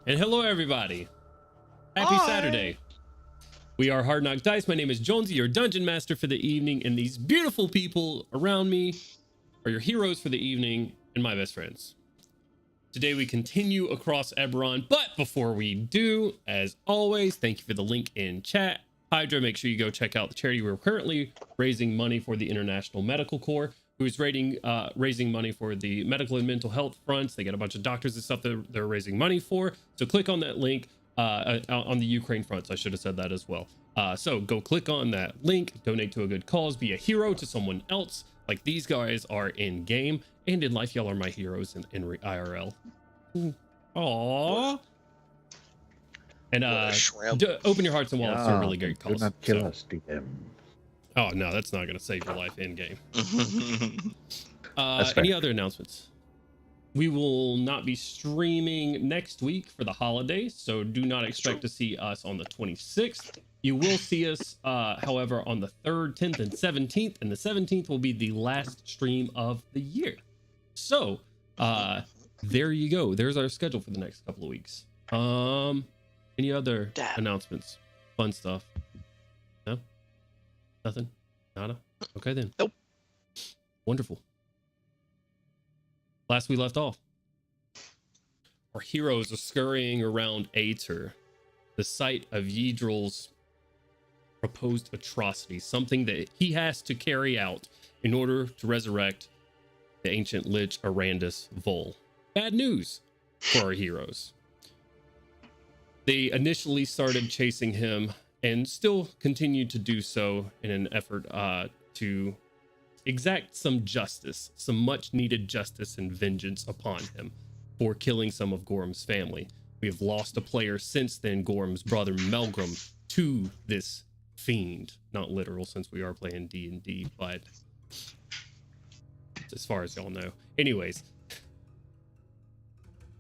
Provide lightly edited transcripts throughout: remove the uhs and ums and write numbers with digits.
And hello, everybody. Happy Saturday. We are Hard Knock Dice. My name is Jonesy, your dungeon master for the evening, and these beautiful people around me are your heroes for the evening and my best friends. Today we continue across Eberron, but before we do, as always, thank you for the link in chat. Hydra, make sure you go check out the charity. We're currently raising money for the International Medical Corps, who's raising money for the medical and mental health fronts. They got a bunch of doctors and stuff that they're raising money for. So click on that link on the Ukraine fronts. I should have said that as well. So go click on that link, donate to a good cause, be a hero to someone else. Like these guys are in game and in life. Y'all are my heroes in IRL. Aww. And open your hearts and wallets to a really great cause. Do not kill us, DM. Oh no, that's not going to save your life in game. Any other announcements? We will not be streaming next week for the holidays, so do not expect to see us on the 26th. You will see us, however, on the 3rd, 10th, and 17th, and the 17th will be the last stream of the year. So, there you go. There's our schedule for the next couple of weeks. Any other announcements? Fun stuff? No? Nothing? Nada? Okay then. Nope. Wonderful. Last we left off, our heroes are scurrying around Aether, the site of Yidril's proposed atrocity, something that he has to carry out in order to resurrect the ancient Lich Arandus Vol. Bad news for our heroes. They initially started chasing him and still continue to do so in an effort to exact some justice, some much needed justice and vengeance upon him for killing some of Gorm's family. We have lost a player since then, Gorm's brother Melgrim, to this fiend. Not literal, since we are playing D&D, but as far as y'all know. Anyways,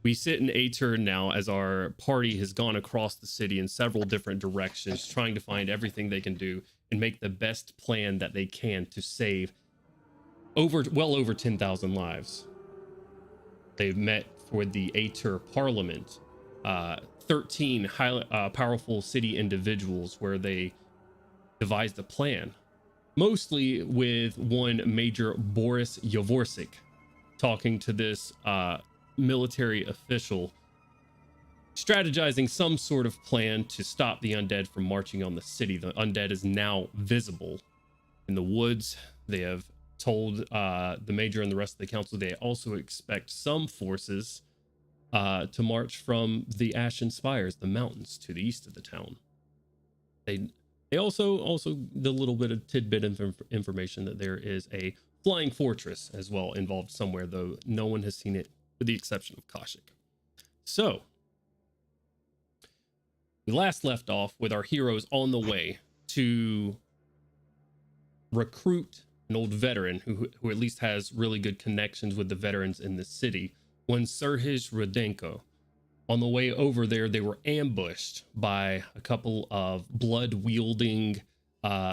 we sit in Aether now as our party has gone across the city in several different directions, trying to find everything they can do and make the best plan that they can to save well over 10,000 lives. They've met for the Aether Parliament, 13 powerful city individuals, where they devised a plan, mostly with one Major Boris Yavorsik talking to this military official, strategizing some sort of plan to stop the undead from marching on the city. The undead is now visible in the woods. They have told the major and the rest of the council they also expect some forces to march from the Ashen Spires, the mountains to the east of the town. They also the little bit of tidbit of information that there is a flying fortress as well involved somewhere, though no one has seen it with the exception of Kashik. So we last left off with our heroes on the way to recruit an old veteran who at least has really good connections with the veterans in the city, one Serhij Rudenko. On the way over there, they were ambushed by a couple of blood-wielding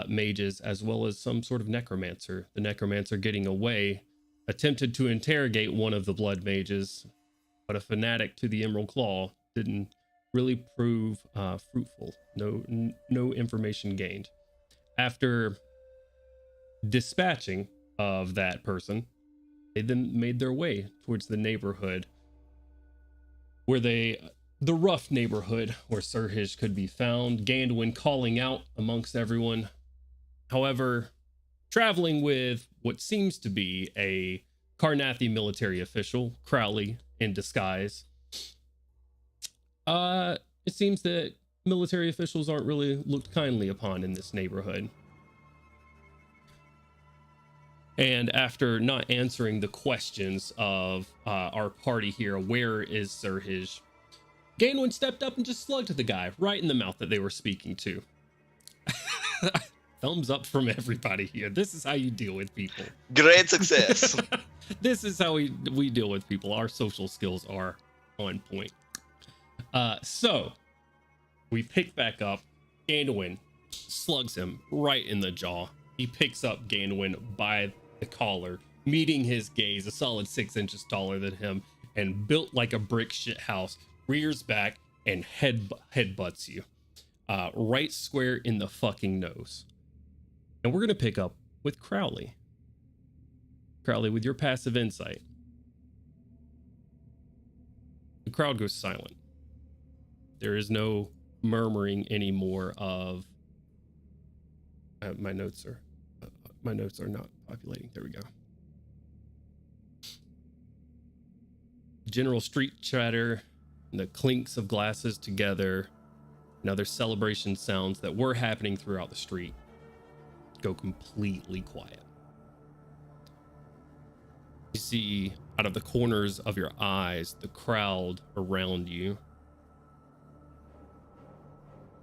mages, as well as some sort of necromancer. The necromancer, getting away, attempted to interrogate one of the blood mages, but a fanatic to the Emerald Claw didn't really prove fruitful. No information gained. After dispatching of that person, they then made their way towards the neighborhood where the rough neighborhood where Serhij could be found. Gandwin calling out amongst everyone. However, traveling with what seems to be a Karnathi military official, Crowley in disguise. It seems that military officials aren't really looked kindly upon in this neighborhood. And after not answering the questions of our party here, where is Serhij, Gainwin stepped up and just slugged the guy right in the mouth that they were speaking to. Thumbs up from everybody here. This is how you deal with people. Great success. This is how we deal with people. Our social skills are on point. So we pick back up. Gainwin slugs him right in the jaw. He picks up Gainwin by the collar, meeting his gaze, a solid 6 inches taller than him and built like a brick shit house, rears back, and headbutts you. Right square in the fucking nose. And we're going to pick up with Crowley. Crowley, with your passive insight. The crowd goes silent. There is no murmuring anymore of... my notes are not populating. There we go. General street chatter, the clinks of glasses together, and other celebration sounds that were happening throughout the street go completely quiet. You see out of the corners of your eyes the crowd around you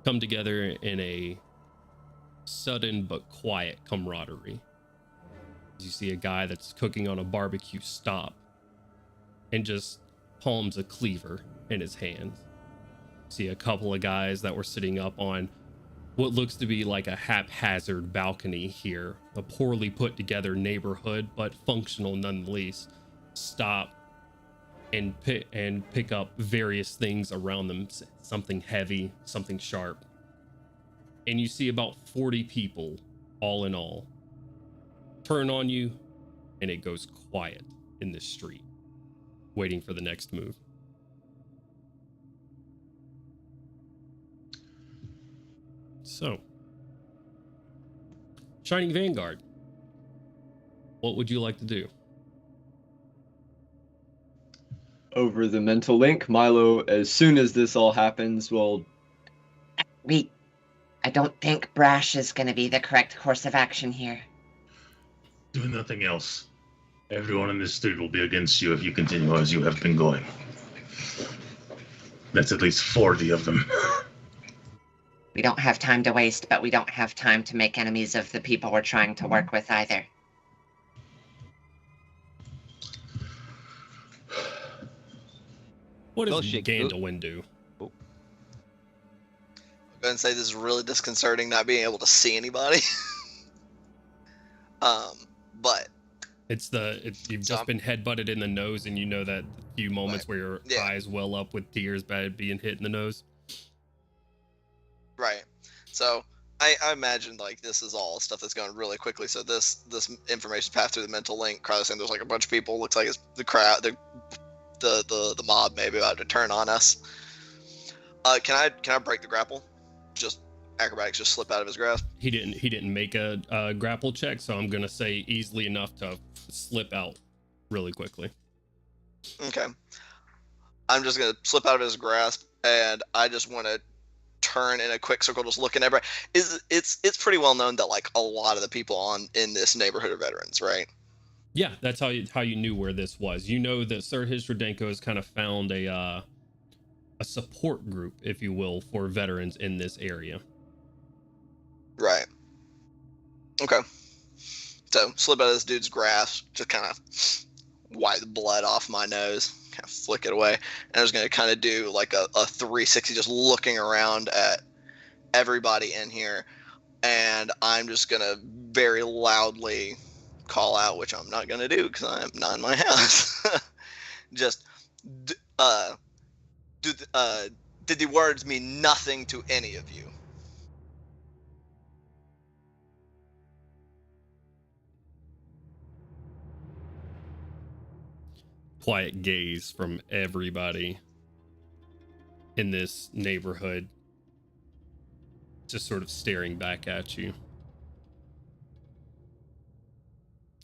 come together in a sudden but quiet camaraderie. You see a guy that's cooking on a barbecue stop and just palms a cleaver in his hand. See a couple of guys that were sitting up on what looks to be like a haphazard balcony here, a poorly put together neighborhood, but functional nonetheless, stop and pick up various things around them, something heavy, something sharp. And you see about 40 people, all in all, turn on you, and it goes quiet in this street, waiting for the next move. So, Shining Vanguard, what would you like to do? Over the mental link, Milo, as soon as this all happens, will... I don't think brash is going to be the correct course of action here. Do nothing else. Everyone in this street will be against you if you continue as you have been going. That's at least 40 of them. We don't have time to waste, but we don't have time to make enemies of the people we're trying to work with either. What does Gandalf do? I'm going to say this is really disconcerting not being able to see anybody. But you've just been headbutted in the nose, and you know that few moments where your eyes well up with tears by being hit in the nose. Right. So I imagine like this is all stuff that's going really quickly. So this information passed through the mental link. Crowd saying there's like a bunch of people. Looks like it's the crowd, the mob maybe about to turn on us. Can I break the grapple? Just acrobatics, just slip out of his grasp. He didn't make a grapple check, so I'm gonna say easily enough to slip out really quickly. Okay. I'm just gonna slip out of his grasp, and I just want to turn in a quick circle, just looking at everybody. It's pretty well known that like a lot of the people in this neighborhood are veterans, right? Yeah, that's how you knew where this was. You know that Sir Hizradenko has kind of found a support group, if you will, for veterans in this area. Right. Okay. So slip out of this dude's grasp, just kind of wipe the blood off my nose, kind of flick it away, and I was going to kind of do like a 360, just looking around at everybody in here, and I'm just going to very loudly call out, which I'm not going to do because I'm not in my house. Just, did the words mean nothing to any of you? Quiet gaze from everybody in this neighborhood, just sort of staring back at you.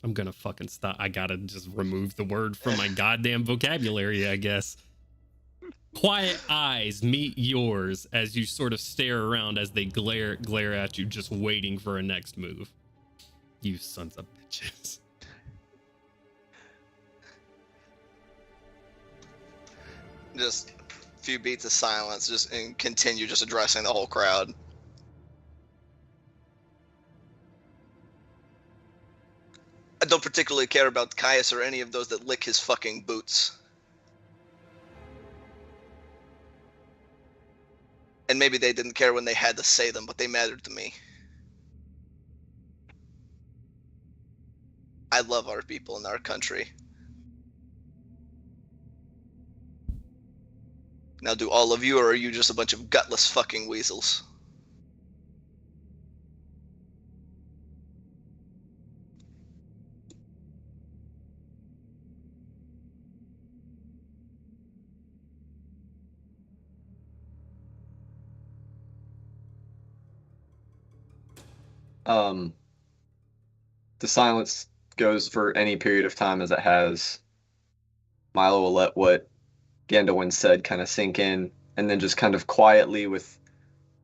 I'm gonna fucking stop. I gotta just remove the word from my goddamn vocabulary, I guess. Quiet eyes meet yours as you sort of stare around as they glare at you, just waiting for a next move. You sons of bitches. Just a few beats of silence, and continue just addressing the whole crowd. I don't particularly care about Caius or any of those that lick his fucking boots. And maybe they didn't care when they had to say them, but they mattered to me. I love our people and our country. Now, do all of you, or are you just a bunch of gutless fucking weasels? The silence goes for any period of time as it has. Milo will let what Gandalf said kind of sink in, and then just kind of quietly, with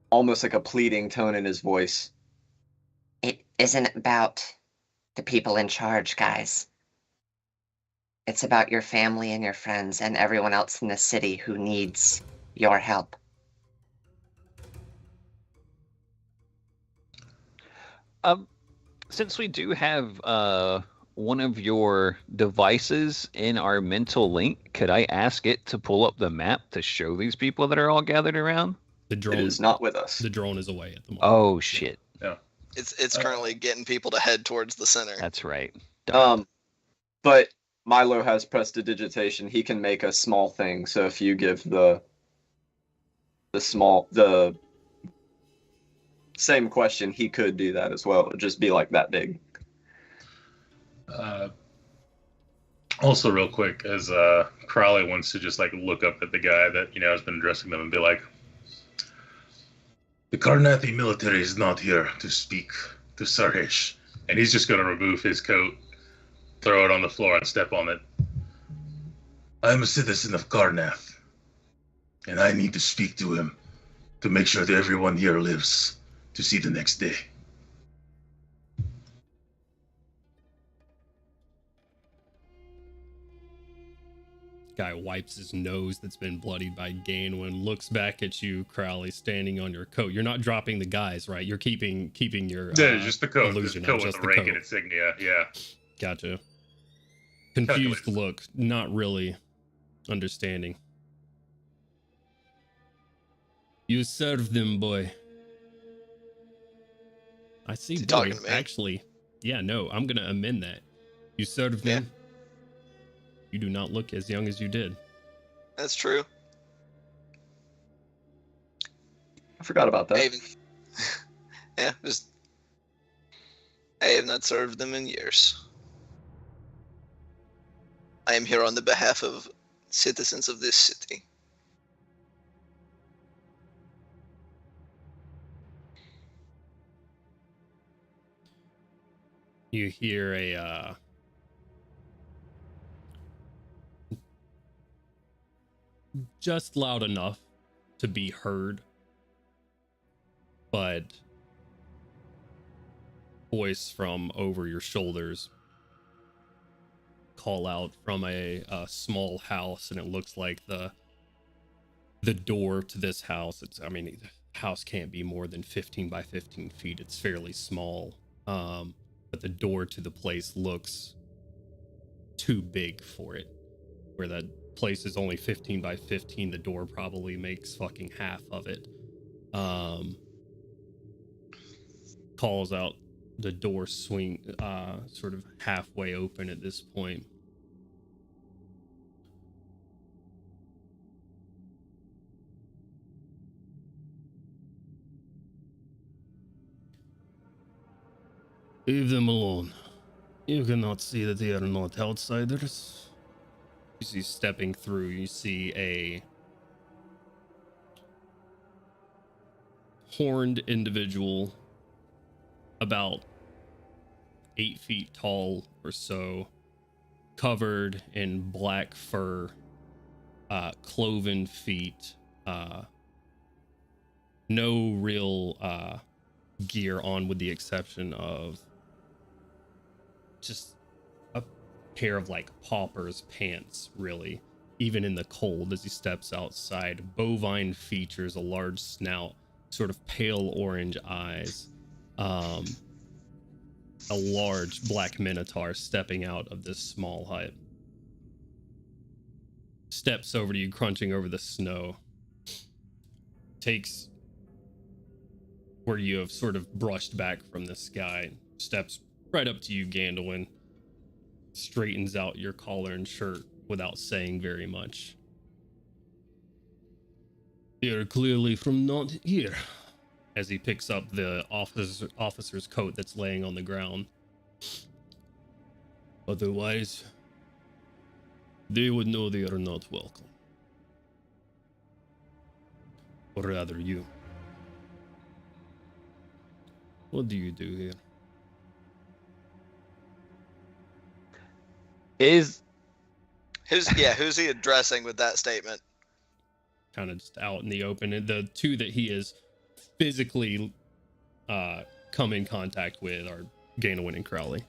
almost like a pleading tone in his voice. It isn't about the people in charge, guys. It's about your family and your friends and everyone else in the city who needs your help. Since we do have one of your devices in our mental link, could I ask it to pull up the map to show these people that are all gathered around? The drone It is not with us. The drone is away at the moment. Oh shit. Yeah. It's currently getting people to head towards the center. That's right. But Milo has prestidigitation. He can make a small thing. So if you give the same question, he could do that as well. It'd just be like that big. Also, real quick, as Crowley wants to just like look up at the guy that has been addressing them and be like, "The Karnathi military is not here to speak to Sarhesh," and he's just going to remove his coat, throw it on the floor, and step on it. "I am a citizen of Karnath, and I need to speak to him to make sure that everyone here lives to see the next day." Guy wipes his nose that's been bloodied by Gainwin, looks back at you, Crowley, standing on your coat. You're not dropping the guys, right? You're keeping your just the coat, illusion, the coat with just the the rank coat. and insignia. Yeah. Gotcha. Confused look, not really understanding. You serve them, boy. I see, Is he boy. talking to me? Actually, yeah, no, I'm gonna amend that. You serve them. Yeah. You do not look as young as you did. That's true. I forgot about that. I have not served them in years. I am here on the behalf of citizens of this city. You hear a just loud enough to be heard, but voice from over your shoulders call out from a small house, and it looks like the door to this house, the house can't be more than 15 by 15 feet. It's fairly small, but the door to the place looks too big for it. Where that place is only 15 by 15, the door probably makes fucking half of it. Calls out, the door swing sort of halfway open at this point. Leave them alone. You cannot see that they are not outsiders. You see, stepping through, you see a horned individual about 8 feet tall or so, covered in black fur, cloven feet, no real gear on, with the exception of just a pair of like pauper's pants, really, even in the cold. As he steps outside, bovine features, a large snout, sort of pale orange eyes, a large black minotaur stepping out of this small hut. Steps over to you, crunching over the snow. Takes where you have sort of brushed back from this guy, steps right up to you, Gandalf, straightens out your collar and shirt without saying very much. You're clearly from not here. As he picks up the officer's coat that's laying on the ground. Otherwise, they would know they are not welcome. Or rather, you. What do you do here? Who's he addressing with that statement? Kind of just out in the open. And the two that he is physically come in contact with are Ganowin and Crowley.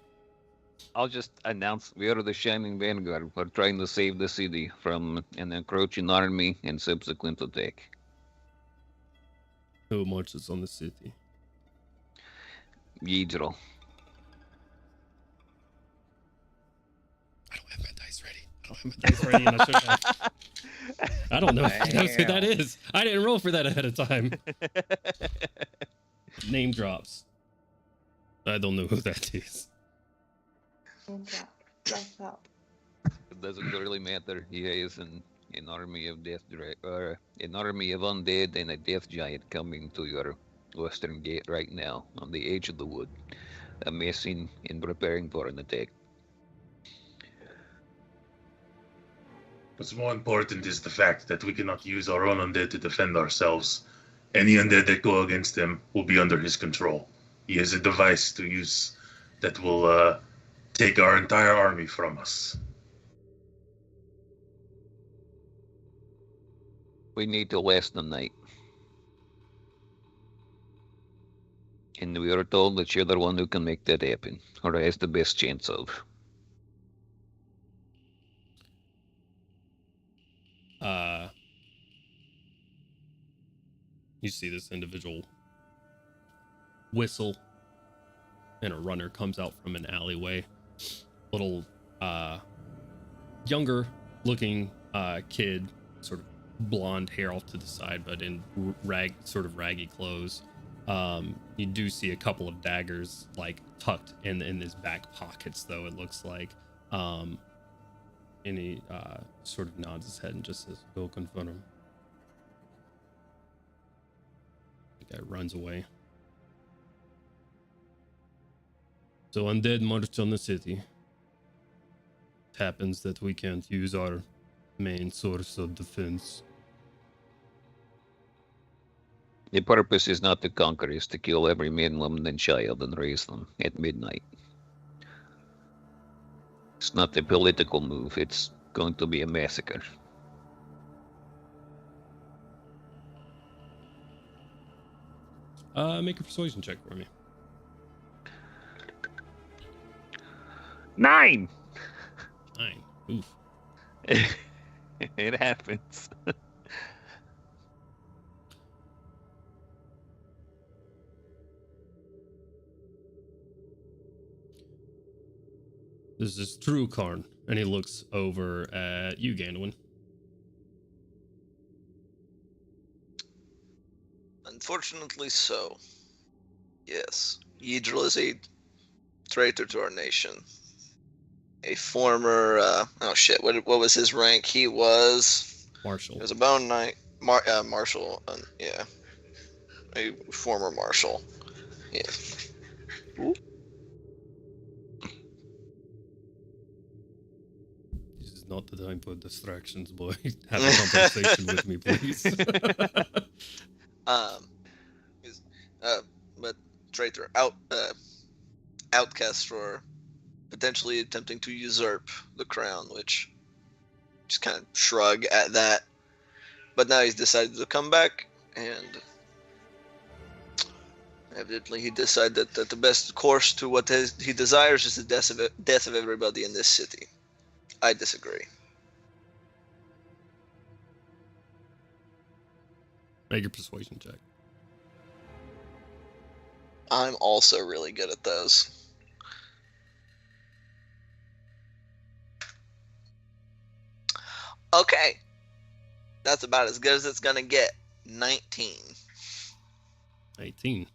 I'll just announce we are the Shining Vanguard. We're trying to save the city from an encroaching army and subsequent attack. Who marches on the city? Yidril. I don't have my dice ready. And I should have. I don't know if he knows who that is. I didn't roll for that ahead of time. Name drops. I don't know who that is. It doesn't really matter. He is an army of an army of undead and a death giant coming to your western gate right now on the edge of the wood, amassing and preparing for an attack. What's more important is the fact that we cannot use our own undead to defend ourselves. Any undead that go against him will be under his control. He has a device to use that will take our entire army from us. We need to last the night. And we are told that you're the one who can make that happen, or has the best chance of. You see this individual whistle, and a runner comes out from an alleyway. Little younger looking kid, sort of blonde hair off to the side, but in raggy clothes. You do see a couple of daggers like tucked in his back pockets, though, it looks like. And he sort of nods his head and just says, "Go confront him." The guy runs away. So undead march on the city. It happens that we can't use our main source of defense. The purpose is not to conquer, it's to kill every man, woman, and child and raise them at midnight. It's not a political move, it's going to be a massacre. Make a persuasion check for me. 9! 9. Oof. It happens. This is true, Karn. And he looks over at you, Ganowin. Unfortunately so. Yes. Yidril is a traitor to our nation. A former, what was his rank? He was... Marshal. He was a bone knight. Marshal, yeah. A former marshal. Yeah. Ooh. This is not the time for distractions, boy. Have a conversation with me, please. But traitor, outcast for potentially attempting to usurp the crown, which just kind of shrug at that. But now he's decided to come back, and evidently he decided that the best course to what he desires is the death of everybody in this city. I disagree. Make a persuasion check. I'm also really good at those. Okay. That's about as good as it's going to get. 19. 18.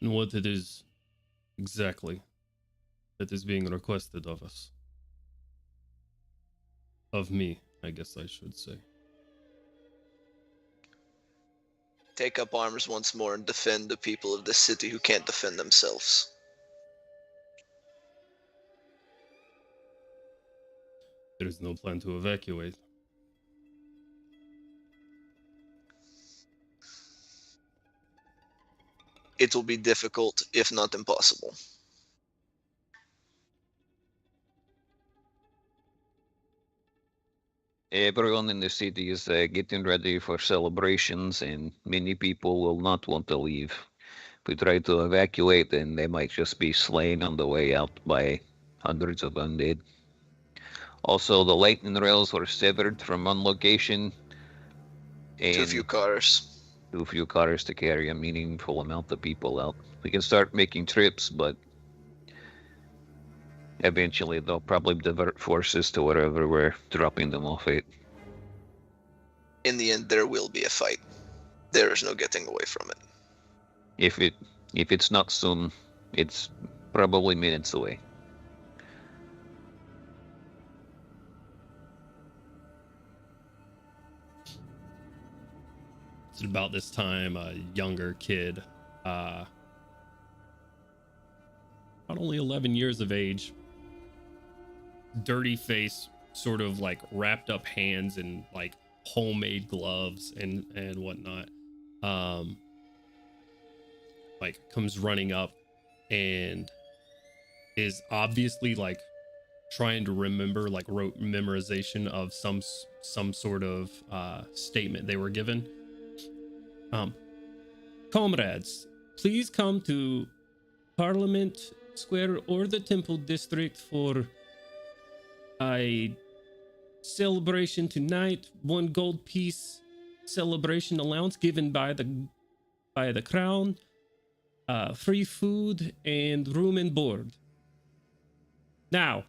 And what it is exactly that is being requested of us. Of me, I guess I should say. Take up arms once more and defend the people of this city who can't defend themselves. There is no plan to evacuate. It will be difficult, if not impossible. Everyone in the city is getting ready for celebrations, and many people will not want to leave. If we try to evacuate, then they might just be slain on the way out by hundreds of undead. Also, the lightning rails were severed from one location, and Too few cars. too few cars to carry a meaningful amount of people out. We can start making trips, but eventually they'll probably divert forces to wherever we're dropping them off at. In the end, there will be a fight. There is no getting away from it. If it's not soon, it's probably minutes away. It's about this time, a younger kid, not only 11 years of age, dirty face, sort of like wrapped up hands in like homemade gloves and whatnot, like comes running up and is obviously like trying to remember, like wrote memorization of some sort of statement they were given. Comrades, please come to Parliament Square or the Temple District for a celebration tonight. 1 gold piece celebration allowance given by the crown. Free food and room and board. Now.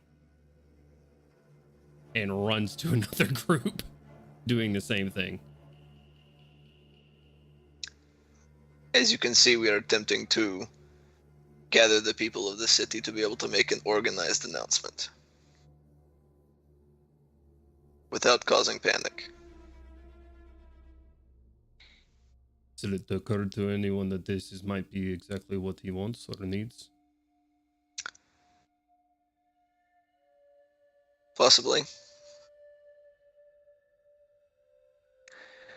And runs to another group doing the same thing. As you can see, we are attempting to gather the people of the city to be able to make an organized announcement without causing panic. Did it occur to anyone that this might be exactly what he wants or needs? Possibly.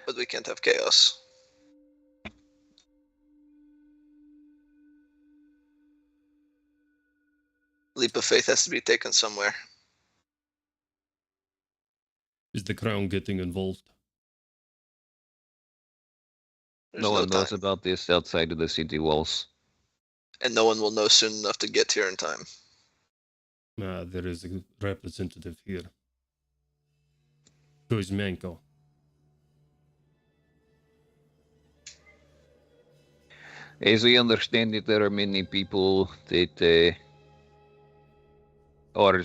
But we can't have chaos. Leap of faith has to be taken somewhere. Is the crown getting involved? There's No one knows time. about this outside of the city walls. And no one will know soon enough to get here in time. There is a representative here. Kuzmenko. As we understand it, there are many people that are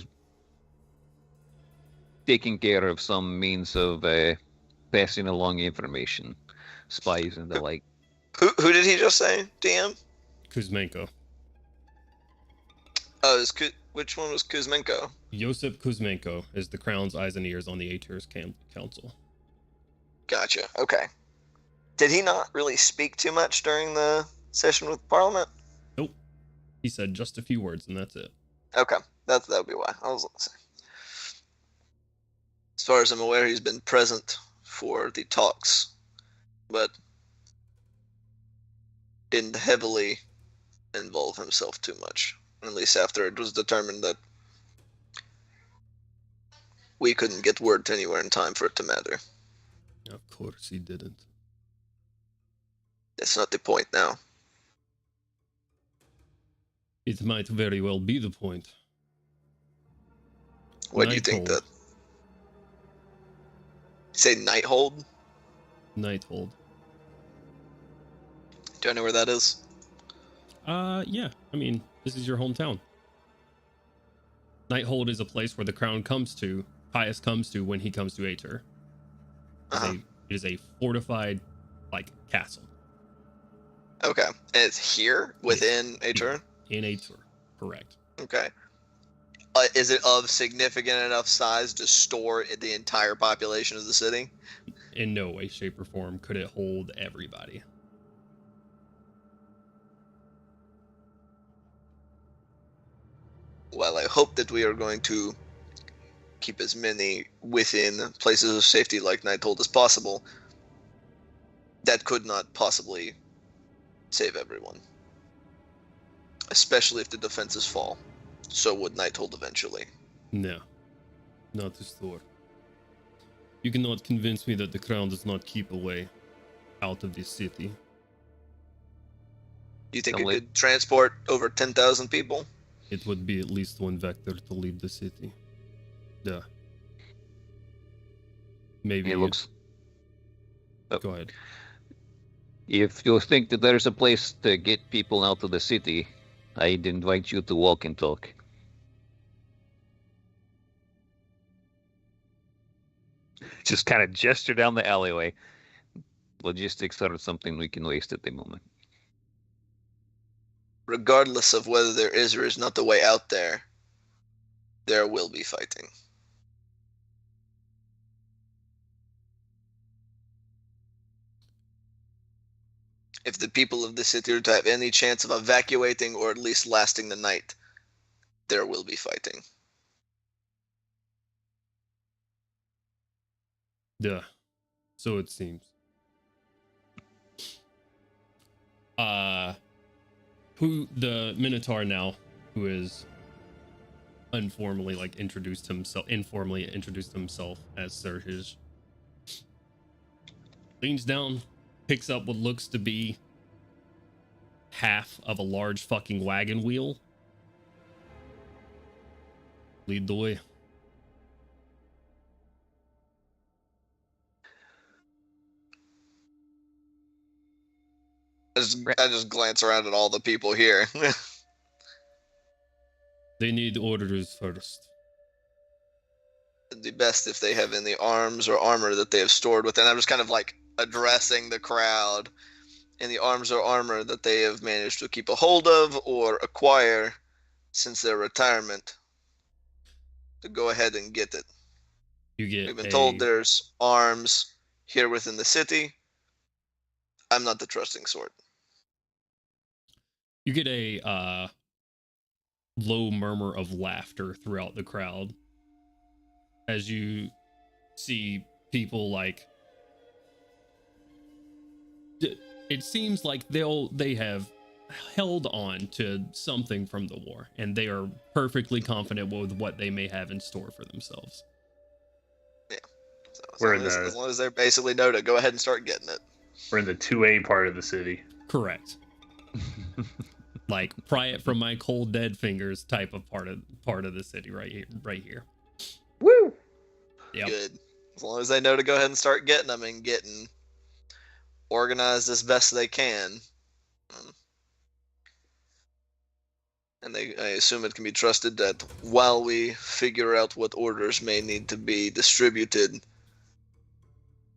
taking care of some means of passing along information, spies and the like. Who did he just say? DM? Kuzmenko. Oh, which one was Kuzmenko? Josip Kuzmenko is the crown's eyes and ears on the Aether's council. Gotcha. Okay. Did he not really speak too much during the session with Parliament? Nope. He said just a few words and that's it. Okay. That would be why. I was going to say. As far as I'm aware, he's been present for the talks, but didn't heavily involve himself too much. At least after it was determined that we couldn't get word to anywhere in time for it to matter. Of course he didn't. That's not the point now. It might very well be the point. What do you think that? Say Nighthold? Nighthold. Do I know where that is? Yeah. I mean, this is your hometown. Nighthold is a place where the crown comes to, Pius comes to when he comes to Aether. It is a fortified, like, castle. Okay. And it's here within a turn? In a turn. Correct. Okay. Is it of significant enough size to store the entire population of the city? In no way, shape, or form could it hold everybody. Well, I hope that we are going to keep as many within places of safety like Nighthold as possible. That could not possibly save everyone. Especially if the defenses fall. So would Nighthold eventually. No. Not to store. You cannot convince me that the crown does not keep a way out of this city. You think it could transport over 10,000 people? It would be at least one vector to leave the city. Duh. Maybe It looks. Go ahead. If you think that there's a place to get people out of the city, I'd invite you to walk and talk. Just kind of gesture down the alleyway. Logistics are something we can waste at the moment. Regardless of whether there is or is not the way out there, there will be fighting. If the people of the city are to have any chance of evacuating or at least lasting the night, there will be fighting. Duh. So it seems. Who the Minotaur now, who is informally introduced himself as Serge, leans down, picks up what looks to be half of a large fucking wagon wheel. Lead the way. I just glance around at all the people here. They need orders first. It'd be best if they have any arms or armor that they have stored within. I'm just kind of addressing the crowd. Any arms or armor that they have managed to keep a hold of or acquire since their retirement, to go ahead and get it. We've been told there's arms here within the city. I'm not the trusting sort. You get a low murmur of laughter throughout the crowd as you see people it seems like they have held on to something from the war, and they are perfectly confident with what they may have in store for themselves. Yeah. So as long as they basically know to go ahead and start getting it. We're in the 2A part of the city. Correct. Pry it from my cold dead fingers type of part of the city right here. Woo! Yep. Good. As long as they know to go ahead and start getting them and getting organized as best they can. And I assume it can be trusted that while we figure out what orders may need to be distributed,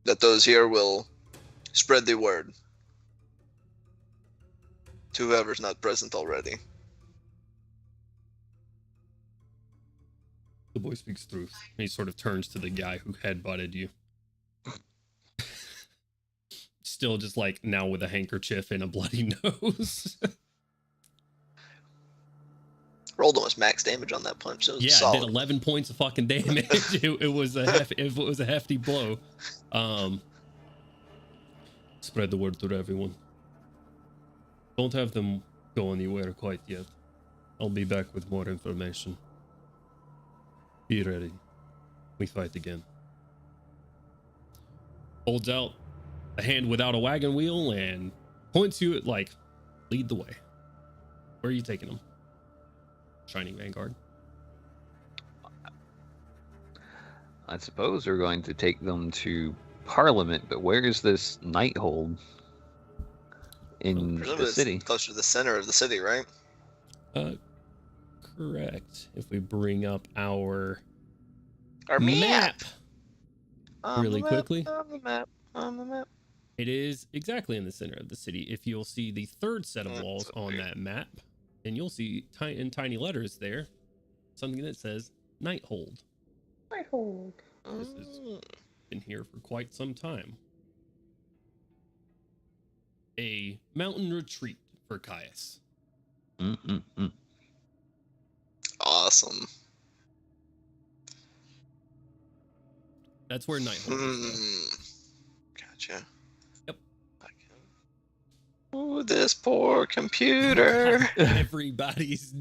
that those here will spread the word to whoever's not present already. The boy speaks truth. He sort of turns to the guy who headbutted you. Still just now with a handkerchief and a bloody nose. Rolled almost max damage on that punch. So yeah, solid. It did 11 points of fucking damage. it was a hefty blow. Spread the word to everyone. Don't have them go anywhere quite yet. I'll be back with more information. Be ready. We fight again. Holds out a hand without a wagon wheel and points you at lead the way. Where are you taking them? Shining Vanguard. I suppose we're going to take them to Parliament, but where is this Nighthold in the city? Closer to the center of the city, right? Correct. If we bring up our map. Really quickly. On the map. It is exactly in the center of the city. If you'll see the third set of That's walls so on weird. that map, and you'll see in tiny letters there something that says Nighthold. This has been here for quite some time. A mountain retreat for Caius. Mm-mm-mm. Awesome. That's where Nighthold is, Gotcha. Yep. Ooh, this poor computer. Everybody's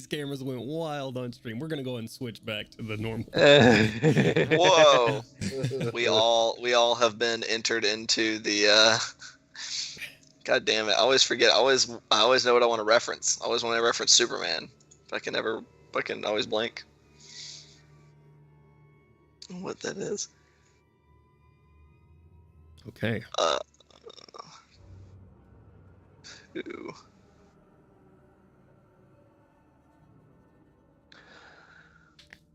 cameras went wild on stream. We're gonna go and switch back to the normal. Whoa. We all have been entered into the God damn it. I always forget. I always know what I want to reference. I always want to reference Superman. But I can never fucking always blank. What that is. Okay. Ooh.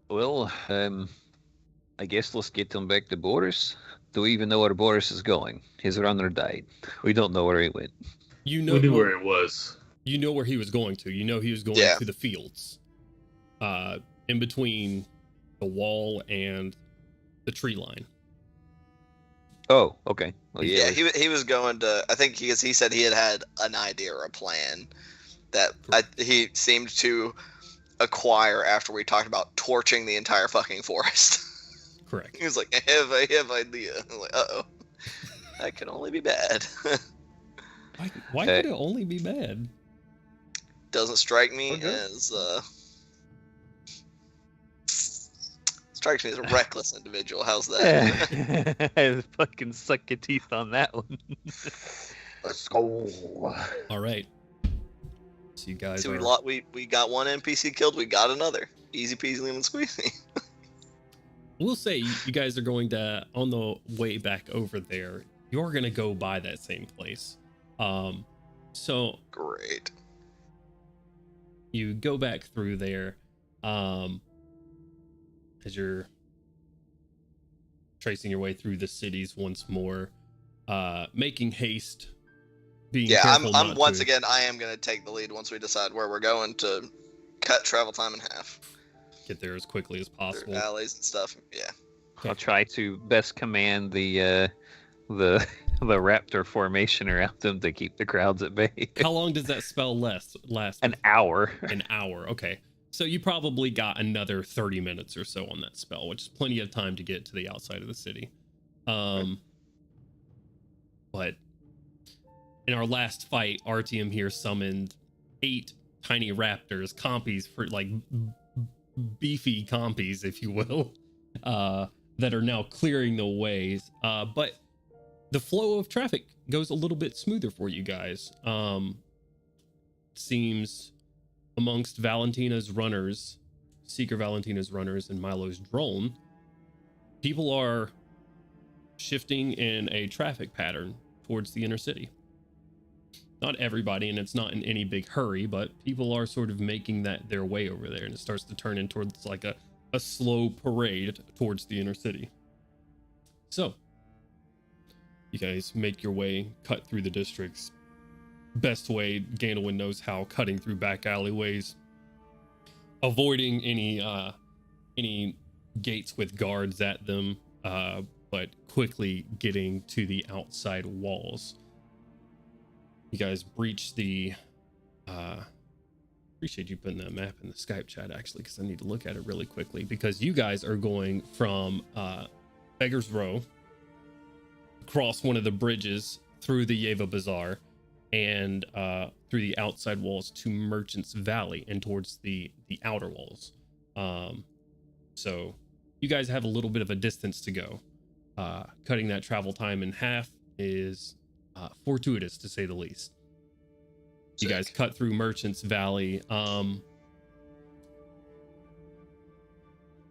Well, I guess let's get them back to Boris. Do we even know where Boris is going? His runner died. We don't know where he went. You know We knew where it was. You know where he was going to. You know he was going Yeah. to the fields. In between the wall and the tree line. Oh, okay. Well, Yeah, yeah. he was going to. I think he said he had an idea or a plan that he seemed to acquire after we talked about torching the entire fucking forest. Correct. He was like, I have idea. I'm like, uh-oh. That could only be bad. Why could it only be bad? Doesn't strike me Okay. as strikes me as a reckless individual. How's that? I fucking suck your teeth on that one. Let's go. All right. So you guys See, are... we got one NPC killed. We got another. Easy peasy lemon squeezy. We'll say you guys are going to, on the way back over there, you're going to go by that same place. So Great. you go back through there as you're tracing your way through the cities once more, making haste, being Yeah, careful I'm not once to- again. I am gonna take the lead once we decide where we're going to cut travel time in half get there as quickly as through possible. alleys and stuff. Yeah. I'll try to best command the raptor formation around them to keep the crowds at bay. How long does that spell last? An hour. An hour. Okay. So you probably got another 30 minutes or so on that spell, which is plenty of time to get to the outside of the city. But in our last fight, RTM here summoned 8 tiny raptors, compies, for like beefy compies, if you will, that are now clearing the ways. But the flow of traffic goes a little bit smoother for you guys. Seems amongst Valentina's runners, Seeker Valentina's runners, and Milo's drone, people are shifting in a traffic pattern towards the inner city. Not everybody, and it's not in any big hurry, but people are sort of making that their way over there, and it starts to turn in towards like a slow parade towards the inner city. So, you guys make your way, cut through the districts. Best way, Gandalwin knows how, cutting through back alleyways, avoiding any gates with guards at them, but quickly getting to the outside walls. You guys breach the appreciate you putting that map in the Skype chat, actually, because I need to look at it really quickly, because you guys are going from Beggar's Row across one of the bridges through the Yeva Bazaar and through the outside walls to Merchant's Valley and towards the outer walls. So you guys have a little bit of a distance to go. Cutting that travel time in half is fortuitous, to say the least. You guys cut through Merchant's Valley.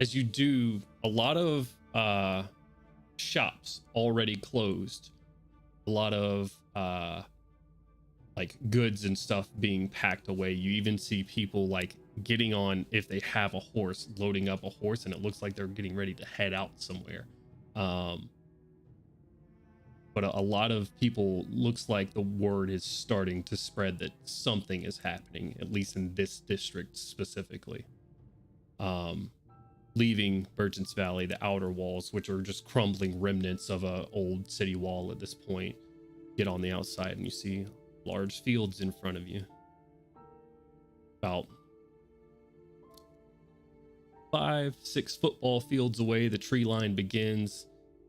As you do, a lot of shops already closed. A lot of like goods and stuff being packed away. You even see people like getting on, if they have a horse, loading up a horse, and it looks like they're getting ready to head out somewhere. but a lot of people, looks like the word is starting to spread that something is happening, at least in this district specifically. Leaving Burgent's Valley, the outer walls, which are just crumbling remnants of a old city wall at this point, get on the outside and you see large fields in front of you. About 5-6 football fields away, the tree line begins,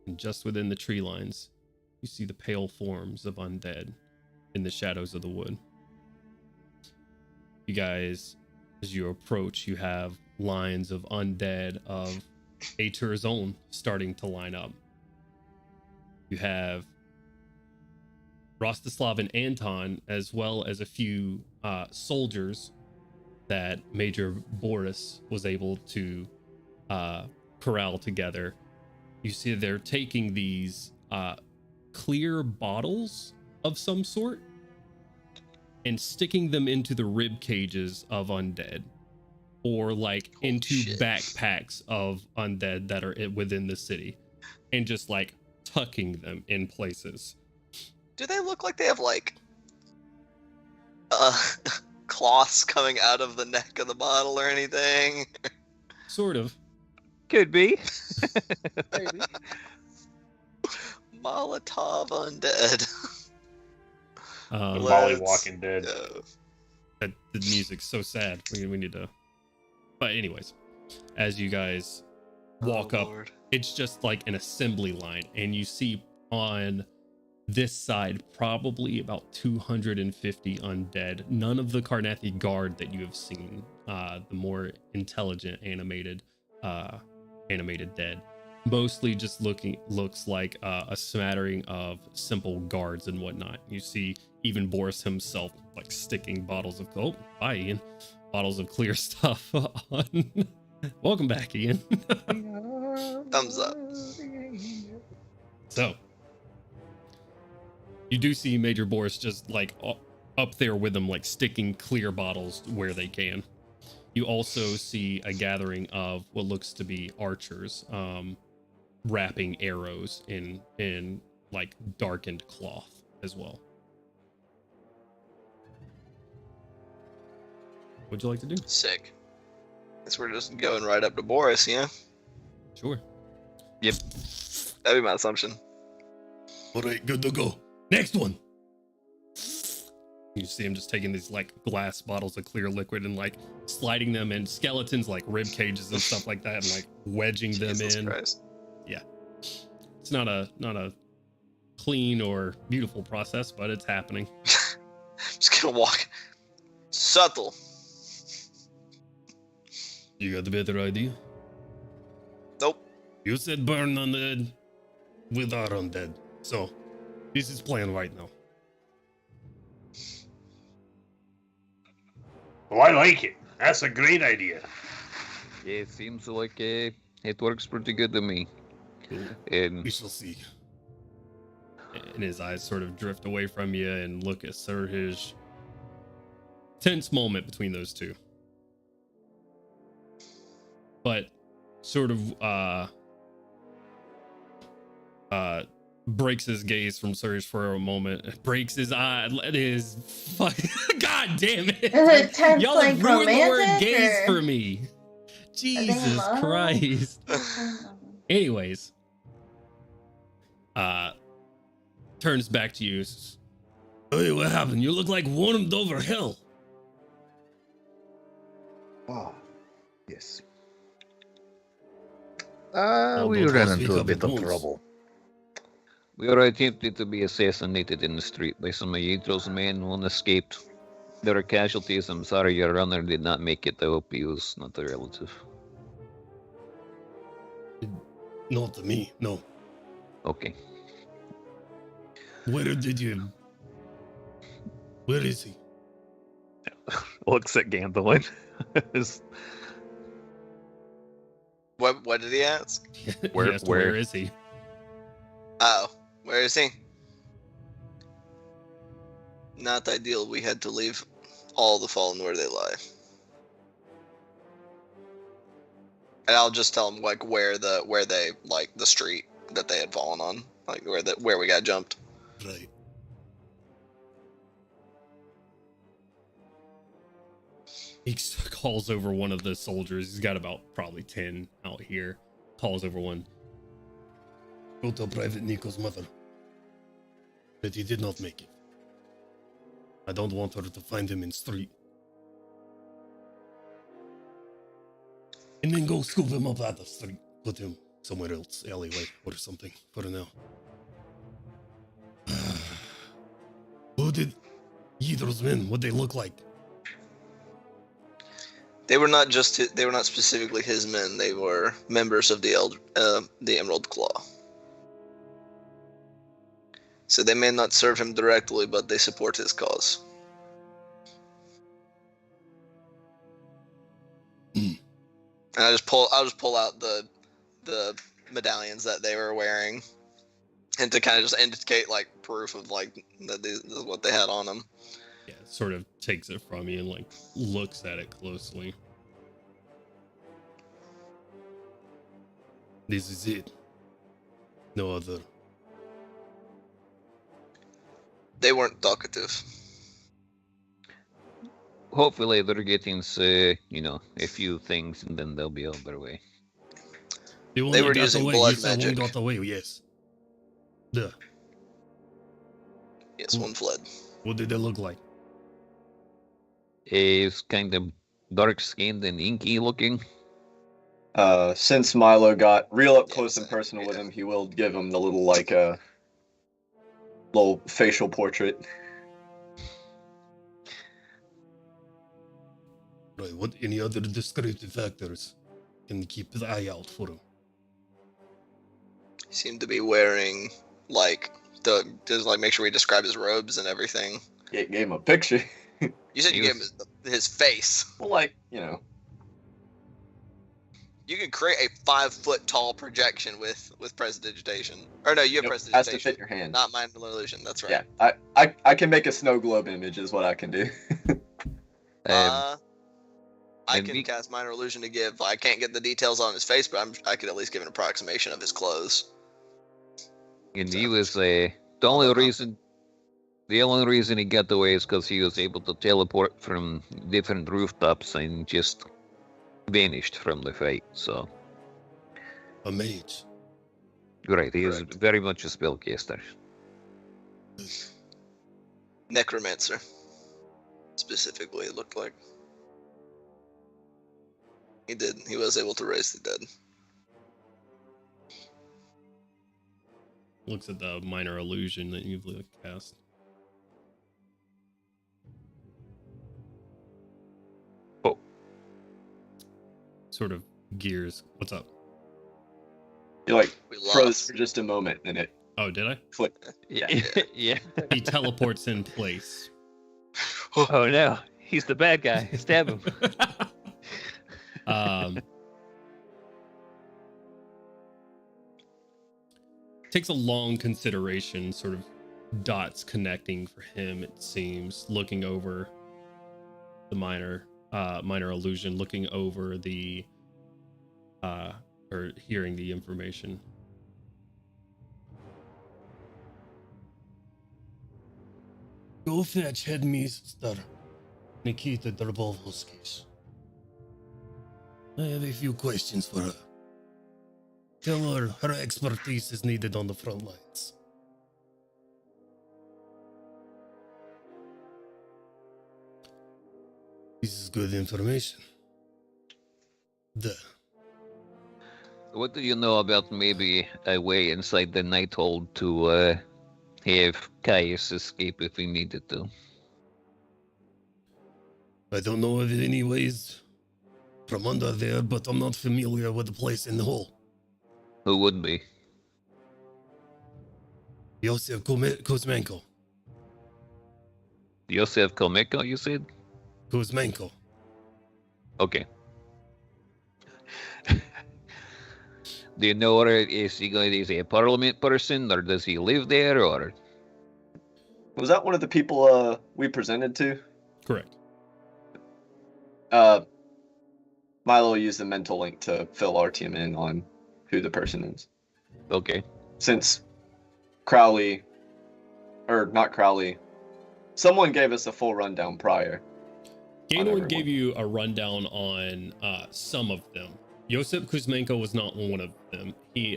and just within the tree lines, you see the pale forms of undead in the shadows of the wood. You guys, as you approach, you have lines of undead of Atur's own starting to line up. You have Rostislav and Anton, as well as a few soldiers that Major Boris was able to corral together. You see they're taking these clear bottles of some sort and sticking them into the rib cages of undead, or like into backpacks of undead that are within the city, and just like tucking them in places. Do they look like they have like cloths coming out of the neck of the bottle or anything? Sort of. Could be. Maybe. Molotov undead. Molly Walking Dead. The music's so sad. We need to. But anyways, as you guys walk up, it's just like an assembly line, and you see on this side probably about 250 undead. None of the Karnathi guard that you have seen, the more intelligent animated dead. Mostly just looks like a smattering of simple guards and whatnot. You see even Boris himself like sticking bottles of bye Ian, bottles of clear stuff on. Welcome back, Ian. Thumbs up. So you do see Major Boris just like up there with them, like sticking clear bottles where they can. You also see a gathering of what looks to be archers, wrapping arrows in like darkened cloth as well. What'd you like to do? Sick. Guess we're just going right up to Boris, yeah? Sure. Yep. That'd be my assumption. All right, good to go. Next one. You see him just taking these like glass bottles of clear liquid and like sliding them in skeletons, like rib cages and stuff like that, and like wedging them in. Christ. Yeah, it's not a clean or beautiful process, but it's happening. Just gonna walk subtle. You got the better idea? Nope. You said burn undead with our undead, so this is plan right now. Well, I like it. That's a great idea. Yeah, it seems like it works pretty good to me. Cool. And We shall see. And his eyes sort of drift away from you and look at Serhij. Tense moment between those two. But sort of breaks his gaze from Serge for a moment, breaks his eye, let his fuck. God damn it! Is it tense, Y'all like, have ruined the word romantic, gaze or- for me. Jesus love? Christ. Anyways, turns back to you. Hey, what happened? You look like warmed over hell. Ah, yes. All We those ran hospitals into a bit of wounds. trouble. we were attempted to be assassinated in the street by some of Yadro's men. One escaped. There are casualties. I'm sorry your runner did not make it. I hope he was not a relative. Not to me, no. Okay. Where is he? Looks at Gandalf. What did he ask? Where- He asked where- where is he? Oh, where is he? Not ideal. We had to leave all the fallen where they lie. And I'll just tell him like where they like the street that they had fallen on, like where we got jumped. Right. He calls over one of the soldiers. He's got about probably 10 out here. Calls over one. Go to Private Nico's mother. That he did not make it. I don't want her to find him in street. And then go scoop him up out the street. Put him somewhere else, alleyway or something for now. Who did Yidro's men? What they look like? They were not specifically his men. They were members of the Emerald Claw. So they may not serve him directly, but they support his cause. And I'll just pull out the medallions that they were wearing, and to kind of just indicate like proof of like that this is what they had on them. Yeah, sort of takes it from you and like looks at it closely. This is it. No other. They weren't talkative. Hopefully they're getting, a few things, and then they'll be on their way. They were using blood you said magic. one got away, yes. Duh. Yes, one fled. What did they look like? He's kind of dark-skinned and inky looking. Since Milo got real up close and personal with him, he will give him the little little facial portrait. Right, what any other descriptive factors can keep the eye out for him? He seemed to be wearing just make sure we describe his robes and everything. Yeah, gave him a picture. You said you gave him his face. Well, You can create a 5-foot tall projection with prestidigitation. Or no, you have prestidigitation. Has to fit your hand. Not minor illusion. That's right. Yeah, I can make a snow globe image is what I can do. I can cast minor illusion to give. I can't get the details on his face, but I could at least give an approximation of his clothes. And he was the only reason he got away is because he was able to teleport from different rooftops and just vanished from the fight. So A mage. right, he is very much a spellcaster. Necromancer, specifically, it looked like. He was able to raise the dead. Looks at the minor illusion that you've cast. Oh. Sort of gears. What's up? You We froze lost. for just a moment, and it Oh, did I? clicked. Yeah. Yeah. He teleports in place. Oh no, he's the bad guy. Stab him. Takes a long consideration, sort of dots connecting for him, it seems, looking over the minor illusion, looking over the or hearing the information. Go fetch Headmaster Nikita Drabovskis. I have a few questions for her. Tell her her expertise is needed on the front lines. This is good information. Duh. What do you know about maybe a way inside the Nighthold to have Caius escape if we needed to? I don't know of any ways from under there, but I'm not familiar with the place in the hole. Who would be? Yosef Kuzmenko. Yosef Komeko, you said? Kuzmenko. Okay. Do you know, or is he a parliament person, or does he live there, or? Was that one of the people we presented to? Correct. Milo used the mental link to fill Artyom in on who the person is. Okay. since Crowley, or not Crowley, someone gave us a full rundown prior. Gaylord gave you a rundown on some of them. Josip Kuzmenko was not one of them.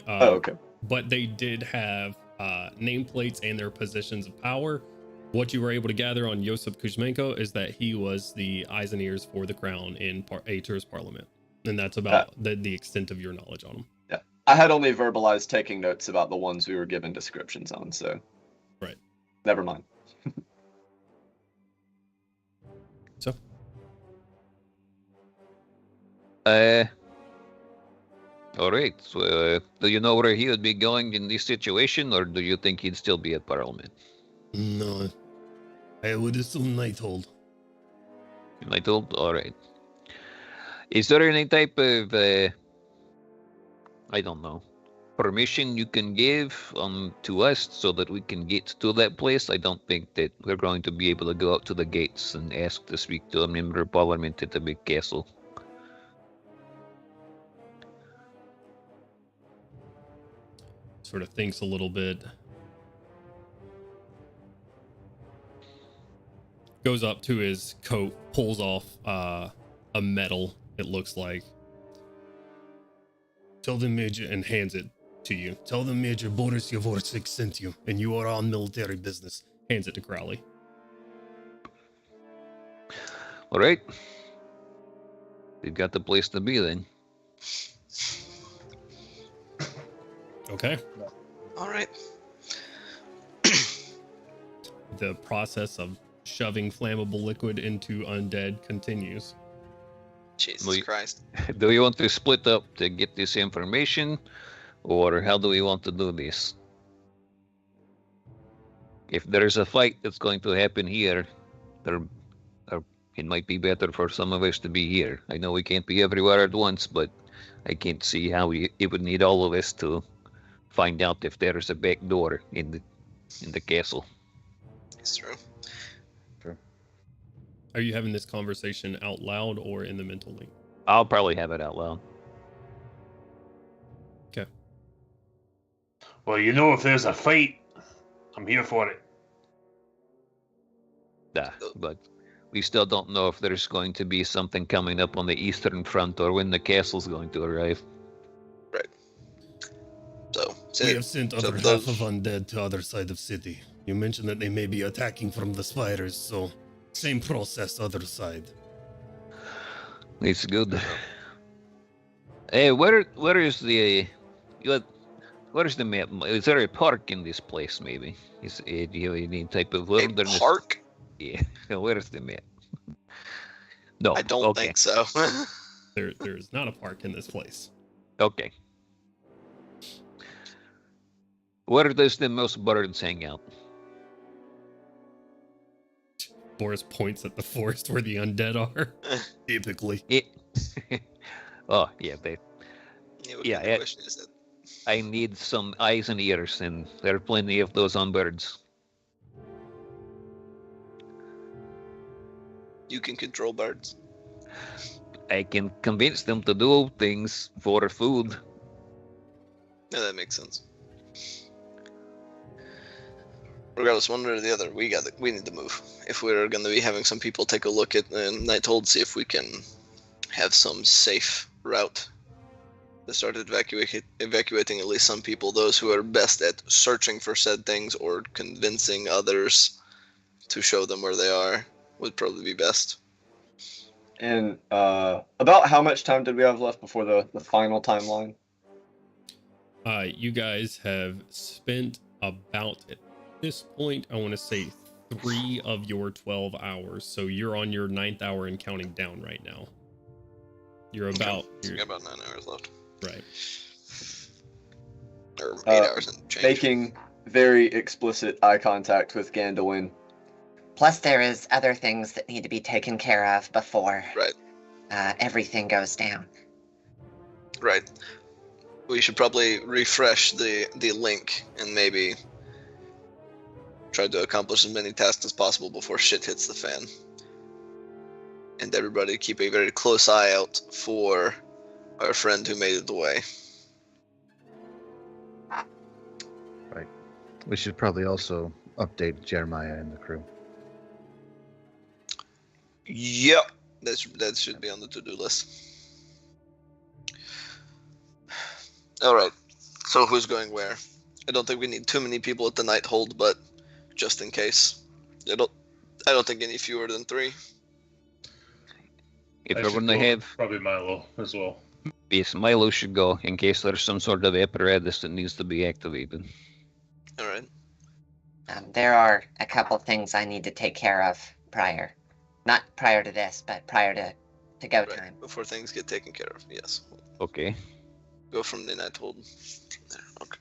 Okay. But they did have nameplates and their positions of power. What you were able to gather on Josip Kuzmenko is that he was the eyes and ears for the crown in Aetur's parliament. And that's about the extent of your knowledge on him. Yeah. I had only verbalized taking notes about the ones we were given descriptions on, so. Right. Never mind. So? Alright, so do you know where he would be going in this situation, or do you think he'd still be at Parliament? No, I would assume Nighthold. Nighthold? Alright. Is there any type of, I don't know, permission you can give to us so that we can get to that place? I don't think that we're going to be able to go out to the gates and ask to speak to a member of Parliament at the big castle. Sort of thinks a little bit. Goes up to his coat, pulls off a medal, it looks like. Tell them Major, and hands it to you. Tell them Major Boris Yavorsik sent you, and you are on military business. Hands it to Crowley. All right. We've got the place to be then. Okay. All right. The process of shoving flammable liquid into undead continues. Jesus Christ. Do we want to split up to get this information, or how do we want to do this? If there's a fight that's going to happen here, it might be better for some of us to be here. I know we can't be everywhere at once, but I can't see how it would need all of us to find out if there's a back door in the castle. It's true. Are you having this conversation out loud or in the mental link? I'll probably have it out loud. Okay. Well, you know, if there's a fight, I'm here for it. But we still don't know if there's going to be something coming up on the eastern front or when the castle's going to arrive. Right. So We have sent other half of undead to other side of city. You mentioned that they may be attacking from the spiders, so same process, other side. It's good. Hey, where is the where's the map? Is there a park in this place? Maybe do you have any type of wilderness? A park? Yeah. Where's the map? No, I don't think so. There's not a park in this place. Okay. Where does the most birds hang out? Boris points at the forest where the undead are. Typically. Oh, yeah, Yeah. I need some eyes and ears, and there are plenty of those on birds. You can control birds. I can convince them to do things for food. Yeah, that makes sense. Regardless, one way or the other, we need to move. If we're going to be having some people take a look at Nighthold, see if we can have some safe route to start evacuating at least some people, those who are best at searching for said things or convincing others to show them where they are would probably be best. And about how much time did we have left before the final timeline? You guys have spent about, at this point, I want to say 3 of your 12 hours. So you're on your 9th hour and counting down right now. You're about... You got about 9 hours left. Right. Or 8 hours and change. Making very explicit eye contact with Gandalin. Plus, there is other things that need to be taken care of before everything goes down. Right. We should probably refresh the link and maybe try to accomplish as many tasks as possible before shit hits the fan. And everybody keep a very close eye out for our friend who made it away. Right. We should probably also update Jeremiah and the crew. Yep, that should be on the to-do list. All right. So who's going where? I don't think we need too many people at the night hold, but just in case, I don't think any fewer than 3. If I we're should going to go, have, probably Milo as well. yes, Milo should go in case there's some sort of apparatus that needs to be activated. All right. There are a couple things I need to take care of prior. Not prior to this, but prior to go time. Before things get taken care of, yes. Okay. Go from the night hold. There. Okay.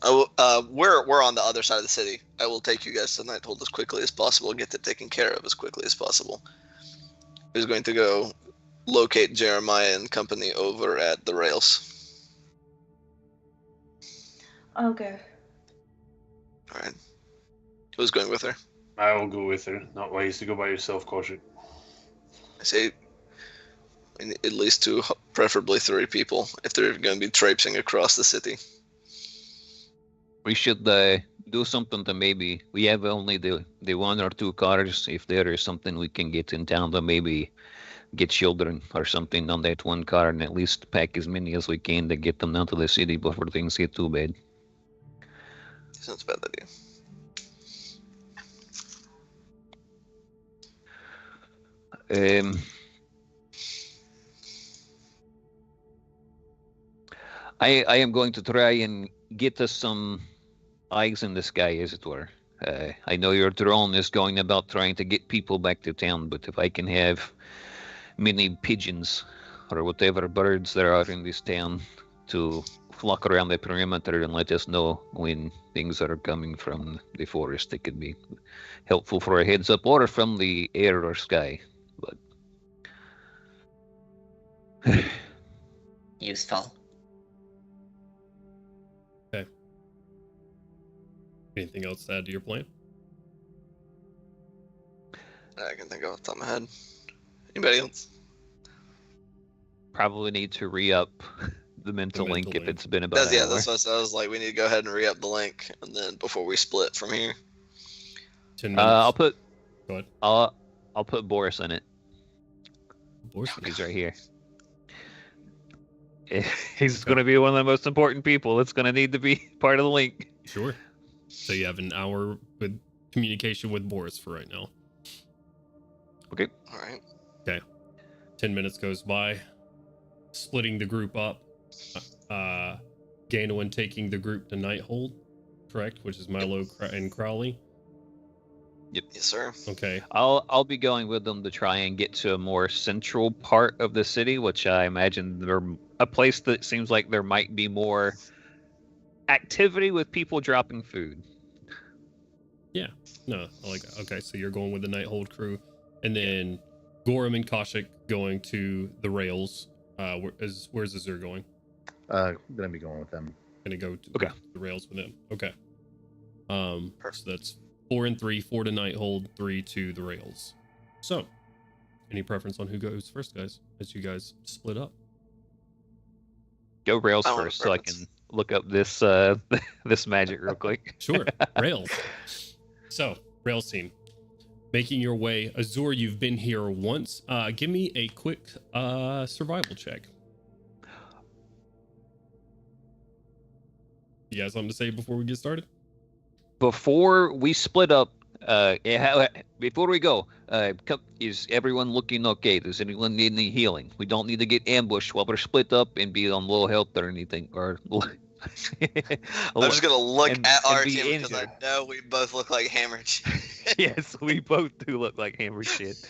I will, we're on the other side of the city. I will take you guys to the night hold as quickly as possible. Get that taken care of as quickly as possible. Who's going to go locate Jeremiah and company over at the rails? Okay. All right. Who's going with her? I will go with her. Not wise to go by yourself, Koshik. I say we need at least 2, preferably 3 people, if they're going to be traipsing across the city. We should do something to maybe, we have only the 1 or 2 cars. If there is something we can get in town to maybe get children or something on that 1 car and at least pack as many as we can to get them down to the city before things get too bad. Sounds a bad idea. I am going to try and get us some eyes in the sky, as it were. I know your drone is going about trying to get people back to town, but if I can have many pigeons or whatever birds there are in this town to flock around the perimeter and let us know when things are coming from the forest, it could be helpful for a heads up, or from the air or sky. But Useful. Okay. Anything else to add to your plan? I can think off the top of my head. Anybody else? probably need to re-up the mental link if it's been about an hour. That's what I was like. We need to go ahead and re-up the link, and then before we split from here. 10 minutes. I'll put. Go ahead. I'll put Boris in it. Boris. He's right here. He's going to be one of the most important people. It's going to need to be part of the link. Sure. So you have an hour with communication with Boris for right now. Okay. All right. Okay. 10 minutes goes by. Splitting the group up. Ganowin taking the group to Nighthold, correct? Which is Milo and Crowley. Yep. Yes, sir. Okay. I'll be going with them to try and get to a more central part of the city, which I imagine they're a place that seems like there might be more activity with people dropping food. Yeah. No, I like that. Okay, so you're going with the Nighthold crew, and then Gorham and Koshik going to the rails. Where's Azur going? Gonna be going with them. Gonna go to Okay. the rails with him. Okay. So that's 4 and 3, 4 to Nighthold, 3 to the rails. So, any preference on who goes first, guys? As you guys split up. Go rails I want a first, so I preference. can look up this this magic real quick. Sure. Rails. So, rails team. Making your way. Azur, you've been here once. Give me a quick survival check. You guys something to say before we get started? Before we split up, before we go, is everyone looking okay? Does anyone need any healing? We don't need to get ambushed while we're split up and be on low health or anything. Or I'm just gonna look at our be team because I injured. know we both look like hammered. Yes, we both do look like hammered shit.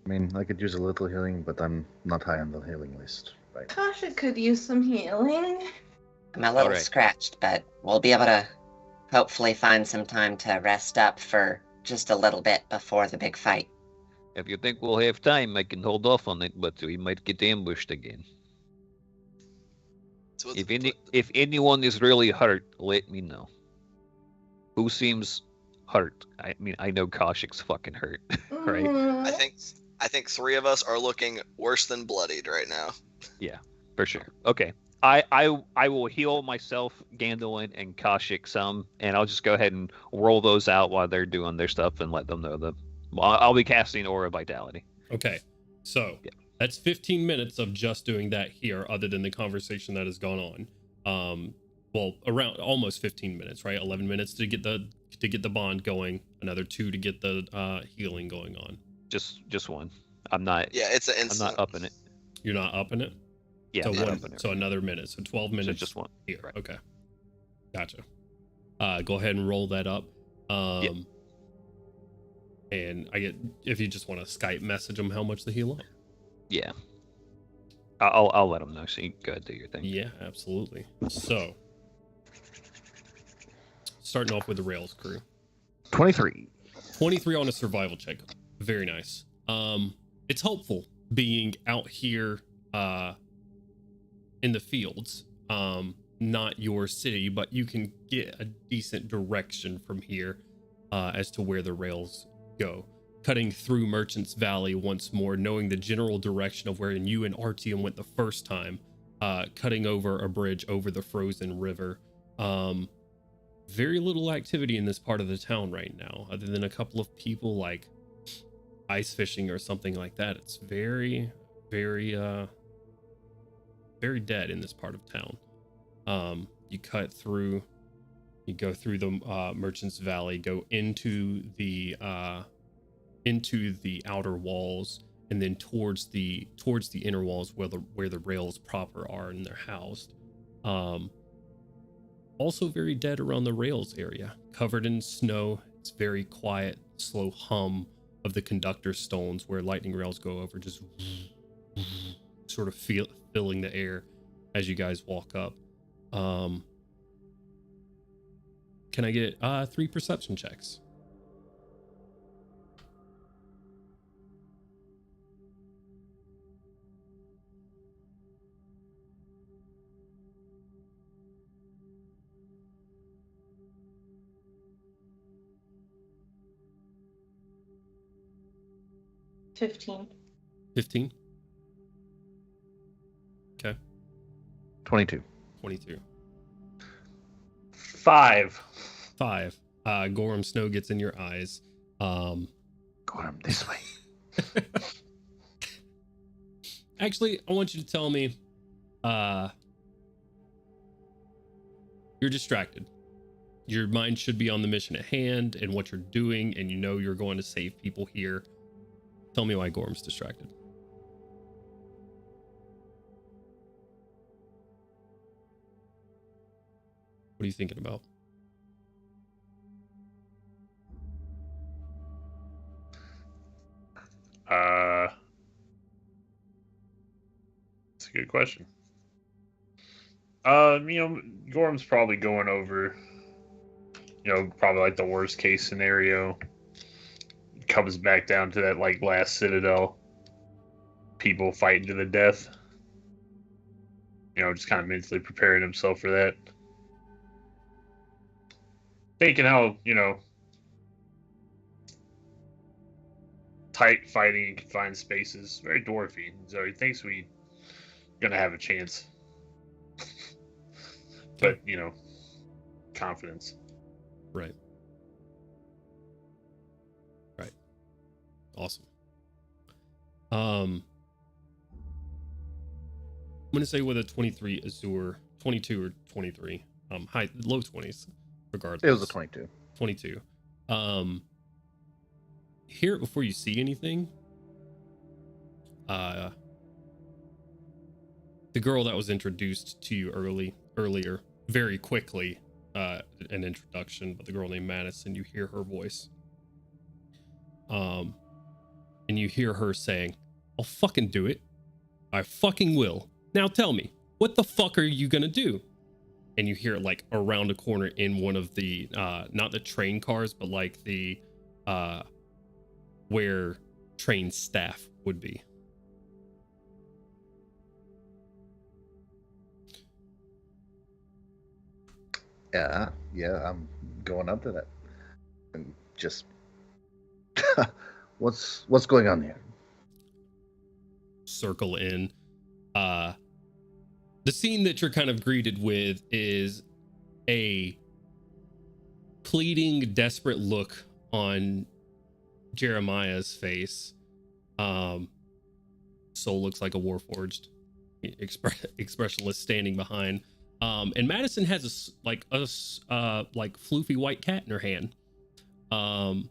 I mean, I could use a little healing, but I'm not high on the healing list. Right. Tasha could use some healing. I'm a little Alright. scratched, but we'll be able to hopefully find some time to rest up for just a little bit before the big fight. If you think we'll have time, I can hold off on it, but we might get ambushed again. So If anyone is really hurt, let me know. Who seems hurt? I mean, I know Kaushik's fucking hurt, right? I think 3 of us are looking worse than bloodied right now. For sure. Okay. I will heal myself, Gandalin, and Kashyyyk some, and I'll just go ahead and roll those out while they're doing their stuff and let them know that. Well, I'll be casting Aura Vitality. Okay, so that's 15 minutes of just doing that here, other than the conversation that has gone on. Well, around almost 15 minutes, right? 11 minutes to get the bond going, another 2 to get the healing going on. Just one. I'm not. Yeah, it's an instant. I'm not upping it. You're not upping it? Yeah, So I'm not one, upping it. so another minute. So 12 minutes. So just one. Here. Right. Okay. Gotcha. Go ahead and roll that up. And I get, if you just want to Skype message them how much the heal up. Yeah. I'll let them know. So you can go ahead and do your thing. Yeah, absolutely. So, starting off with the Rails crew. 23. 23 on a survival check. Very nice. It's helpful being out here in the fields. Not your city, but you can get a decent direction from here as to where the rails go. Cutting through Merchant's Valley once more, knowing the general direction of where you and Artyom went the first time, cutting over a bridge over the frozen river. Very little activity in this part of the town right now, other than a couple of people like ice fishing or something like that. It's very, very, very dead in this part of town. You cut through, you go through the Merchant's Valley, go into the outer walls, and then towards the inner walls where the rails proper are and they're housed. Also very dead around the rails area, covered in snow. It's very quiet, slow hum of the conductor stones where lightning rails go over, just sort of filling the air as you guys walk up. Can I get 3 perception checks? $15. 15. Okay. 22. 22. 5. 5. Gorham snow gets in your eyes. Gorham, this way. Actually, I want you to tell me, you're distracted. Your mind should be on the mission at hand and what you're doing, and you know you're going to save people here. Tell me why Gorham's distracted. What are you thinking about? That's a good question. Gorham's probably going over, probably like the worst case scenario. Comes back down to that like last Citadel. People fighting to the death. Just kind of mentally preparing himself for that. Thinking how, tight fighting in confined spaces, very dwarfy. So he thinks we're gonna have a chance. But, confidence. Right. Right. Awesome. I'm gonna say with a 23 Azure, 22 or 23, low 20s, regardless. It was a 22. 22. Hear it before you see anything. The girl that was introduced to you earlier, very quickly, an introduction, but the girl named Madison, you hear her voice. And you hear her saying, "I'll fucking do it. I fucking will. Now tell me, what the fuck are you gonna do?" And you hear it like around a corner in one of the, not the train cars, but like the, where train staff would be. Yeah, I'm going up to that. And just what's going on here? Circle in. The scene that you're kind of greeted with is a pleading, desperate look on Jeremiah's face. Soul looks like a warforged, expressionless, standing behind. And Madison has a floofy white cat in her hand, and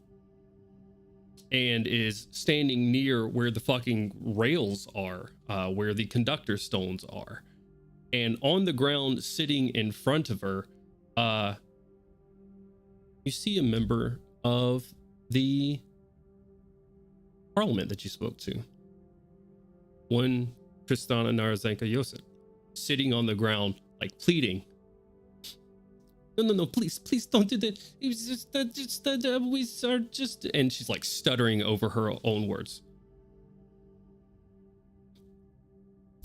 is standing near where the fucking rails are, where the conductor stones are, and on the ground, sitting in front of her, you see a member of the parliament that you spoke to, one Tristana Narazenka Yosef, sitting on the ground, like pleading. No, please don't do that. It was just we are just, and she's like stuttering over her own words.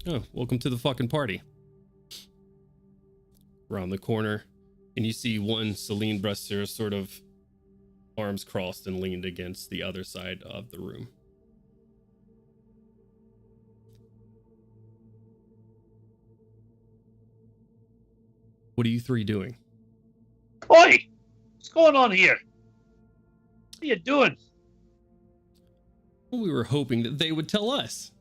Oh, welcome to the fucking party. Around the corner, and you see one Celine Bressier sort of arms crossed and leaned against the other side of the room. What are you three doing? Oi! What's going on here? What are you doing? Well, we were hoping that they would tell us.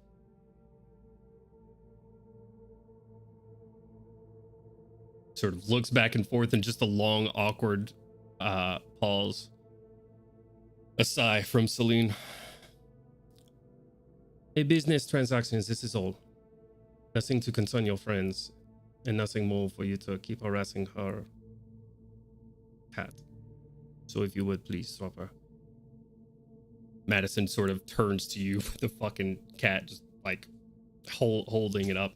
Sort of looks back and forth in just a long, awkward pause. A sigh from Celine. A business transactions, this is all. Nothing to concern your friends, and nothing more for you to keep harassing her cat. So if you would please stop her. Madison sort of turns to you with the fucking cat just like holding it up.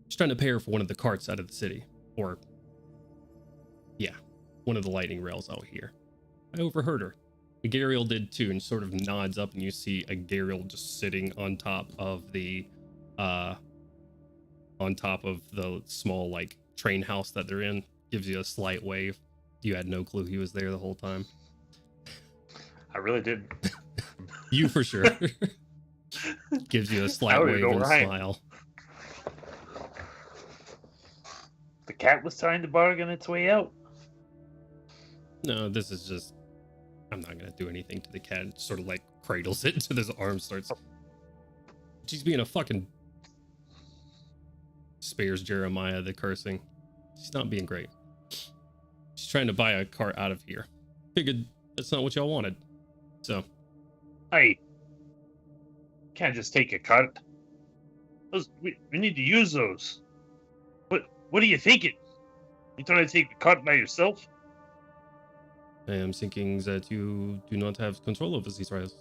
She's trying to pay her for one of the carts out of the city. Or, yeah, one of the lightning rails out here. I overheard her. Agariel did too, and sort of nods up, and you see Agariel just sitting on top of the small like train house that they're in. Gives you a slight wave. You had no clue he was there the whole time. I really did. You for sure. Gives you a slight wave and smile. The cat was trying to bargain its way out. No, this is just... I'm not going to do anything to the cat. It sort of like cradles it until his arm starts... She's being a fucking... Spares Jeremiah the cursing. She's not being great. She's trying to buy a cart out of here. Figured that's not what y'all wanted. So... Hey. Can't just take a cart. We need to use those. What are you thinking? You trying to take the cart by yourself? I am thinking that you do not have control over these rails.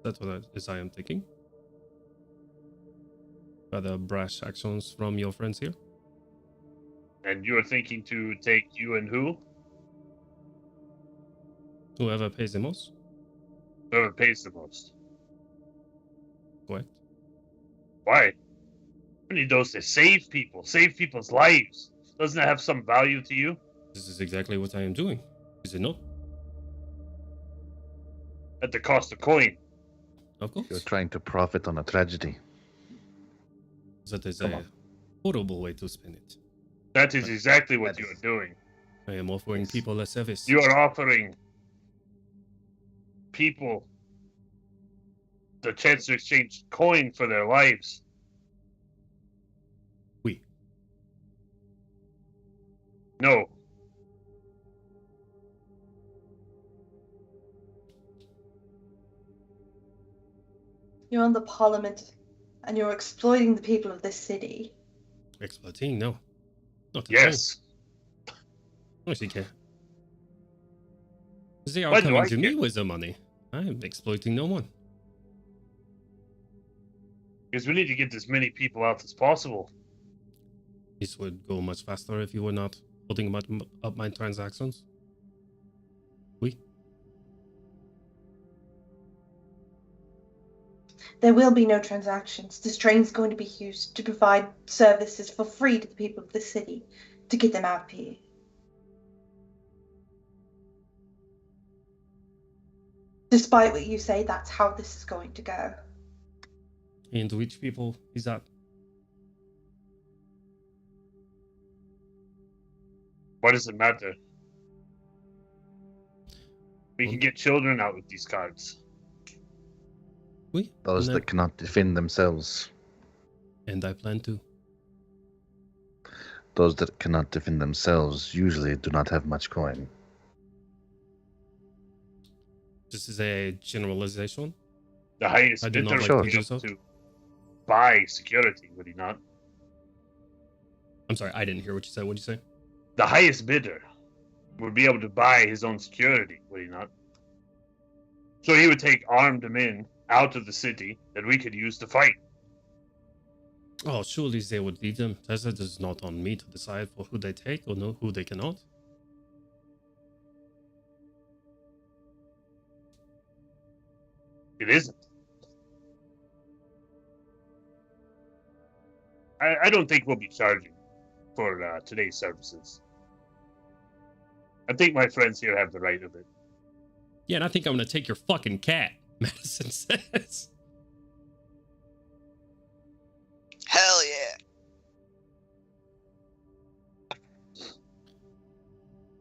That's what I am thinking. Rather brash actions from your friends here. And you're thinking to take you and who? Whoever pays the most. Whoever pays the most. Correct. Why? We need those to save people, save people's lives. Doesn't that have some value to you? This is exactly what I am doing. Is it not? At the cost of coin. Of course. You're trying to profit on a tragedy. That is a horrible way to spend it. That is exactly what you are doing. I am offering people a service. You are offering people the chance to exchange coin for their lives. Oui. No. You're on the parliament, and you're exploiting the people of this city. Exploiting? No. Not at Yes. all. No, she can't. They are Why do coming I to me care? with the money. I am exploiting no one. Because we need to get as many people out as possible. This would go much faster if you were not holding up my transactions. Oui. There will be no transactions. This train's going to be used to provide services for free to the people of the city, to get them out of here. Despite what you say, that's how this is going to go. And which people is that? What does it matter? We can get children out with these cards. Those that cannot defend themselves. And I plan to. Those that cannot defend themselves usually do not have much coin. This is a generalization. The highest I do bidder not would like be to do able so. to buy security, would he not? I'm sorry, I didn't hear what you said. What'd you say? The highest bidder would be able to buy his own security, would he not? So he would take armed men out of the city that we could use to fight. Oh, surely they would leave them. That is not on me to decide for who they take or no, who they cannot. It isn't. I don't think we'll be charging for today's services. I think my friends here have the right of it. Yeah, and I think I'm gonna take your fucking cat, Madison says. Hell yeah.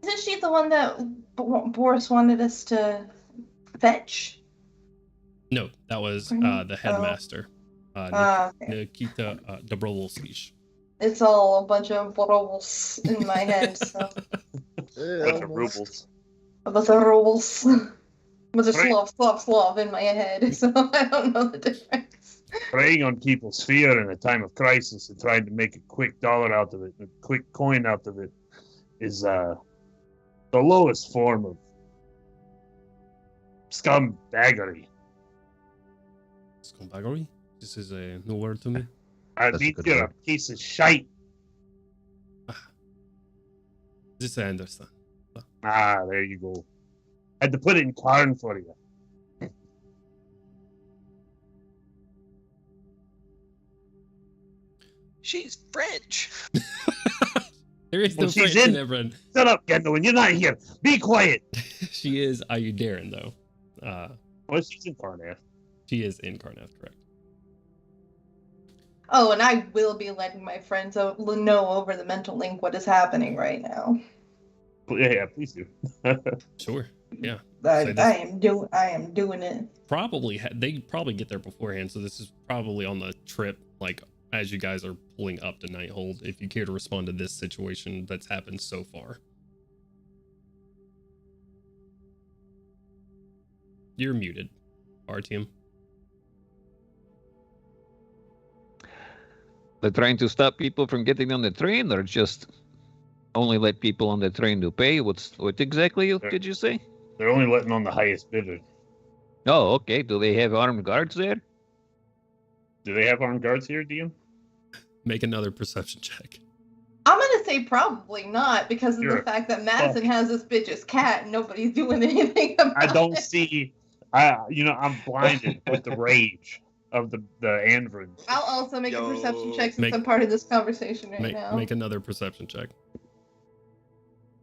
Isn't she the one that Boris wanted us to fetch? No, that was the headmaster, Okay. Nikita Dobrovolsky. It's all a bunch of rubles in my head, so. Bunch of rubles. A bunch of rubles. A bunch of Right. Slav in my head, so I don't know the difference. Preying on people's fear in a time of crisis and trying to make a quick dollar out of it, a quick coin out of it, is the lowest form of scumbaggery. Scumbaggery? This is a new word to me. I That's a mean, good you're word. a piece of shite. This I understand. Ah, there you go. Had to put it in Karn for you. She's French. There is Well, no she's French in in. everyone. Shut up, Gandalf. You're not here. Be quiet. She is Ayudaran, though. Well, she's in Karnath. She is in Karnath, correct. Oh, and I will be letting my friends know over the mental link what is happening right now. Yeah, please do. Sure. Yeah. I So this- am doing it. Probably they probably get there beforehand, so this is probably on the trip, like as you guys are pulling up to Nighthold. If you care to respond to this situation that's happened so far, you're muted, RTM. They're trying to stop people from getting on the train, or just only let people on the train to pay? What exactly did you say? They're only letting on the highest bidder. Oh, okay. Do they have armed guards there? Do they have armed guards here, DM? Make another perception check. I'm gonna say probably not because of You're the fact that Madison has this bitch's cat and nobody's doing anything about I don't it. see. I'm blinded with the rage of the Anvrins. I'll also make a perception check since Make- I'm part of this conversation right now. Make another perception check.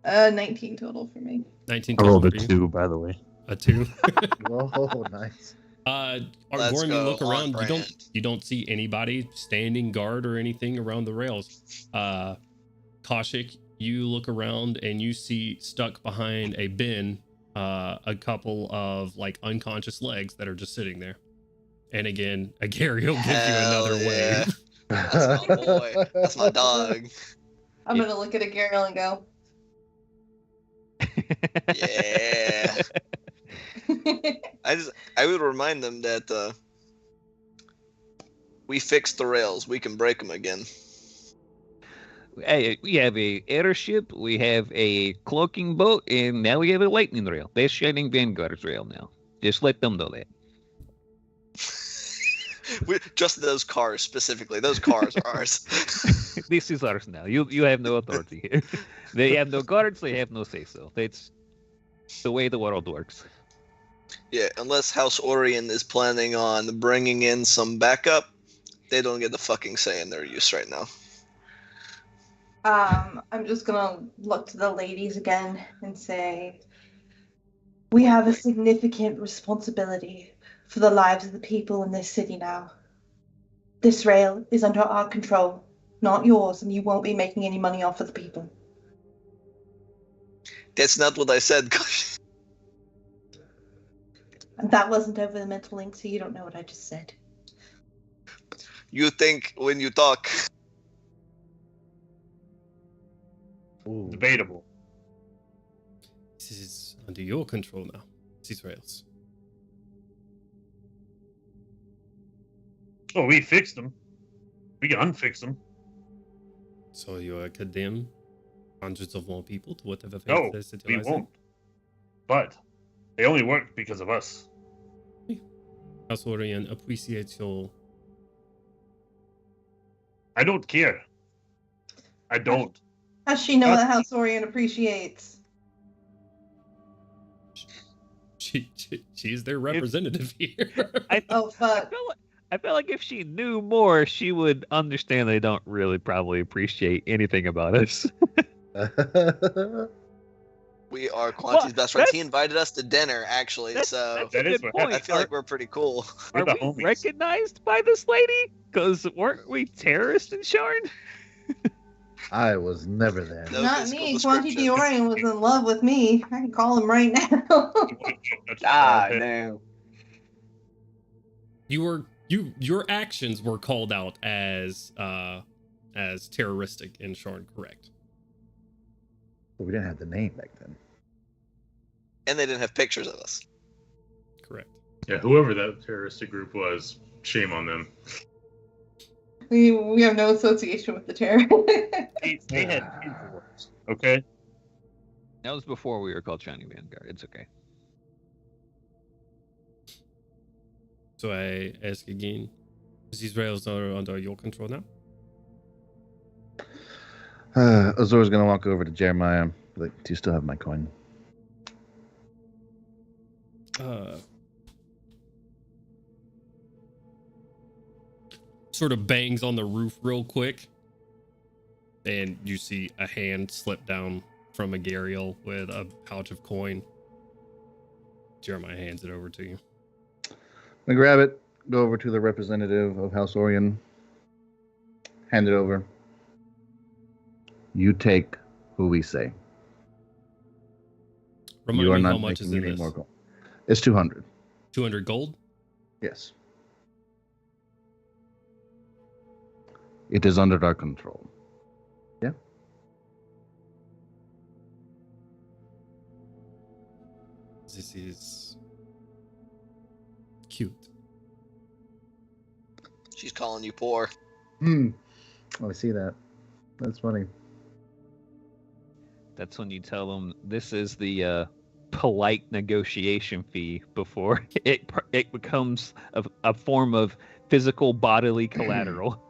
19 total for me. 19 I rolled a total for you. 2, by the way. A 2. Oh, nice. Let's Argorn, you go look on around. brand. You don't see anybody standing guard or anything around the rails. Kaushik, you look around and you see stuck behind a bin a couple of like unconscious legs that are just sitting there. And again, Gary will give you another yeah. wave. That's my boy. That's my dog. I'm gonna look at a Gariel and go, Yeah. I would remind them that we fixed the rails. We can break them again. Hey, we have a airship, we have a cloaking boat, and now we have a lightning rail. They're Shining Vanguard's rail now. Just let them know that. Just those cars specifically. Those cars are ours. This is ours now. You have no authority here. They have no guards, they have no say-so. That's the way the world works. Yeah, unless House Orion is planning on bringing in some backup, they don't get the fucking say in their use right now. I'm just gonna look to the ladies again and say, we have a significant responsibility for the lives of the people in this city now. This rail is under our control, not yours, and you won't be making any money off of the people. That's not what I said. That wasn't over the mental link, so you don't know what I just said. You think when you talk. Ooh. Debatable. This is under your control now, Israel's. Oh, we fixed them. We can unfix them. So you condemn hundreds of more people to whatever fate No, their city we lies in? won't. But they only work because of us. House Orion appreciates your... I don't care. I don't. How's she know that House Orion appreciates? She's their representative here. Oh, fuck. I feel like if she knew more, she would understand they don't really probably appreciate anything about us. We are Quanti's best friends. that's- He invited us to dinner, actually, so That is Good what point. I feel like we're pretty cool. We're Are the we homies. recognized by this lady? Because weren't we terrorists in Sharn? I was never there. No Not physical me. Quanti description. Orion was in love with me. I can call him right now. Ah, damn. Your actions were called out as terroristic in Sharn, correct? But we didn't have the name back then. And they didn't have pictures of us. Correct. Yeah, whoever that terroristic group was, shame on them. We have no association with the terror. They had influence. Okay. That was before we were called Shiny Vanguard. It's okay. So I ask again, is Israel's under your control now? Azor's gonna walk over to Jeremiah. Like, do you still have my coin? Sort of bangs on the roof real quick, and you see a hand slip down from a Gariel with a pouch of coin. Jeremiah hands it over to you. I grab it, go over to the representative of House Orion, hand it over. You take who we say. Remind You are me not how much is making in any this? more gold. It's 200. 200 gold? Yes. It is under our control. Yeah. This is cute. She's calling you poor. Oh, I see that. That's funny. That's when you tell them this is the polite negotiation fee before it becomes a form of physical bodily collateral.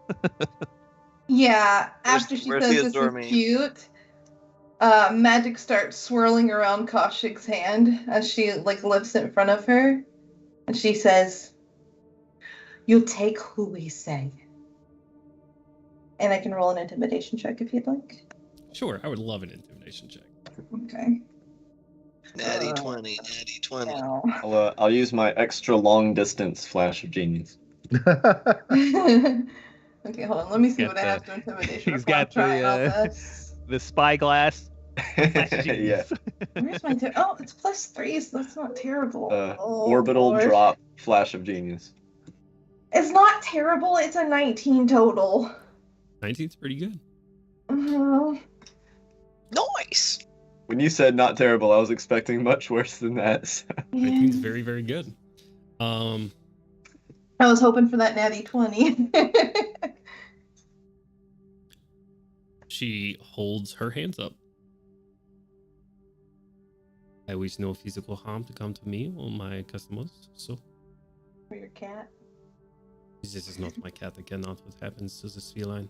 Yeah, after Where's- she where's says the this is Azor cute, magic starts swirling around Kaushik's hand as she lifts it in front of her, and she says, "You'll take who we say." And I can roll an intimidation check if you'd like. Sure, I would love an intimidation check. Okay. Natty 20, natty 20. Now. I'll use my extra long distance flash of genius. Okay, hold on. Let me see Got what I have to intimidation. he's before I'm got trying all the this. the spyglass. Yeah. Where's my oh, it's +3, so that's not terrible. Oh, Orbital Lord. drop flash of genius. It's not terrible. It's a 19 total. 19's pretty good. Nice! When you said not terrible, I was expecting much worse than that. So. 19's very, very good. I was hoping for that natty 20. She holds her hands up. I wish no physical harm to come to me or my customers. So For your cat. this is not my cat. I cannot what happens to this feline.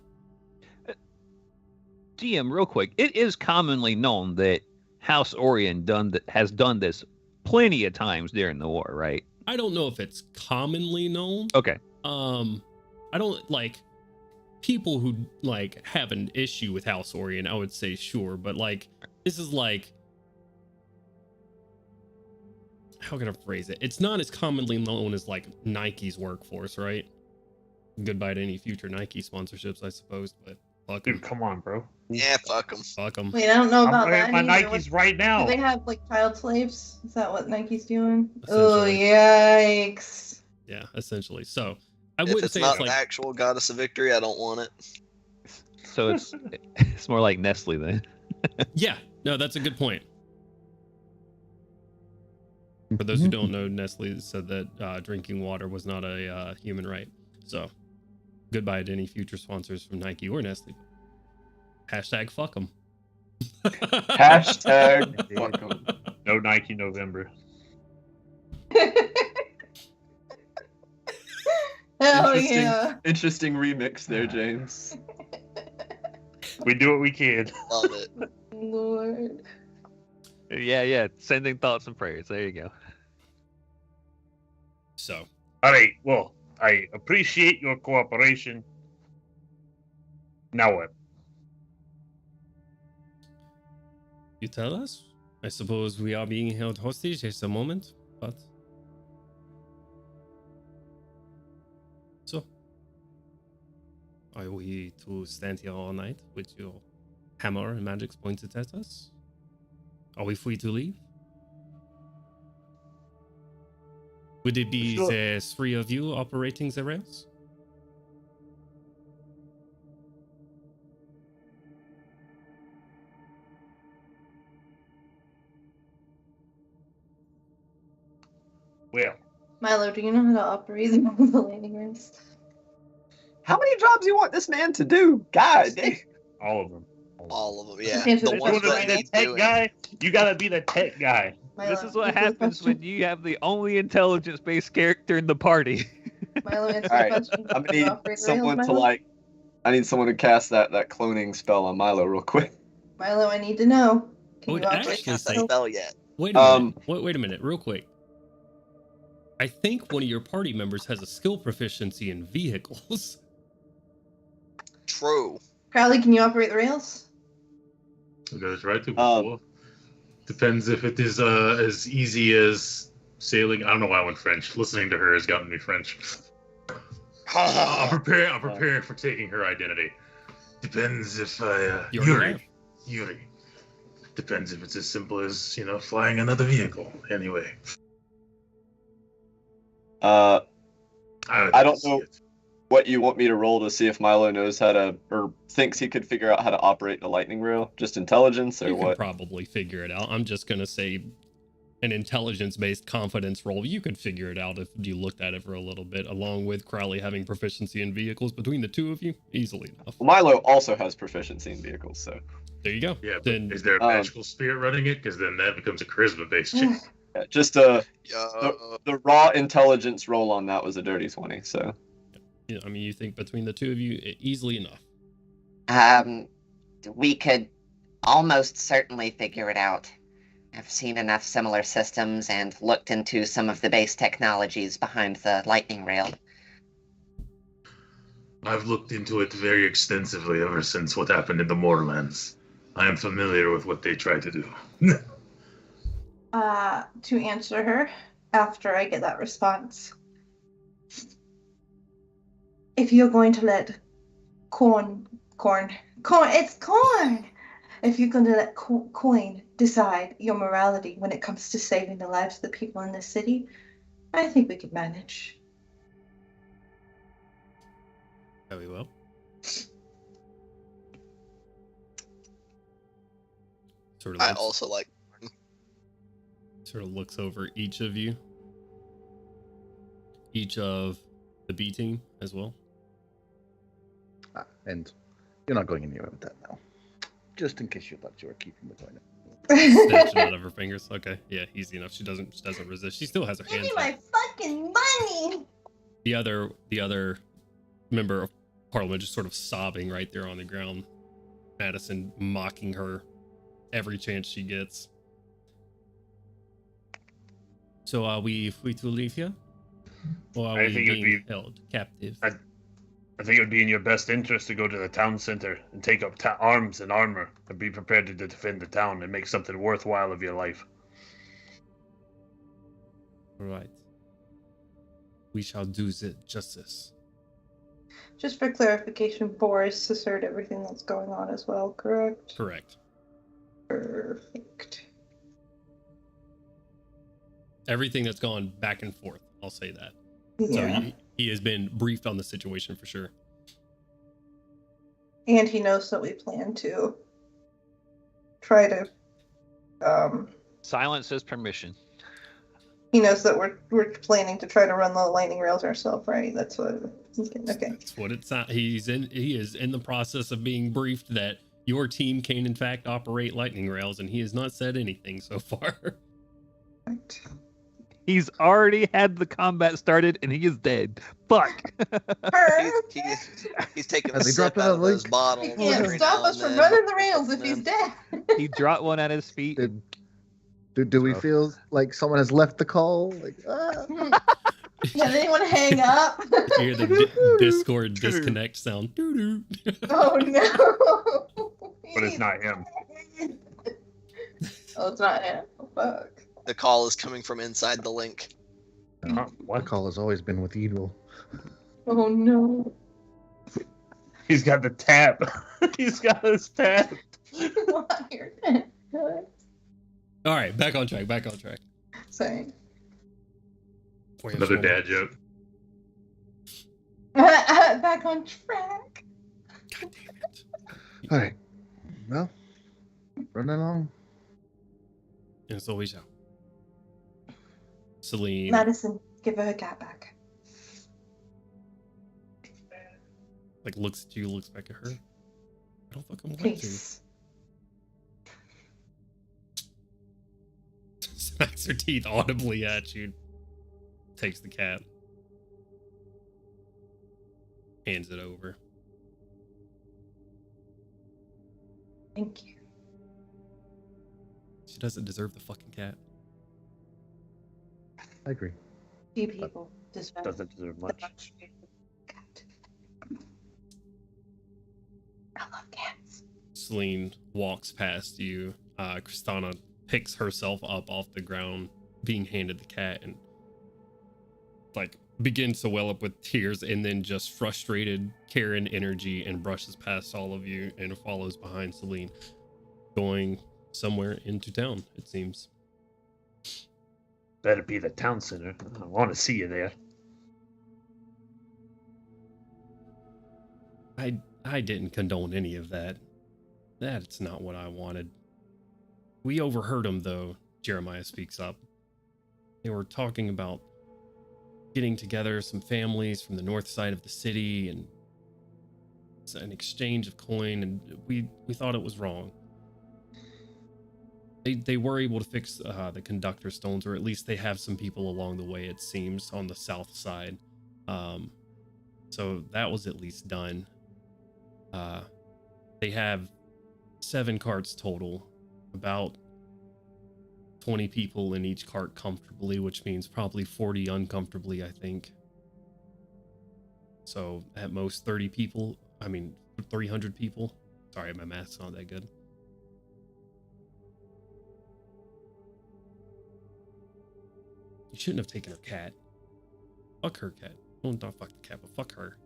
GM, real quick, it is commonly known that House Orion has done this plenty of times during the war, right? I don't know if it's commonly known. Okay. I don't like people who have an issue with House Orion. I would say sure, but this is how can I phrase it? It's not as commonly known as Nike's workforce, right? Goodbye to any future Nike sponsorships, I suppose, but Fuck Dude, 'em. come on, bro. Yeah, fuck them. Fuck 'em. Wait, I don't know I'm about wearing that. my either. Nikes right now. Do they have like child slaves? Is that what Nike's doing? Oh, Essentially. yikes. Yeah, essentially. So I If wouldn't it's say not it's like the actual goddess of victory, I don't want it. So it's more like Nestle then. yeah. No, that's a good point. For those who don't know, Nestle said that drinking water was not a human right. So goodbye to any future sponsors from Nike or Nestle. Hashtag fuck them. Hashtag fuck 'em. No Nike November. Hell Interesting, yeah. interesting remix there, James. We do what we can. Love it. Lord. Yeah. Sending thoughts and prayers. There you go. So All right. Well, I appreciate your cooperation. Now what? you tell us? I suppose we are being held hostage at the moment, but so are we to stand here all night with your hammer and magics pointed at us? Are we free to leave? Would it be Sure. the three of you operating the rails? Well, Milo, do you know how to operate the landing rooms? How many jobs you want this man to do? God dang. all of them. All of them, yeah. Answer The the If you ones want to question. be that the need tech doing. guy, you gotta be the tech guy. Milo, This is what answer the happens question. when you have the only intelligence-based character in the party. Milo, answer All the right, question. I'm Do you gonna operate need the rails, someone to Milo? I need someone to cast that cloning spell on Milo real quick. Milo, I need to know. Can Would you actually operate Cast that say- spell yet? Wait a minute. Wait a minute, real quick. I think one of your party members has a skill proficiency in vehicles. True. Crowley, can you operate the rails? It goes right to before. Depends if it is as easy as sailing. I don't know why I went French. Listening to her has gotten me French. I'm preparing for taking her identity. Depends if Yuri. Depends if it's as simple as, flying another vehicle. Anyway. I don't know it. what you want me to roll to see if Milo knows how to, or thinks he could figure out how to operate the lightning rail. Just intelligence or You what? could probably figure it out. I'm just gonna say an intelligence-based confidence roll. You could figure it out if you looked at it for a little bit, along with Crowley having proficiency in vehicles. Between the two of you, easily enough. Well, Milo also has proficiency in vehicles, so There you go. Yeah, but Then is there a magical spirit running it? Because then that becomes a charisma-based check. yeah, just Yo. the raw intelligence roll on that was a dirty 20. So yeah, I mean, you think between the two of you, easily enough. We could almost certainly figure it out. I've seen enough similar systems and looked into some of the base technologies behind the lightning rail. I've looked into it very extensively ever since what happened in the Moorlands. I am familiar with what they try to do. To answer her after I get that response. If you're going to let corn, it's corn! If you're going to let coin decide your morality when it comes to saving the lives of the people in this city, I think we could manage. Very well. Sort of I looks, also like. sort of looks over each of you. Each of the B team as well. And you're not going anywhere with that now. Just in case you thought you were keeping the coin. Snatch it out of her fingers. Okay, yeah, easy enough. She doesn't resist. She still has her Give hands me up. my fucking money! The other member of Parliament just sort of sobbing right there on the ground. Madison mocking her every chance she gets. So are we free to leave here? Or are I we think it'd being be- held captive? I think it would be in your best interest to go to the town center and take up arms and armor and be prepared to defend the town and make something worthwhile of your life. All right. We shall do the justice. Just for clarification, Boris has heard everything that's going on as well, correct? Correct. Perfect. Everything that's gone back and forth, I'll say that. Yeah. So he has been briefed on the situation for sure. And he knows that we plan to try to Silence is permission. he knows that we're planning to try to run the lightning rails ourselves, right? That's what okay. That's what it's not. He is in the process of being briefed that your team can in fact operate lightning rails, and he has not said anything so far. Right. He's already had the combat started and he is dead. Fuck. He's taking a Has he sip dropped out of another those bottles. He can't every stop now us and from then. running the rails if he's dead. He dropped one at his feet. Do we feel like someone has left the call? Like, Does anyone hang up? You hear the Discord disconnect sound. Doo-doo. Oh no. But it's not him. Oh, it's not him. Oh, fuck. The call is coming from inside the link. the What? call has always been with evil. Oh no. He's got the tap. He's got his tap. All right, back on track. Sorry. Another dad joke. Back on track. God damn it. All right. Well, running along. And it's always out. Celine. Madison, give her cat back. Like looks at you, looks back at her. I don't fucking want Please. to. Smacks her teeth audibly at you. Takes the cat. Hands it over. Thank you. She doesn't deserve the fucking cat. I agree. Few people deserve Doesn't deserve much. cat. I love cats. Celine walks past you. Kristana picks herself up off the ground, being handed the cat, and like begins to well up with tears, and then just frustrated Karen energy and brushes past all of you and follows behind Celine, going somewhere into town, it seems. Better be the town center. I want to see you there. I didn't condone any of that. That's not what I wanted. We overheard them, though. Jeremiah speaks up. They were talking about getting together some families from the north side of the city and an exchange of coin, and we thought it was wrong. They were able to fix the conductor stones, or at least they have some people along the way, it seems, on the south side. So that was at least done. They have 7 carts total, about 20 people in each cart comfortably, which means probably 40 uncomfortably, I think. So at most 300 people. Sorry, my math's not that good. You shouldn't have taken her cat. Fuck her cat. Oh, not fuck the cat, but fuck her.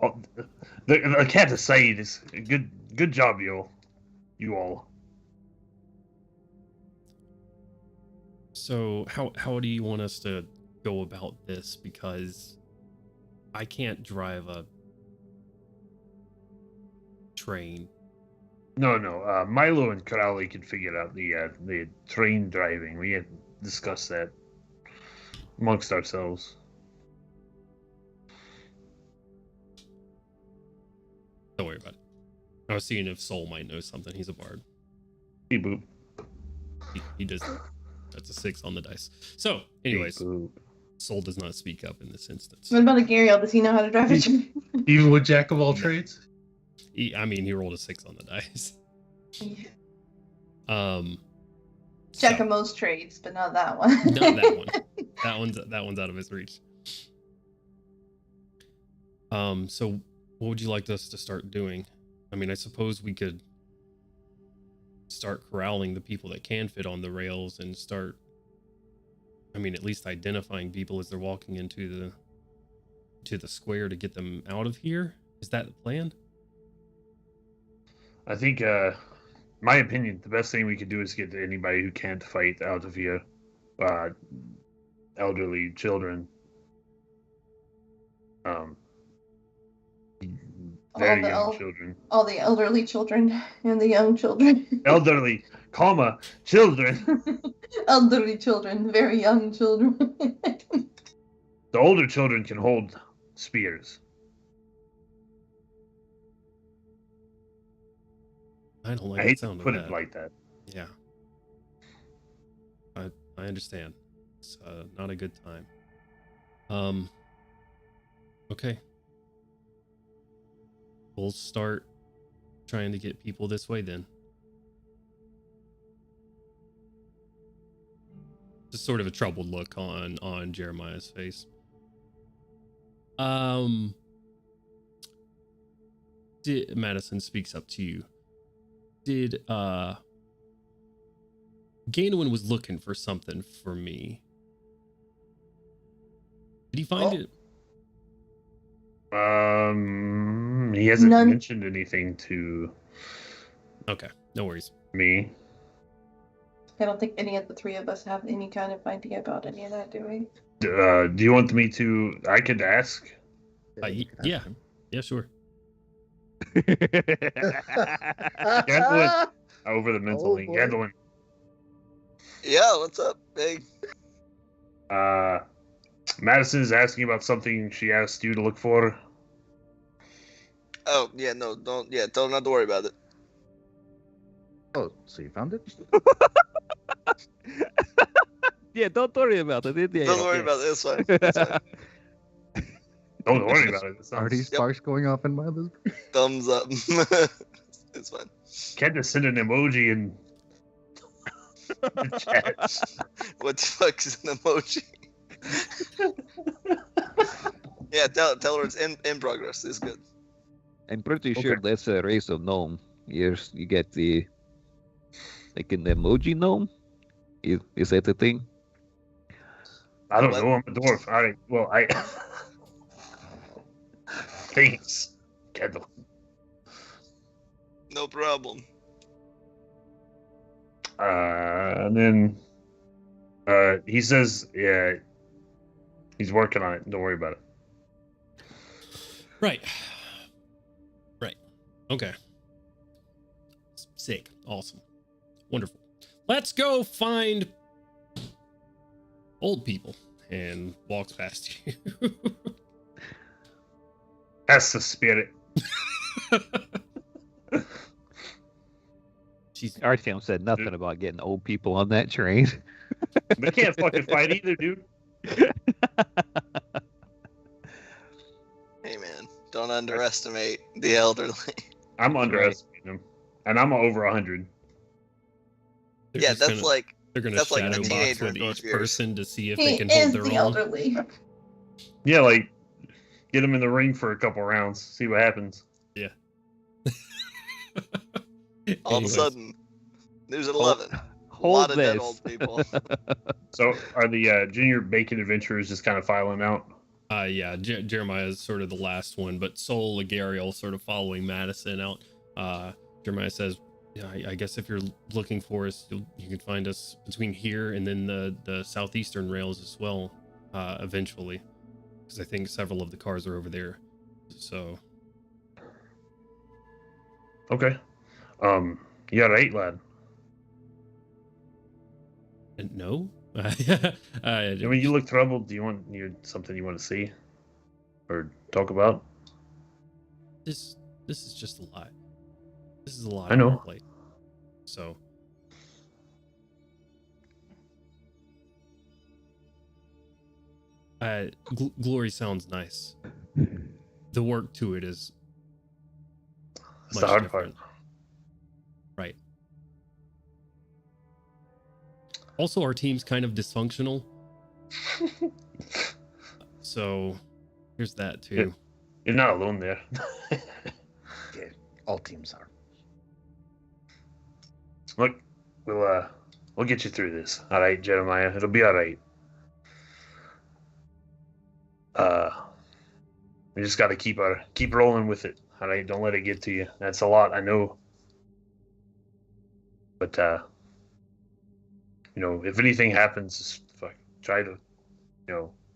Oh, the cat aside is good job, you all. So how do you want us to go about this? Because I can't drive a train. No. Milo and Crowley can figure out the train driving. We had discussed that amongst ourselves. Don't worry about it. I was seeing if Soul might know something. He's a bard. Beep boop. He does. That's a 6 on the dice. So, anyways, Beep boop. Soul does not speak up in this instance. What about Gariel? Does he know how to drive a train? Even with Jack of all trades? He rolled a 6 on the dice. Check So- of most trades, but not that one. Not that one. That one's out of his reach. So what would you like us to start doing? I mean, I suppose we could start corralling the people that can fit on the rails and start I mean, at least identifying people as they're walking into the square to get them out of here. Is that the plan? I think, my opinion, the best thing we could do is get anybody who can't fight out of here. Elderly children. Very young children. All the elderly children and the young children. Elderly, comma, children. Elderly children, very young children. The older children can hold spears. I don't like I the hate to sound of put that. it like that. Yeah. I understand. It's not a good time. Okay. We'll start trying to get people this way then. Just sort of a troubled look on Jeremiah's face. Madison speaks up to you. Did Gainwin was looking for something for me. Did he find it? He hasn't mentioned anything to. Okay, no worries. Me. I don't think any of the three of us have any kind of idea about any of that, do we? Do you want me to? I could ask. Yeah, sure. Gandolin, over the mental link. Gandolin. Yeah, what's up, big? Madison is asking about something she asked you to look for. Oh, yeah, no, don't tell her not to worry about it. Oh, so you found it? Yeah, don't worry about it. Don't worry about it. It's fine. It's fine. Don't worry about it. Are these sparks going off in my other? Thumbs up. It's fine. Can't just send an emoji in the chat. What the fuck is an emoji? Yeah, tell her it's in progress. It's good. I'm pretty sure that's a race of gnome. You get the like an emoji gnome. Is that the thing? I don't know. I'm a dwarf. I thanks, Kendall. No problem. And then he says, yeah, he's working on it. Don't worry about it. Right. Okay. Sick. Awesome. Wonderful. Let's go find old people. And walks past you. That's the spirit. Artyom said nothing about getting old people on that train. They can't fucking fight either, dude. Hey, man, don't underestimate the elderly. I'm underestimating them, and I'm over 100. Yeah, that's like they're gonna that's like shadow the box teenager with in both each years. person to see if He they can hold is their the own. elderly. Yeah, like get them in the ring for a couple rounds, see what happens. Yeah. All of a Anyways. sudden, news at 11. A Hold lot of dead this. old people. So are the junior bacon adventurers just kind of filing out? Yeah, Jeremiah is sort of the last one, but Sol Ligariel sort of following Madison out. Jeremiah says, yeah, I guess if you're looking for us, you can find us between here and then the southeastern rails as well, eventually. Because I think several of the cars are over there. So. Okay. You all right, lad? No. I mean, you look troubled. Do you want something you want to see or talk about? This is just a lot. This is a lot. I know. On the plate. So. Glory sounds nice. The work to it is. It's the hard part. Right. Also, our team's kind of dysfunctional. So, here's that too. You're not alone there. Yeah, all teams are. Look, we'll get you through this. All right, Jeremiah. It'll be all right. We just got to keep rolling with it. All right, don't let it get to you. That's a lot, I know. But if anything happens, just try to,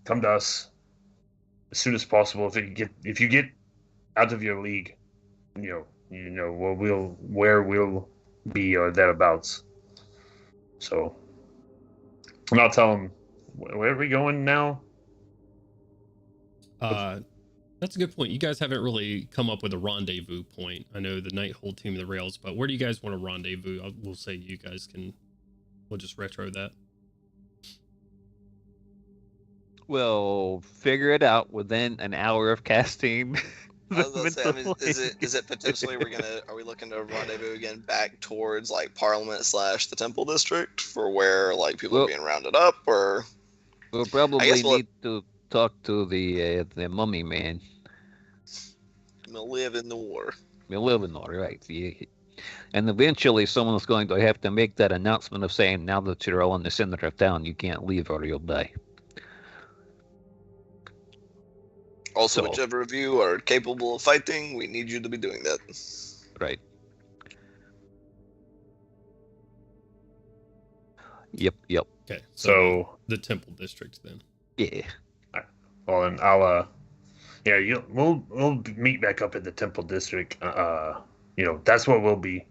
come to us as soon as possible. If you get out of your league, where we'll be or thereabouts. So, and I'll tell them, where are we going now? That's a good point. You guys haven't really come up with a rendezvous point. I know the Nighthold team of the Rails, but where do you guys want to rendezvous? We'll say you guys can. We'll just retro that. We'll figure it out within an hour of casting. I was gonna say, is it potentially are we looking to rendezvous again back towards like Parliament / the Temple District for where like people are being rounded up, or we'll probably need to talk to the mummy man. We'll live in the war. We'll live in the war, right? Yeah. And eventually, someone's going to have to make that announcement of saying, "Now that you're all in the center of town, you can't leave or you'll die." Also, whichever of you are capable of fighting, we need you to be doing that. Right. Yep. Okay, so the Temple District then. Yeah. Well, and I'll we'll meet back up at the Temple District. That's what we'll be.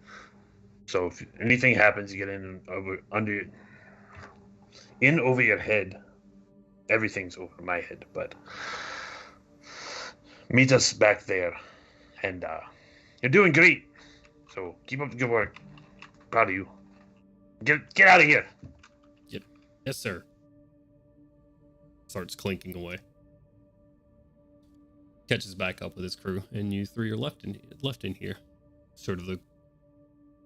So if anything happens, you get in over your head. Everything's over my head, but meet us back there, and you're doing great. So keep up the good work. Proud of you. Get out of here. Yep. Yes, sir. Starts clinking away. Catches back up with his crew, and you three are left in here. Sort of the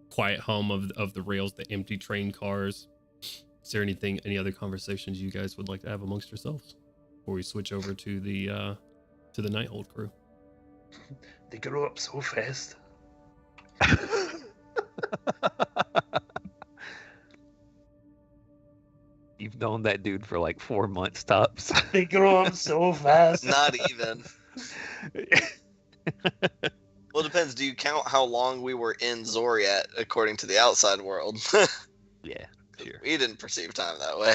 quiet hum of the rails, the empty train cars. Is there any other conversations you guys would like to have amongst yourselves before we switch over to the Nighthold crew? They grow up so fast. You've known that dude for like 4 months tops. They grow up so fast. Not even. Well, it depends. Do you count how long we were in Zoriat according to the outside world? Yeah, sure. We didn't perceive time that way.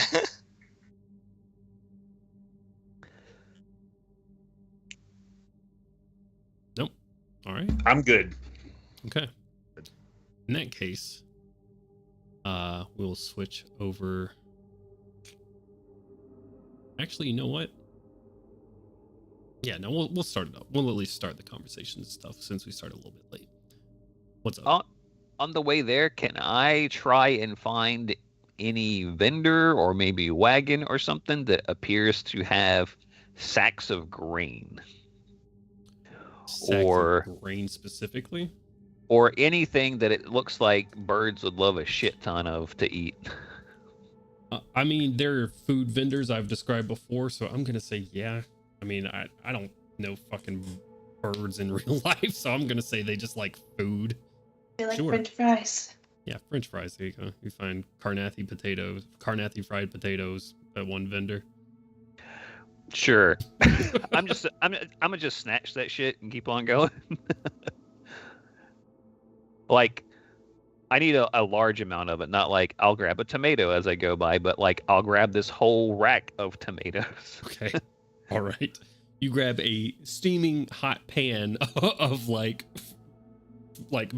Nope. All right. I'm good. Okay. In that case, we'll switch over. Actually, you know what? Yeah, no, we'll start it up. We'll at least start the conversation and stuff since we started a little bit late. What's up? On the way there, can I try and find any vendor or maybe wagon or something that appears to have sacks of grain? Sacks of grain specifically? Or anything that it looks like birds would love a shit ton of to eat. I mean, there are food vendors I've described before, so I'm gonna say yeah. I mean, I don't know fucking birds in real life, so I'm gonna say they just like food. They like French fries. Yeah, French fries. There you go. You find Carnathy fried potatoes at one vendor. Sure. I'm gonna just snatch that shit and keep on going. Like, I need a large amount of it, not like I'll grab a tomato as I go by, but like I'll grab this whole rack of tomatoes. Okay. All right. You grab a steaming hot pan of like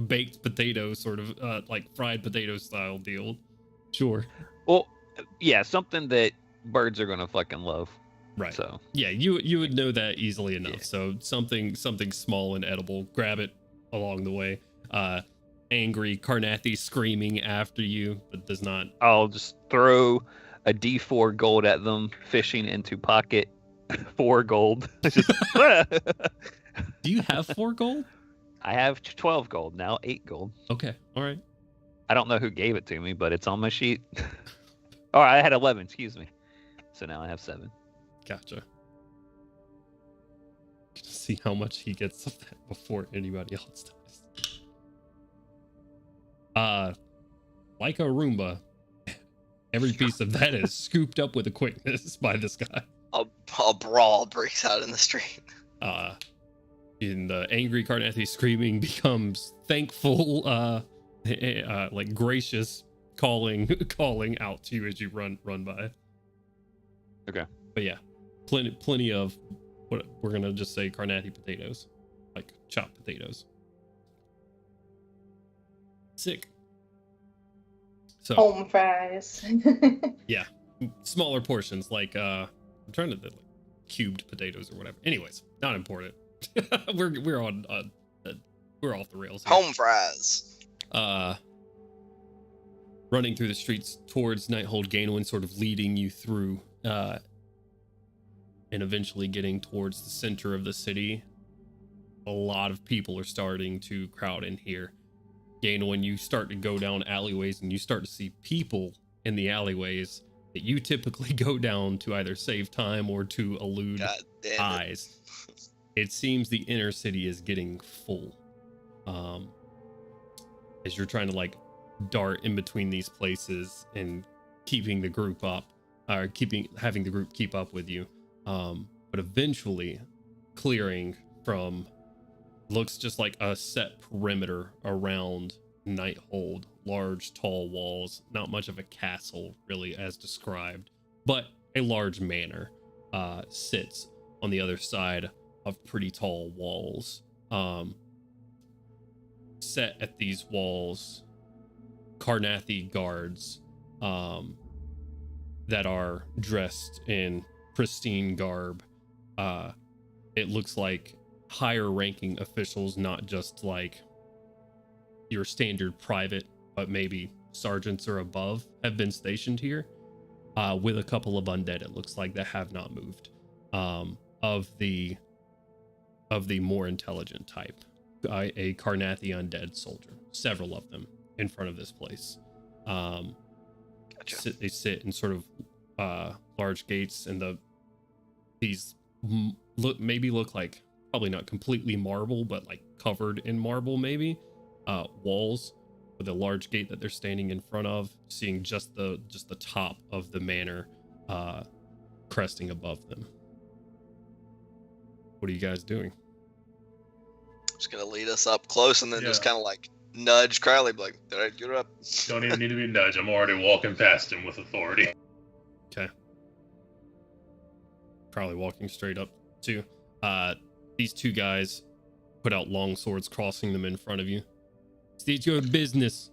baked potato, sort of like fried potato style deal. Sure. Well, yeah, something that birds are gonna fucking love. Right. So yeah, you would know that easily enough. Yeah. So something small and edible. Grab it along the way. Angry Carnathy screaming after you, but does not. I'll just throw a D4 gold at them, fishing into pocket 4 gold. Just, do you have 4 gold? I have 12 gold now, 8 gold. Okay, all right. I don't know who gave it to me, but it's on my sheet. Oh, I had 11, excuse me. So now I have 7. Gotcha. See how much he gets of that before anybody else does. Like a Roomba, every piece of that is scooped up with a quickness by this guy. A brawl breaks out in the street. In the angry Carnathy screaming becomes thankful, like gracious, calling out to you as you run by. Okay. But yeah, plenty of what we're gonna just say Carnathy potatoes, like chopped potatoes. Sick. So Home fries. yeah, smaller portions, like I'm trying to like cubed potatoes or whatever. Anyways, not important. we're on we're off the rails here. Home fries. Running through the streets towards Nighthold Gainwin, sort of leading you through, and eventually getting towards the center of the city. A lot of people are starting to crowd in here. Gainwin, you start to go down alleyways and you start to see people in the alleyways that you typically go down to either save time or to elude eyes. It seems the inner city is getting full. As you're trying to like dart in between these places and keeping the group up, or having the group keep up with you. But eventually clearing from looks just like a set perimeter around Nighthold, large tall walls, not much of a castle really as described, but a large manor sits on the other side of pretty tall walls. Set at these walls, Carnathy guards that are dressed in pristine garb. It looks like higher ranking officials, not just like your standard private, but maybe sergeants or above, have been stationed here, with a couple of undead, it looks like, that have not moved, of the more intelligent type. A Carnathy undead soldier, several of them in front of this place. Gotcha. They sit in sort of large gates, and these look like probably not completely marble, but like covered in marble, maybe walls with a large gate that they're standing in front of, seeing just the top of the manor cresting above them. What are you guys doing? Just gonna lead us up close and then just Yeah. kind of like nudge Crowley, be like, all right, you're up. Don't even need to be nudged. I'm already walking past him with authority. Okay. Probably walking straight up to these two guys put out long swords, crossing them in front of you. State your business.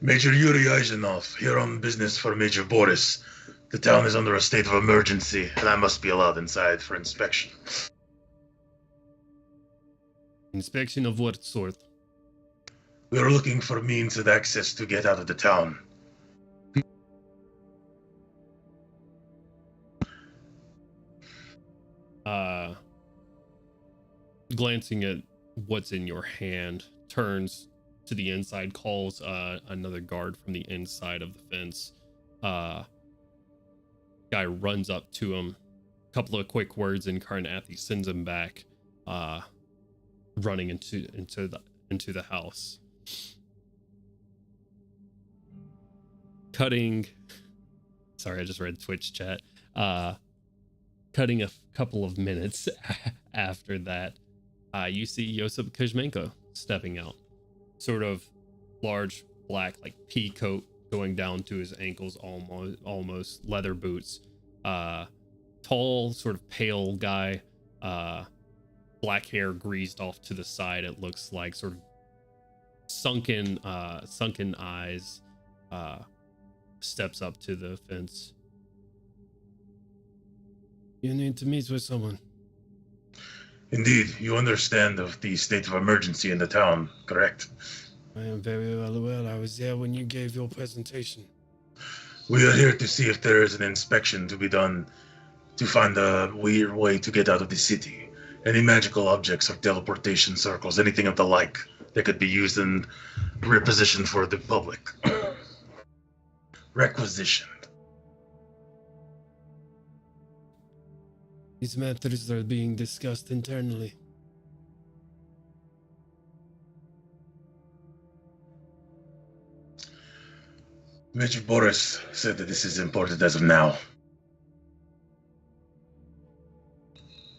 Major Yuri Eisenov, here on business for Major Boris. The town is under a state of emergency, and I must be allowed inside for inspection. Inspection of what sort? We are looking for means and access to get out of the town. Glancing at what's in your hand, turns to the inside, calls another guard from the inside of the fence. Guy runs up to him, a couple of quick words in Carnathy, sends him back, running into the house. Sorry, I just read Twitch chat. Cutting a couple of minutes after that, you see Yosip Kuzmenko stepping out. Sort of large black, like pea coat going down to his ankles, almost leather boots. Tall, sort of pale guy. Black hair greased off to the side. It looks like sort of sunken eyes. Steps up to the fence. You need to meet with someone. Indeed, you understand of the state of emergency in the town, correct? I am very well aware. I was there when you gave your presentation. We are here to see if there is an inspection to be done to find a weird way to get out of the city. Any magical objects or teleportation circles, anything of the like that could be used and repositioned for the public. Requisitioned. These matters are being discussed internally. Major Boris said that this is important as of now.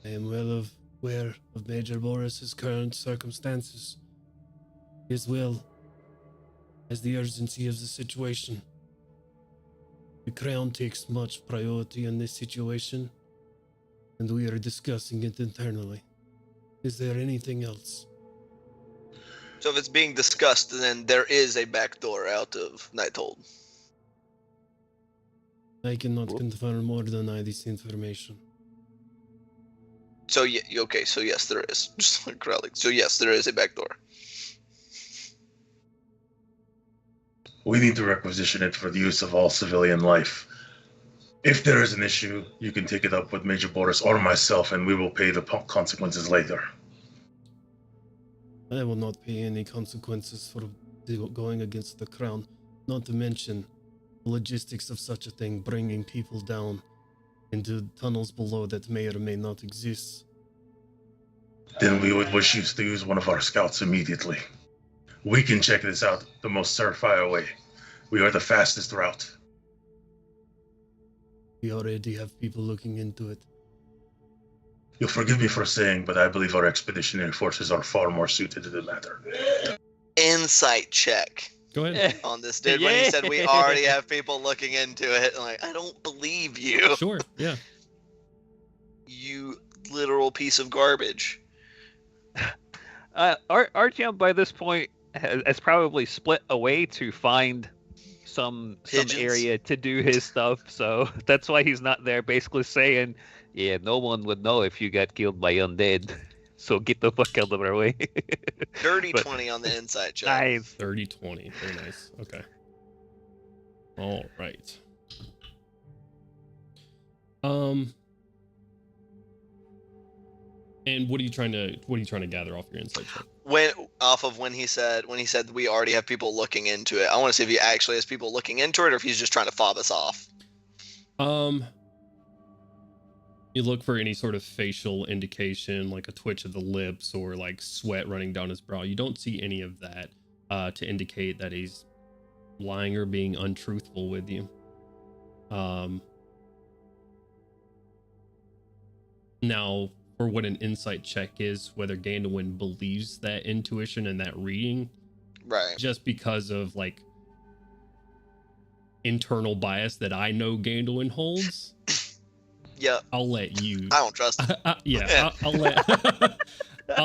I am well aware of Major Boris's current circumstances, as well as the urgency of the situation. The Crown takes much priority in this situation, and we are discussing it internally. Is there anything else? So if it's being discussed, then there is a back door out of Nighthold. I cannot confirm or deny this information. So okay, so yes, there is. Just like Crowley. So yes, there is a back door. We need to requisition it for the use of all civilian life. If there is an issue, you can take it up with Major Boris or myself, and we will pay the consequences later. I will not pay any consequences for going against the Crown, not to mention the logistics of such a thing, bringing people down into tunnels below that may or may not exist. Then we would wish you to use one of our scouts immediately. We can check this out the most surefire way. We are the fastest route. We already have people looking into it. You'll forgive me for saying, but I believe our expeditionary forces are far more suited to the matter. Insight check. Go ahead. On this dude when he said we already have people looking into it. I'm like, I don't believe you. Sure, yeah. You literal piece of garbage. Artyom by this point has probably split away to find some area to do his stuff, so that's why he's not there, basically saying, yeah, no one would know if you got killed by undead, so get the fuck out of our way. Dirty 20 on the inside check. Nice. 30-20. Very nice. Okay. All right. And what are you trying to gather off your insight check? When he said we already have people looking into it. I want to see if he actually has people looking into it or if he's just trying to fob us off. You look for any sort of facial indication, like a twitch of the lips or like sweat running down his brow. You don't see any of that to indicate that he's lying or being untruthful with you. Now, for what an insight check is, whether Gandalf believes that intuition and that reading, right? Just because of like internal bias that I know Gandalf holds. Yeah, I'll let you. I don't trust him. I'll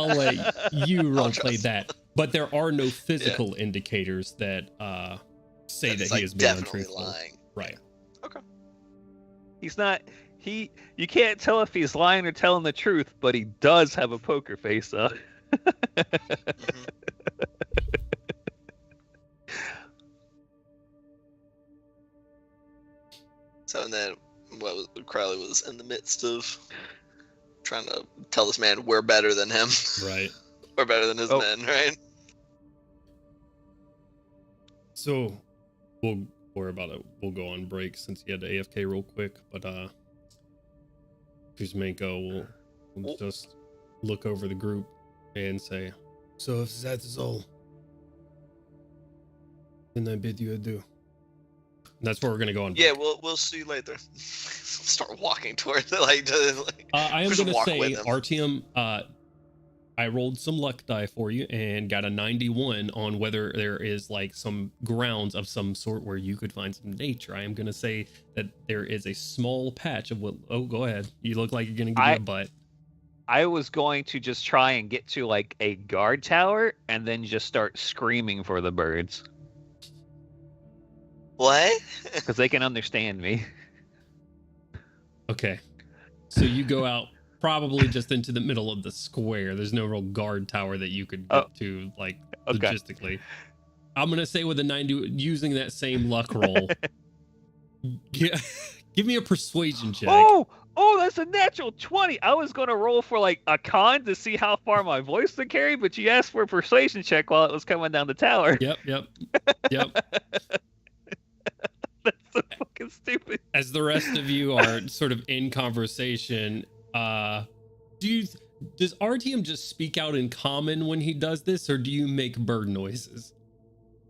let you roleplay that. But there are no physical indicators that say that he is being untruthful. Lying. Right. Okay. He's not. You can't tell if he's lying or telling the truth, but he does have a poker face up. Mm-hmm. So then, Crowley was in the midst of trying to tell this man we're better than him. Right. We're better than his men, right? So, we'll worry about it. We'll go on break since he had to AFK real quick, but Kuzmenko will just look over the group and say, so if that is all, then I bid you adieu. And that's where we're going to go on break. Yeah, we'll see you later. Start walking towards it. I am going to say, Artyom, I rolled some luck die for you and got a 91 on whether there is like some grounds of some sort where you could find some nature. I am going to say that there is a small patch of what. Oh, go ahead. You look like you're going to give me a butt. I was going to just try and get to like a guard tower and then just start screaming for the birds. What? Because they can understand me. Okay. So you go out. Probably just into the middle of the square. There's no real guard tower that you could get to, like, logistically. I'm going to say with a 90, using that same luck roll. Give me a persuasion check. Oh, that's a natural 20. I was going to roll for, like, a con to see how far my voice could carry, but you asked for a persuasion check while it was coming down the tower. Yep. That's so fucking stupid. As the rest of you are sort of in conversation, does Artyom just speak out in common when he does this, or do you make bird noises?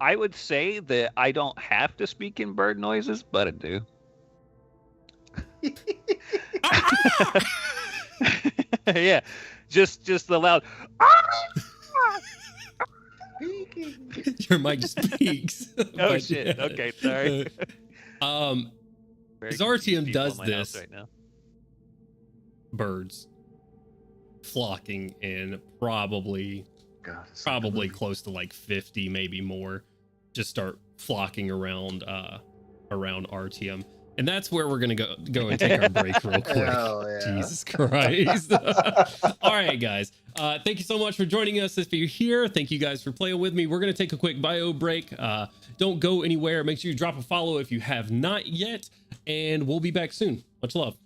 I would say that I don't have to speak in bird noises, but I do. Yeah, just the loud. Your mic just peaks. Oh But, shit! yeah. Okay, sorry. As Very confused RTM people does in my house this, right now. birds flocking in probably God, it's like a movie. close to like 50, maybe more, just start flocking around RTM. And that's where we're gonna go and take our break real quick. Hell yeah. Jesus Christ. All right, guys. Thank you so much for joining us. If you're here, thank you guys for playing with me. We're gonna take a quick bio break. Don't go anywhere. Make sure you drop a follow if you have not yet, and we'll be back soon. Much love.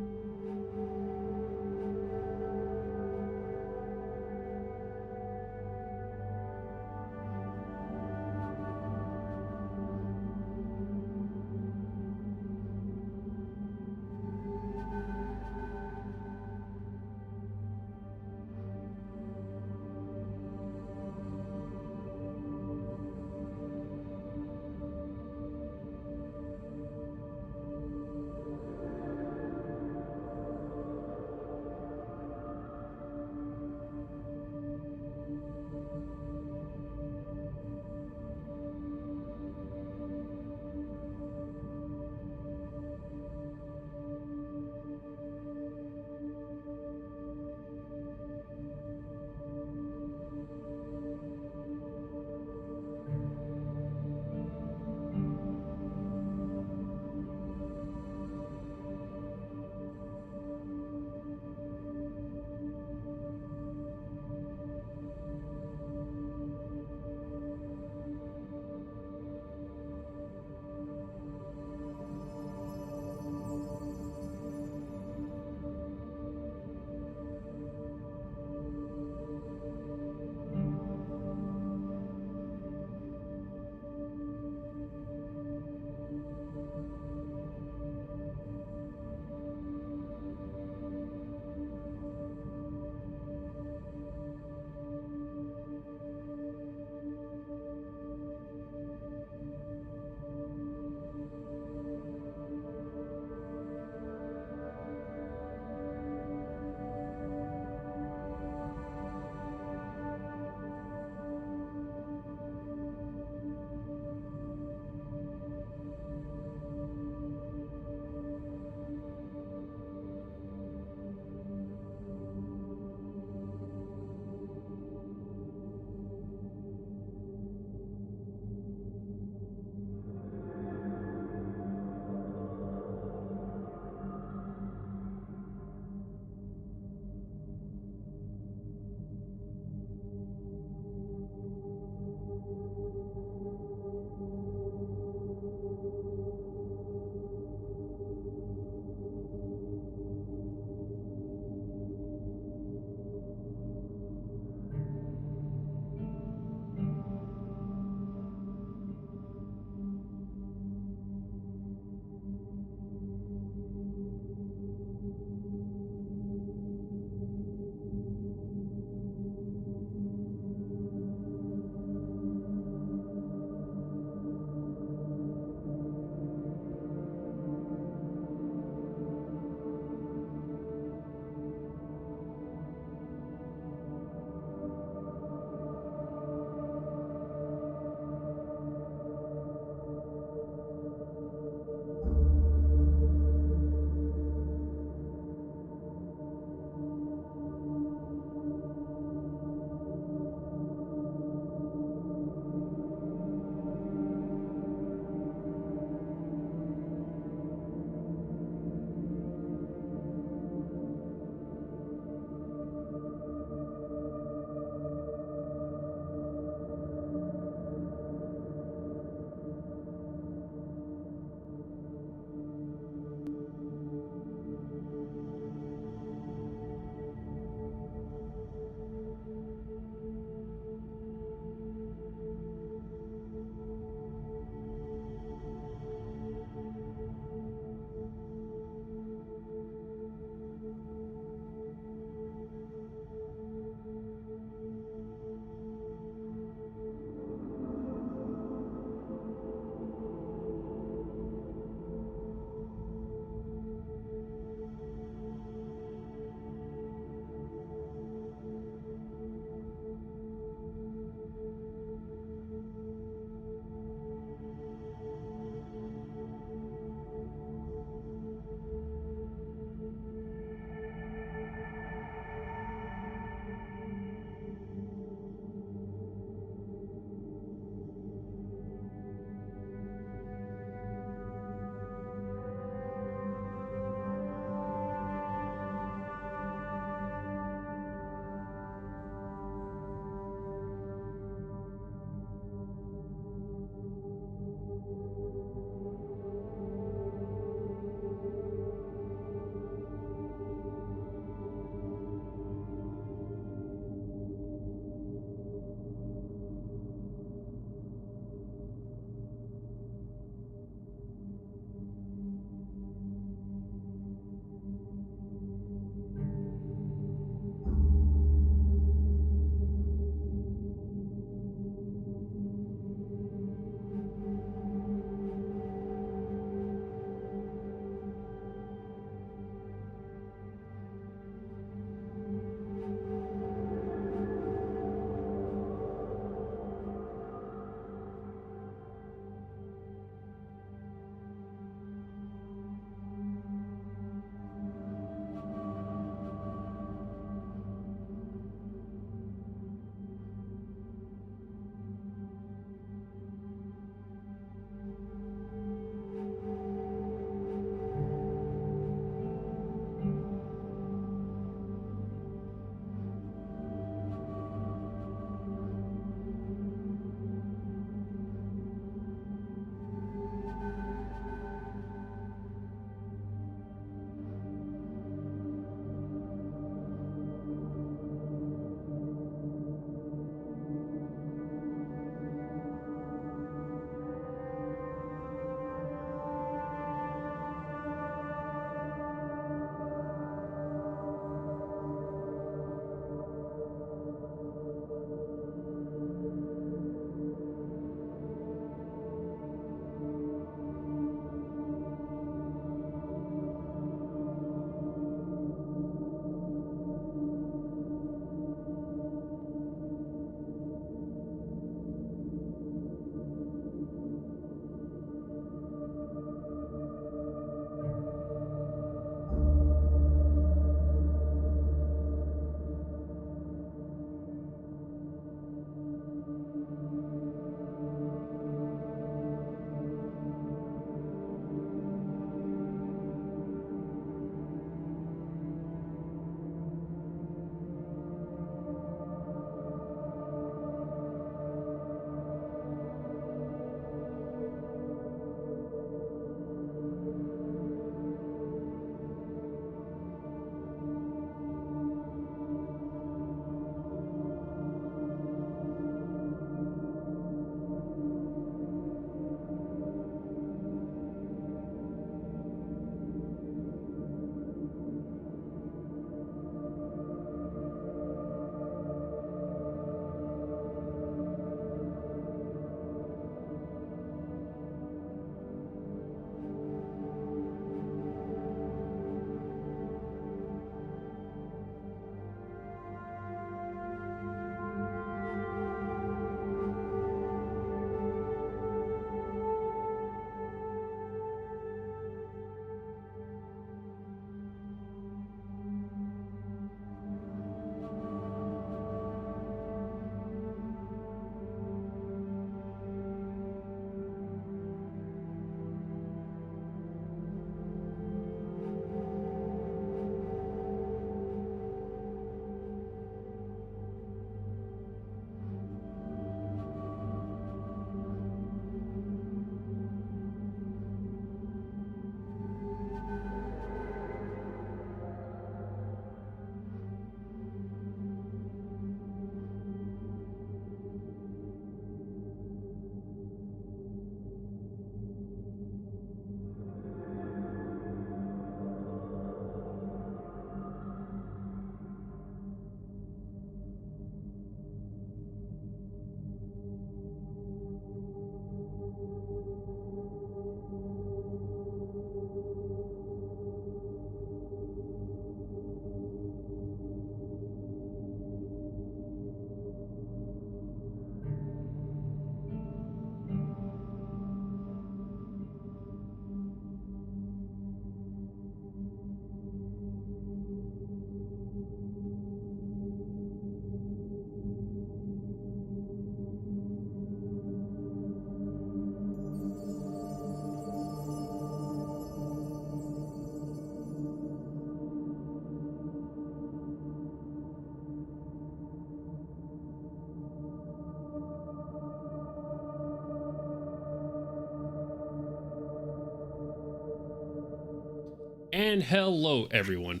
And hello, everyone.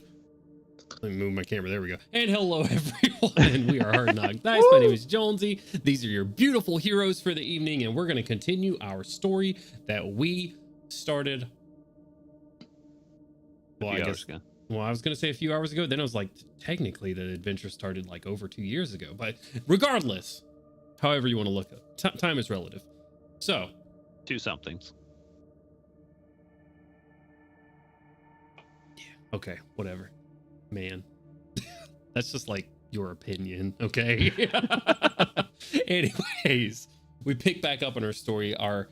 Let me move my camera. There we go. And hello, everyone. We are Hard Knock Dice. My name is Jonesy. These are your beautiful heroes for the evening, and we're going to continue our story that we started. Well, I guess. Well, I was going to say a few hours ago. Then I was like, technically, the adventure started like over 2 years ago. But regardless, however you want to look at it, time is relative. So, 2 somethings. Yeah. Okay. Whatever. Man, that's just like your opinion, okay? Anyways, we pick back up on our story. Our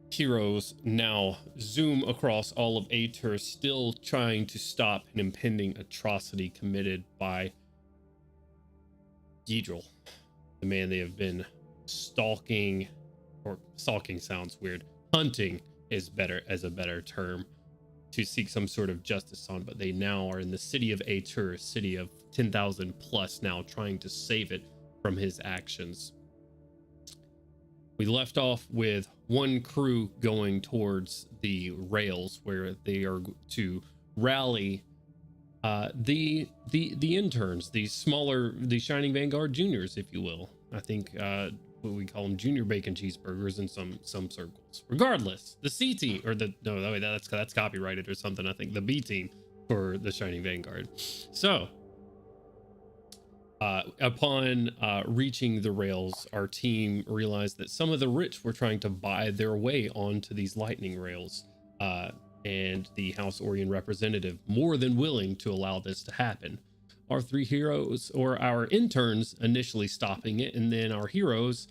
heroes now zoom across all of Aetur, still trying to stop an impending atrocity committed by Yidril, the man they have been stalking, or stalking sounds weird. Hunting is better as a better term, to seek some sort of justice on, but they now are in the city of Aetur, a city of 10,000 plus now, trying to save it from his actions. We left off with one crew going towards the rails where they are to rally the interns, the smaller, the Shining Vanguard juniors, if you will. I think what we call them, junior bacon cheeseburgers in some circles. Regardless, the C team, or that's copyrighted or something. I think the B team for the Shining Vanguard. So upon reaching the rails, our team realized that some of the rich were trying to buy their way onto these lightning rails, and the House Orion representative more than willing to allow this to happen. Our 3 heroes, or our interns, initially stopping it, and then our heroes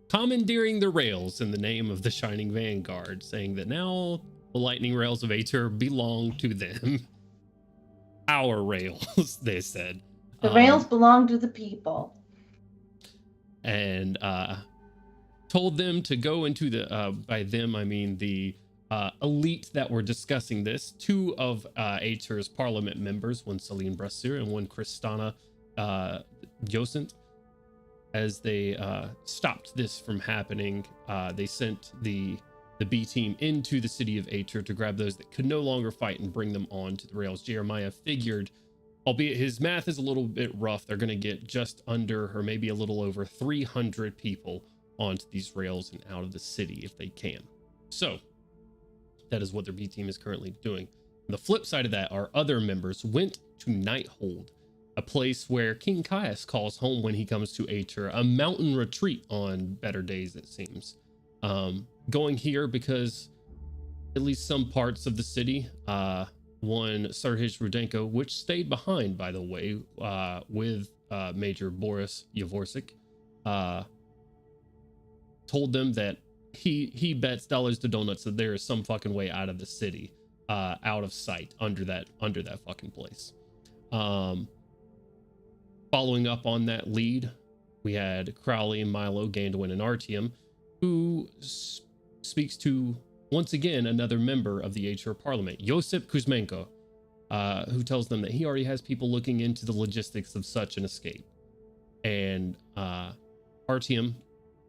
commandeering the rails in the name of the Shining Vanguard, saying that now the lightning rails of Aetur belong to them. Our rails, they said. The rails belong to the people. And told them to go into the, by them I mean the elite that were discussing this. 2 of Aetur's parliament members, one Celine Brasseur and one Kristana Josent, as they stopped this from happening. They sent the B team into the city of Aetur to grab those that could no longer fight and bring them on to the rails. Jeremiah figured, albeit his math is a little bit rough, they're going to get just under, or maybe a little over, 300 people onto these rails and out of the city if they can. So that is what their B team is currently doing. On the flip side of that, our other members went to Nighthold, a place where King Caius calls home when he comes to Aetur, a mountain retreat on better days, it seems. Going here because at least some parts of the city, one Serhij Rudenko, which stayed behind, by the way, with Major Boris Yavorsik, told them that he bets dollars to donuts that there is some fucking way out of the city, out of sight, under that fucking place. Following up on that lead, we had Crowley, Milo, Gandwin, and Artyom, who speaks to, once again, another member of the Aetur Parliament, Josip Kuzmenko, who tells them that he already has people looking into the logistics of such an escape. And Artyom,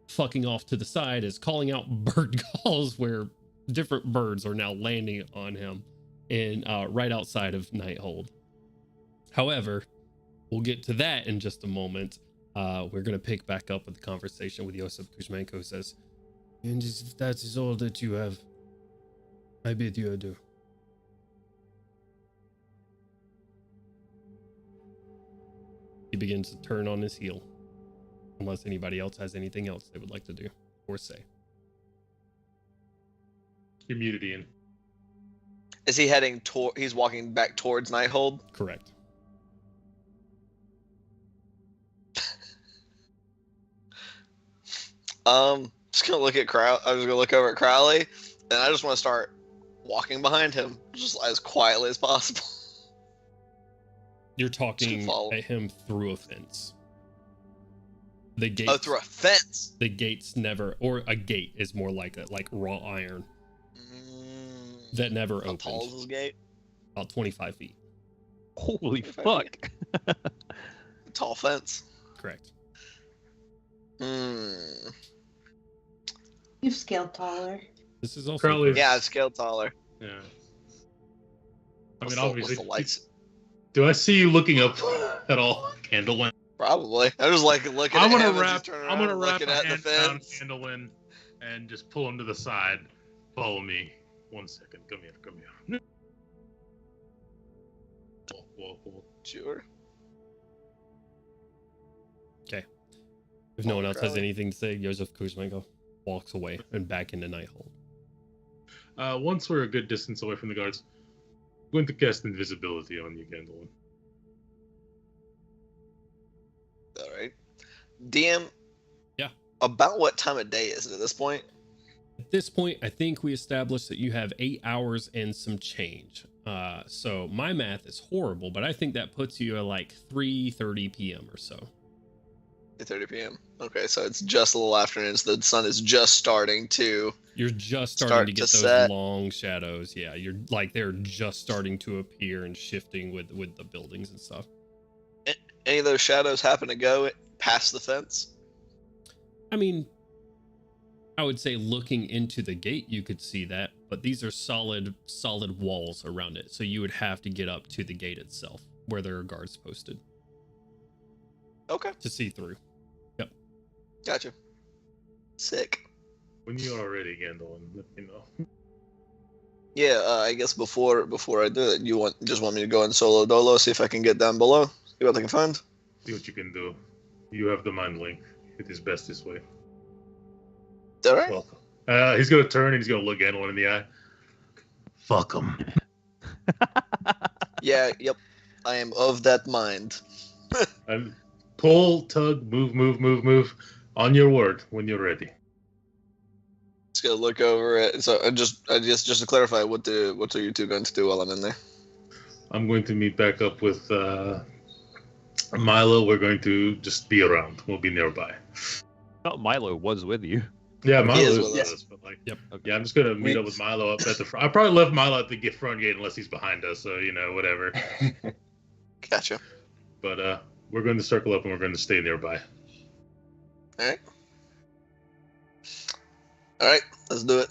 fucking off to the side, is calling out bird calls where different birds are now landing on him in right outside of Nighthold. However, we'll get to that in just a moment. We're going to pick back up with the conversation with Josip Kuzmenko, who says, "And if that is all that you have, I bid you adieu." He begins to turn on his heel, unless anybody else has anything else they would like to do or say. You're muted, Ian. Is he heading toward? He's walking back towards Nighthold. Correct. Just gonna look at I was gonna look over at Crowley, and I just want to start walking behind him, just as quietly as possible. You're talking at him through a fence. The gate. Oh, through a fence. The gates never, or a gate is more like raw iron that never opened. How tall is this gate? About 25 feet. Holy fuck! Tall fence. Correct. You've scaled taller. This is also Crowley. Yeah, I scaled taller. Yeah. I mean, What's obviously. the lights? Do I see you looking up at all, Candlewind? Probably. I was like looking I'm at gonna him as wrap. he's turning I'm gonna around, wrap looking a at the hand around fence. Candlewind and just pull him to the side. Follow me. 1 second. Come here. Come here. Whoa. Sure. Okay. If no one else has anything to say, Joseph Kuzmenko walks away and back into Night Hall. Once we're a good distance away from the guards, I'm going to cast invisibility on you, Candlewind. All right. DM. Yeah. About what time of day is it at this point? At this point, I think we established that you have 8 hours and some change. So my math is horrible, but I think that puts you at like 3:30 p.m. or so. 8:30 p.m. Okay, so it's just a little afternoon. So the sun is just starting to. You're just starting to get those set. long shadows. Yeah, you're like they're just starting to appear and shifting with the buildings and stuff. Any of those shadows happen to go past the fence? I mean, I would say looking into the gate, you could see that, but these are solid walls around it. So you would have to get up to the gate itself where there are guards posted. Okay. To see through. Yep. Gotcha. Sick. When you're ready, Candlewind, let me know. Yeah, I guess before I do it, you just want me to go in solo dolo, see if I can get down below, see what I can find. See what you can do. You have the mind link. It is best this way. All right. Welcome. He's gonna turn and he's gonna look Candlewind in the eye. Fuck him. Yeah. Yep. I am of that mind. And pull, tug, move. On your word when you're ready. Just gonna look over it. So just to clarify, what are you two going to do while I'm in there? I'm going to meet back up with Milo. We're going to just be around. We'll be nearby. Oh, Milo was with you. Yeah, Milo is with with us. us, but like, Yep. yeah, I'm just gonna meet up with Milo up at the front. I probably left Milo at the front gate unless he's behind us, so whatever. Gotcha. But we're going to circle up and we're going to stay nearby. All right, let's do it.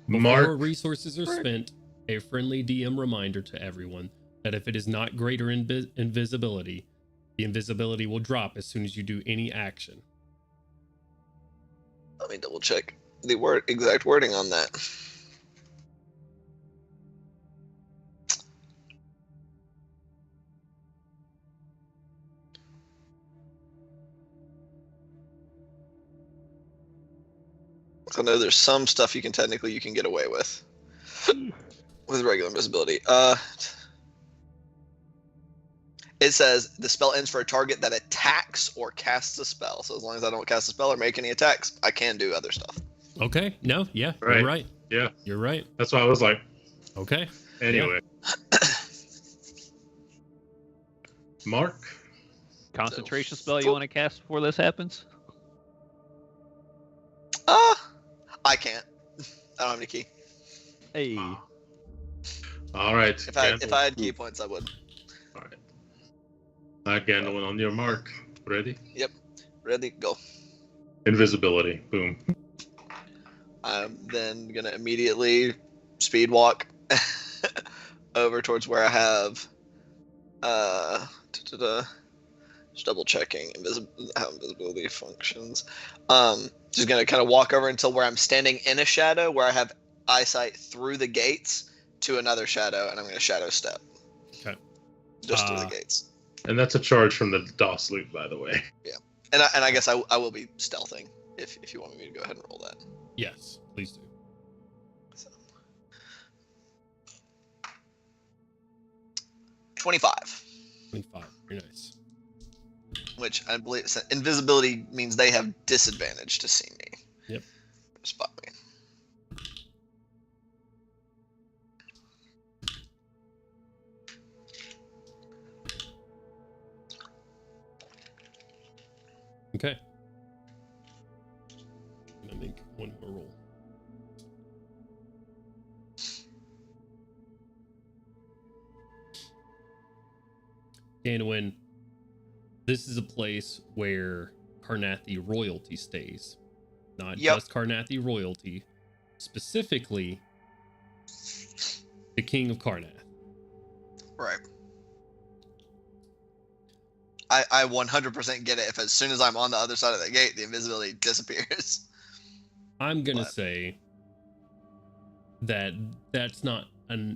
Before Mark, resources are spent, a friendly DM reminder to everyone that if it is not greater invisibility, the invisibility will drop as soon as you do any action. Let me double check the exact wording on that. I know there's some stuff you can get away with regular invisibility. It says the spell ends for a target that attacks or casts a spell. So as long as I don't cast a spell or make any attacks, I can do other stuff. Okay. No. Yeah. Right. You're right. Yeah, You're right. that's why I was like, Okay. anyway. Mark, Concentration spell you want to cast before this happens? I can't. I don't have any key. Hey. all right. If I had key points, I would. All right. Candlewind, on your mark. Ready? Yep. Ready? Go. Invisibility. Boom. I'm then gonna immediately speed walk over towards where I have just double checking how invisibility functions. Just gonna kind of walk over until where I'm standing in a shadow where I have eyesight through the gates to another shadow, and I'm gonna shadow step. Okay. Just through the gates. And that's a charge from the DOS loop, by the way. Yeah. And I guess I will be stealthing if you want me to go ahead and roll that. Yes. Please do. So. 25. 25. Very nice. Which I believe invisibility means they have disadvantage to see me. Yep. Spot me. Okay. I'm gonna make one more roll. Candlewind, this is a place where Carnathi royalty stays. Not just Carnathi royalty, specifically the King of Carnath. Right. I 100% get it if as soon as I'm on the other side of the gate, the invisibility disappears. I'm going to say that that's not a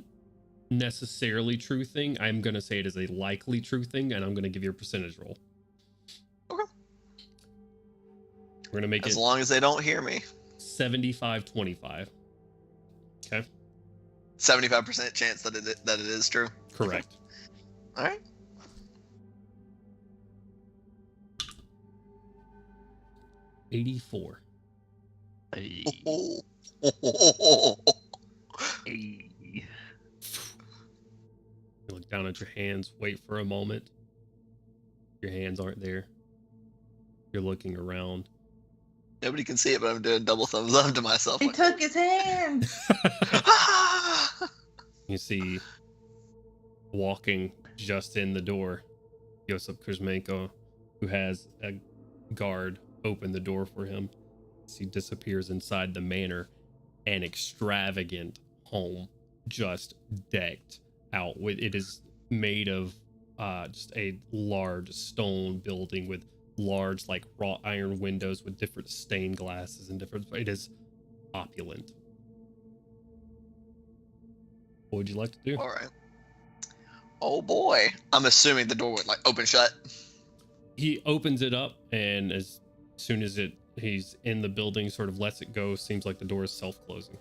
necessarily true thing. I'm going to say it is a likely true thing, and I'm going to give you a percentage roll. Okay. We're going to make it... As long as they don't hear me. 75-25. Okay. 75% chance that it is true. Correct. All right. 84. Hey. Hey. You look down at your hands, wait for a moment. Your hands aren't there. You're looking around. Nobody can see it, but I'm doing double thumbs up to myself. He took his hand. You see, walking just in the door, Yosip Kuzmenko, who has a guard open the door for him. He disappears inside the manor, an extravagant home, just decked out with. It is made of just a large stone building with large, like, wrought iron windows with different stained glasses and different. It is opulent. What would you like to do? All right. Oh boy, I'm assuming the door would like open shut. He opens it up, and as soon as he's in the building, sort of lets it go. Seems like the door is self-closing.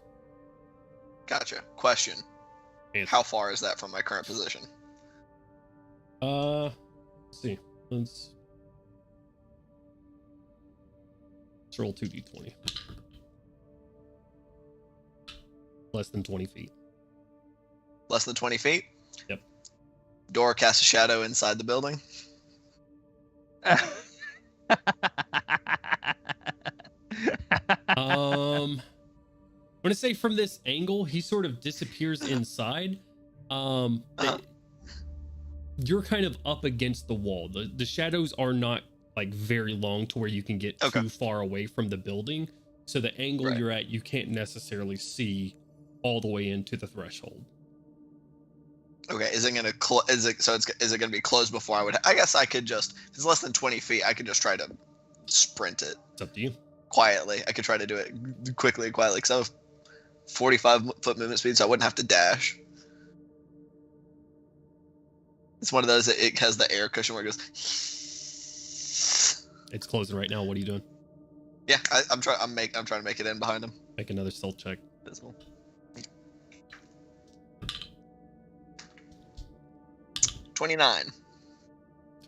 Gotcha. Question. How far is that from my current position? Let's see. Let's roll 2d20. Less than 20 feet. Less than 20 feet? Yep. Door casts a shadow inside the building. I'm gonna say from this angle, he sort of disappears inside. You're kind of up against the wall. The shadows are not like very long to where you can get too far away from the building. So the angle you're at, you can't necessarily see all the way into the threshold. Okay, is it gonna is it gonna be closed before I would? I guess I could just, if it's less than 20 feet, I could just try to sprint it. It's up to you. Quietly, I could try to do it quickly and quietly because I have 45-foot movement speed, so I wouldn't have to dash. It's one of those that it has the air cushion where it goes. It's closing right now. What are you doing? Yeah, I'm trying to make it in behind him. Make another stealth check. Visible. 29.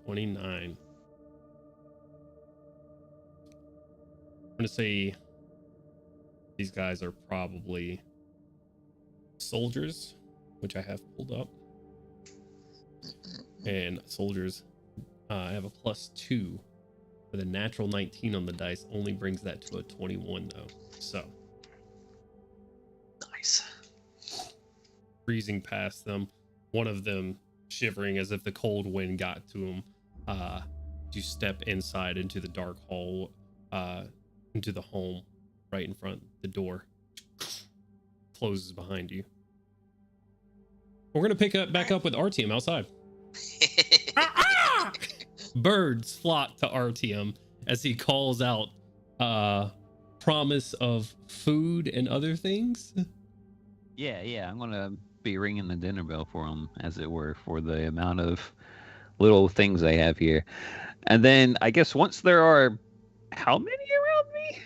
29. I'm gonna say these guys are probably soldiers, which I have pulled up. And soldiers, I have a +2 with a natural 19 on the dice. Only brings that to a 21 though. So nice. Breezing past them, one of them shivering as if the cold wind got to him. You step inside into the dark hall, into the home, right in front. The door closes behind you. We're gonna pick up back up with Artyom outside. Birds flock to Artyom as he calls out promise of food and other things. Yeah, I'm gonna be ringing the dinner bell for him, as it were, for the amount of little things I have here. And then I guess once there are how many around me?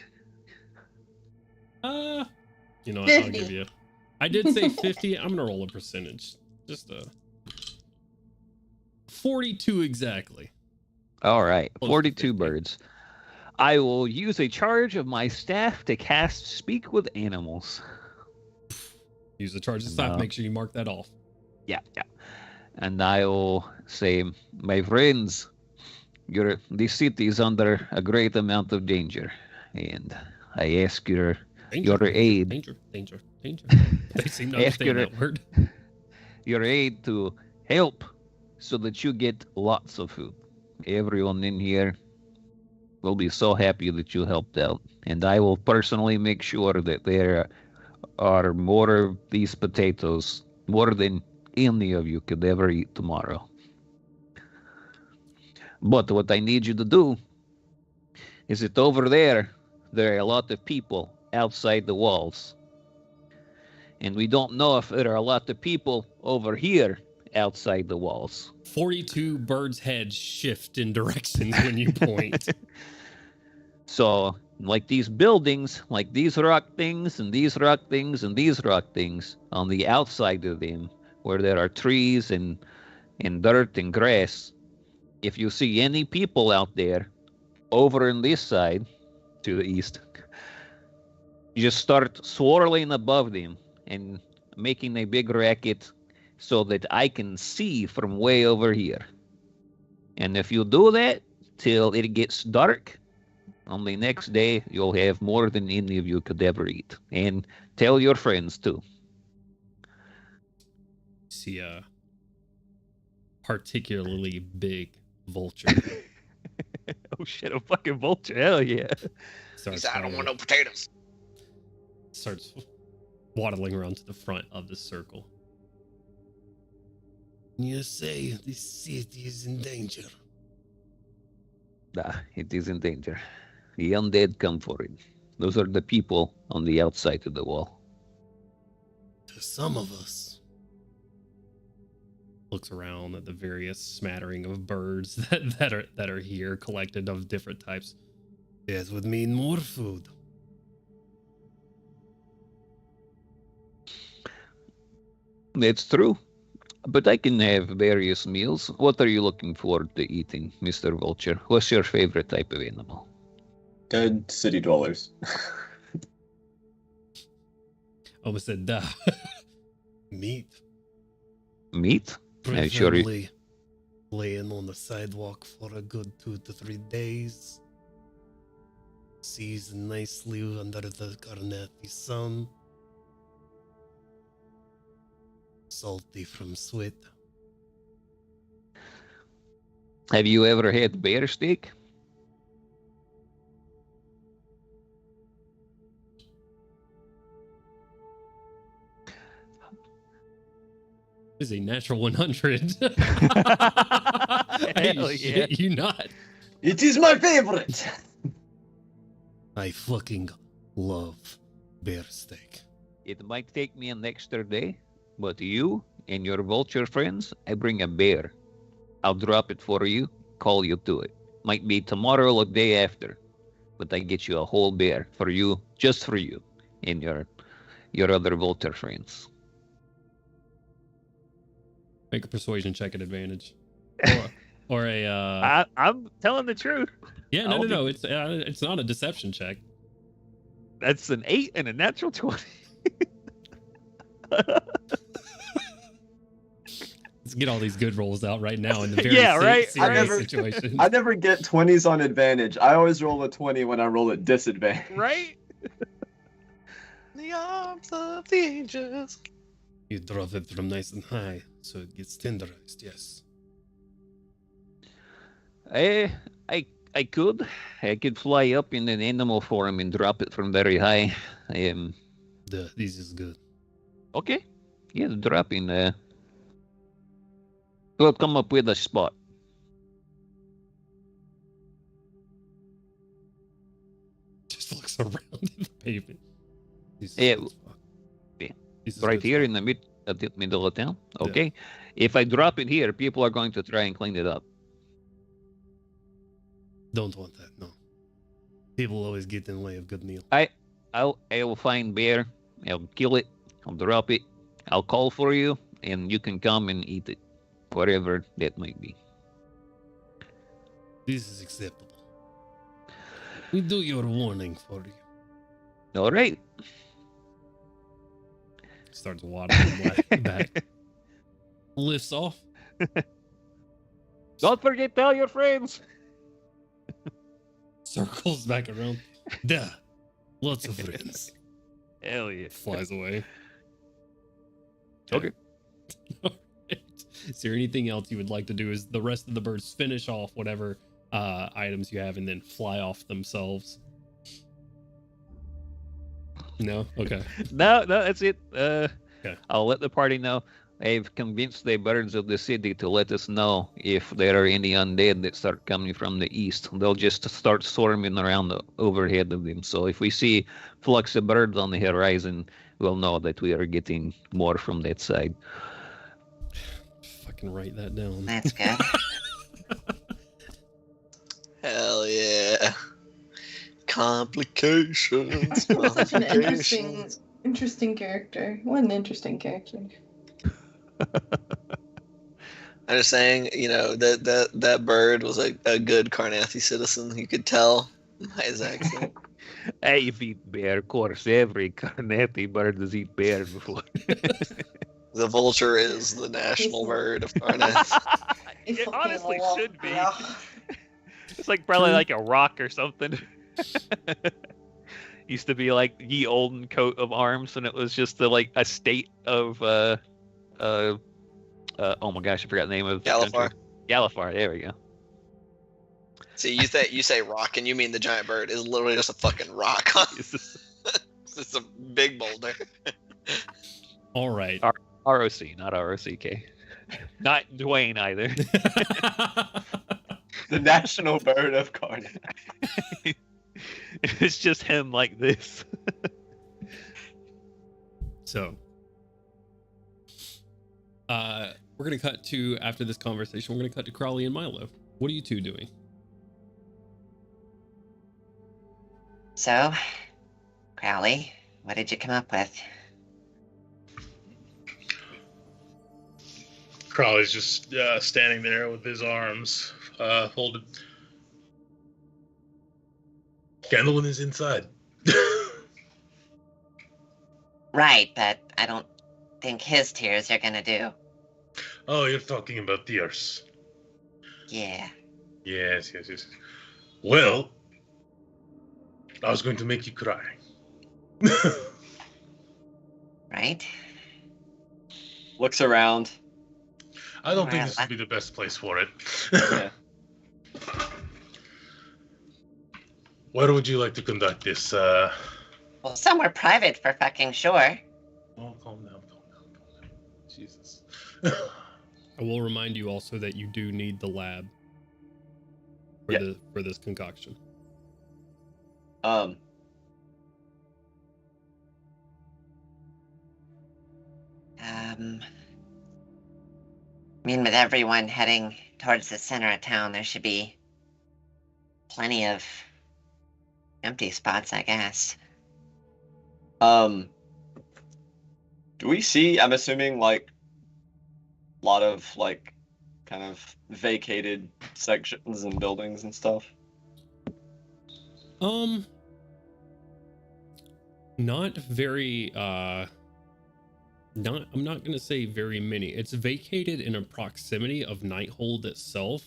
You know what, I'll give you. I did say 50. I'm gonna roll a percentage. Just 42 exactly. All right, 42 birds. I will use a charge of my staff to cast Speak with Animals. Use the charge of staff. Make sure you mark that off. Yeah. And I'll say, my friends, the city is under a great amount of danger, and I ask your aid. Danger. They seem to understand that word. Your aid to help so that you get lots of food. Everyone in here will be so happy that you helped out, and I will personally make sure that there are more of these potatoes, more than any of you could ever eat tomorrow. But what I need you to do is that over there are a lot of people outside the walls. And we don't know if there are a lot of people over here outside the walls. 42 birds' heads shift in directions when you point. So, like these buildings, like these rock things, and these rock things, and these rock things, on the outside of them, where there are trees and dirt and grass, if you see any people out there, over on this side, to the east, you just start swirling above them and making a big racket so that I can see from way over here. And if you do that till it gets dark, on the next day, you'll have more than any of you could ever eat. And tell your friends, too. See a particularly big vulture. Oh shit, a fucking vulture. Hell yeah. Starts I don't want no potatoes. Starts waddling around to the front of the circle. You say this city is in danger. Nah, it is in danger. The undead come for it. Those are the people on the outside of the wall. To some of us. Looks around at the various smattering of birds that are here, collected of different types. That would mean more food. That's true. But I can have various meals. What are you looking forward to eating, Mr. Vulture? What's your favorite type of animal? Dead city dwellers. Almost said, duh. Meat. Meat? I'm sure Preferably laying on the sidewalk for a good 2 to 3 days. Seasoned nicely under the Carnathi sun. Salty from sweat. Have you ever had bear steak? This is a natural 100. Hell yeah. You not. It is my favorite. I fucking love bear steak. It might take me an extra day, but you and your vulture friends, I bring a bear. I'll drop it for you, call you to it. Might be tomorrow or the day after, but I get you a whole bear for you, just for you, and your other vulture friends. Make a persuasion check at advantage. Or a... I'm telling the truth. Yeah, no. It's not a deception check. That's an 8 and a natural 20. Let's get all these good rolls out right now in the very serious situation. I never get 20s on advantage. I always roll a 20 when I roll at disadvantage. Right? The arms of the angels. You drop it from nice and high, so it gets tenderized, yes. I could fly up in an animal form and drop it from very high. This is good. Okay. Yeah, drop in. We'll come up with a spot. Just looks around the pavement. Yeah, right here in the middle of town. Okay. Yeah. If I drop it here, people are going to try and clean it up. Don't want that, no. People always get in the way of good meal. I will find bear. I'll kill it. I'll drop it. I'll call for you, and you can come and eat it, whatever that might be. This is acceptable. We do your warning for you. All right. Starts waddling back. Lifts off. Don't forget, tell your friends. Circles back around. Duh. Lots of friends. Hell yeah. Flies away. Okay. Is there anything else you would like to do? Is the rest of the birds finish off whatever items you have and then fly off themselves? No? Okay. No, that's it. Okay. I'll let the party know. I've convinced the birds of the city to let us know if there are any undead that start coming from the east. They'll just start swarming around the overhead of them. So if we see flocks of birds on the horizon, we'll know that we are getting more from that side. Fucking write that down. That's good. Hell yeah. Complications. Such an complications. interesting character. What an interesting character. I'm just saying, you know, that bird was a good Carnathi citizen. You could tell by his accent. I've eaten bear, of course. Every Carnetti bird has eaten bear before. The vulture is the national bird of Carnath. It honestly should be. Yeah. It's like probably like a rock or something. Used to be like ye olden coat of arms, and it was just like a state of oh my gosh, I forgot the name of the Galifar. country. Galifar, there we go. See, you say rock, and you mean the giant bird is literally just a fucking rock. It's just a big boulder. All right. ROC, not ROCK. Not Dwayne either. The national bird of Carnath. It's just him like this. So, we're gonna cut to, after this conversation, we're gonna cut to Crowley and Milo. What are you two doing? So, Crowley, what did you come up with? Crowley's just standing there with his arms folded. Gandalf is inside. Right, but I don't think his tears are gonna do. Oh, you're talking about tears. Yeah. Yes. Well, I was going to make you cry. Right? Looks around. I don't think this would be the best place for it. Yeah. Where would you like to conduct this? Well, somewhere private for fucking sure. Oh, calm down. Jesus. I will remind you also that you do need the lab for this concoction. I mean, with everyone heading towards the center of town, there should be plenty of empty spots, I guess. Do we see, I'm assuming, like, a lot of, like, kind of vacated sections and buildings and stuff? Not very, I'm not gonna say very many. It's vacated in a proximity of Nighthold itself,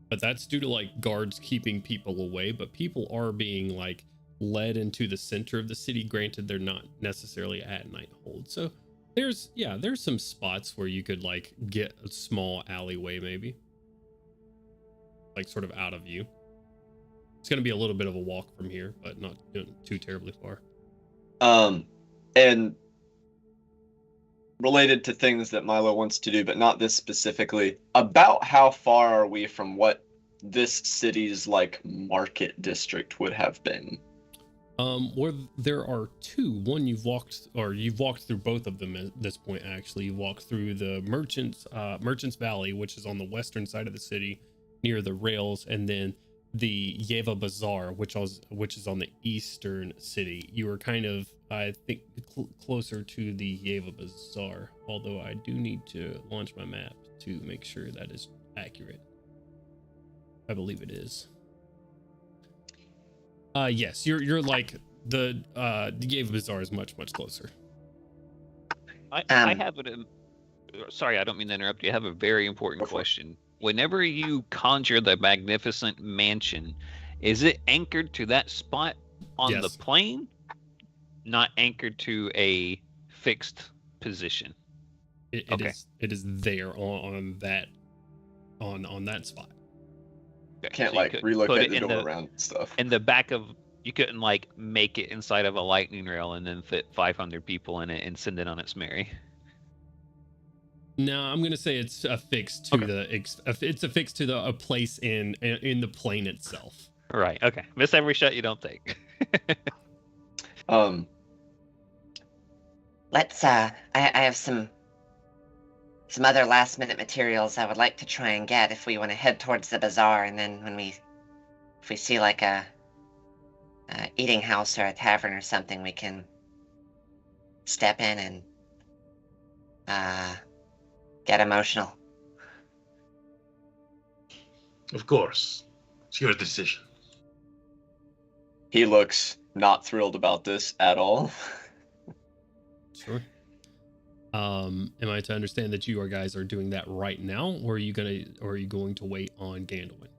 but that's due to like guards keeping people away. But people are being like led into the center of the city. Granted, they're not necessarily at Nighthold. So there's some spots where you could like get a small alleyway, maybe, like sort of out of view. It's gonna be a little bit of a walk from here, but not too terribly far. And related to things that Milo wants to do, but not this specifically, about how far are we from what this city's like market district would have been? Where there are two. One you've walked through both of them at this point. Actually, you walked through the Merchants Valley, which is on the western side of the city, near the rails, and then the Yeva Bazaar, which is on the eastern city. You were kind of, I think, closer to the Yeva Bazaar, although I do need to launch my map to make sure that is accurate. I believe it is. Yes, you're like the Yeva Bazaar is much closer. I have an sorry, I don't mean to interrupt you. I have a very important question. Whenever you conjure the magnificent mansion, is it anchored to that spot on the plane? Not anchored to a fixed position. It is there on that spot. Okay. Can't so like relocate the door around stuff. In the back of, you couldn't like make it inside of a lightning rail and then fit 500 people in it and send it on its merry. No, I'm gonna say it's affixed to it's affixed to a place in the plane itself. Right. Okay. Miss every shot you don't take. Let's. I have some other last minute materials I would like to try and get if we want to head towards the bazaar, and then if we see like a eating house or a tavern or something, we can step in and get emotional. Of course. It's your decision. He looks not thrilled about this at all. Sure. Am I to understand that you guys are doing that right now, or are you going to wait on Gandalf?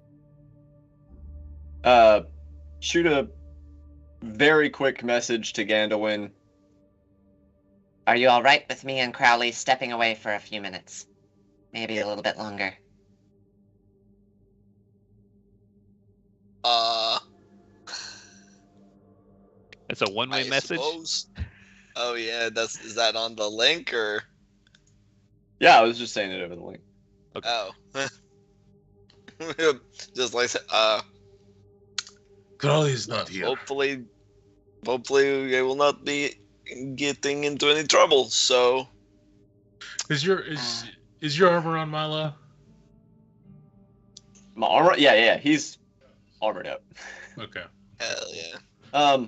Shoot a very quick message to Gandalf. Are you all right with me and Crowley stepping away for a few minutes? Maybe a little bit longer. It's a one-way message. Suppose. Oh yeah, is that on the link or? Yeah, I was just saying it over the link. Okay. Oh. Just like Crowley's not here. Hopefully they will not be getting into any trouble. So. Is your armor on, Milo? My armor? Yeah, he's armored up. Okay. Hell yeah.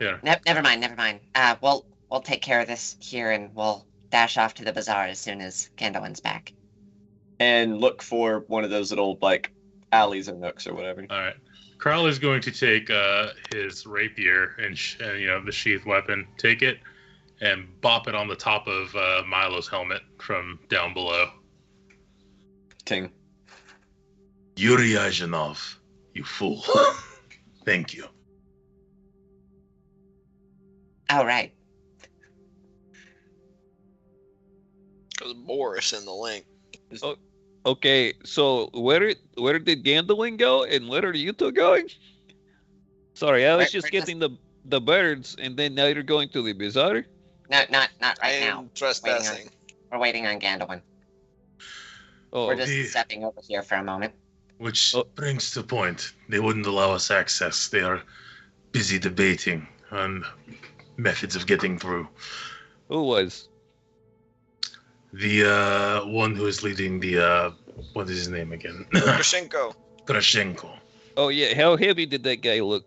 Yeah. Never mind. We'll take care of this here, and we'll dash off to the bazaar as soon as Gandalf's back. And look for one of those little like alleys and nooks or whatever. All right. Crowley's going to take his rapier and the sheath weapon, take it, and bop it on the top of Milo's helmet from down below. Ting. Yuri Ajanov, you fool. Thank you. All right. There's Boris in the link. Oh, okay, so where did Gandalf go, and where are you two going? Sorry, I was just getting the birds, and then now you're going to the bazaar? No, not right I now. am trespassing. We're waiting on Gandalf. Oh, We're just stepping over here for a moment. Which brings the point. They wouldn't allow us access. They are busy debating on methods of getting through. Who was? The one who is leading the what is his name again? Grashenko. Oh yeah, how heavy did that guy look?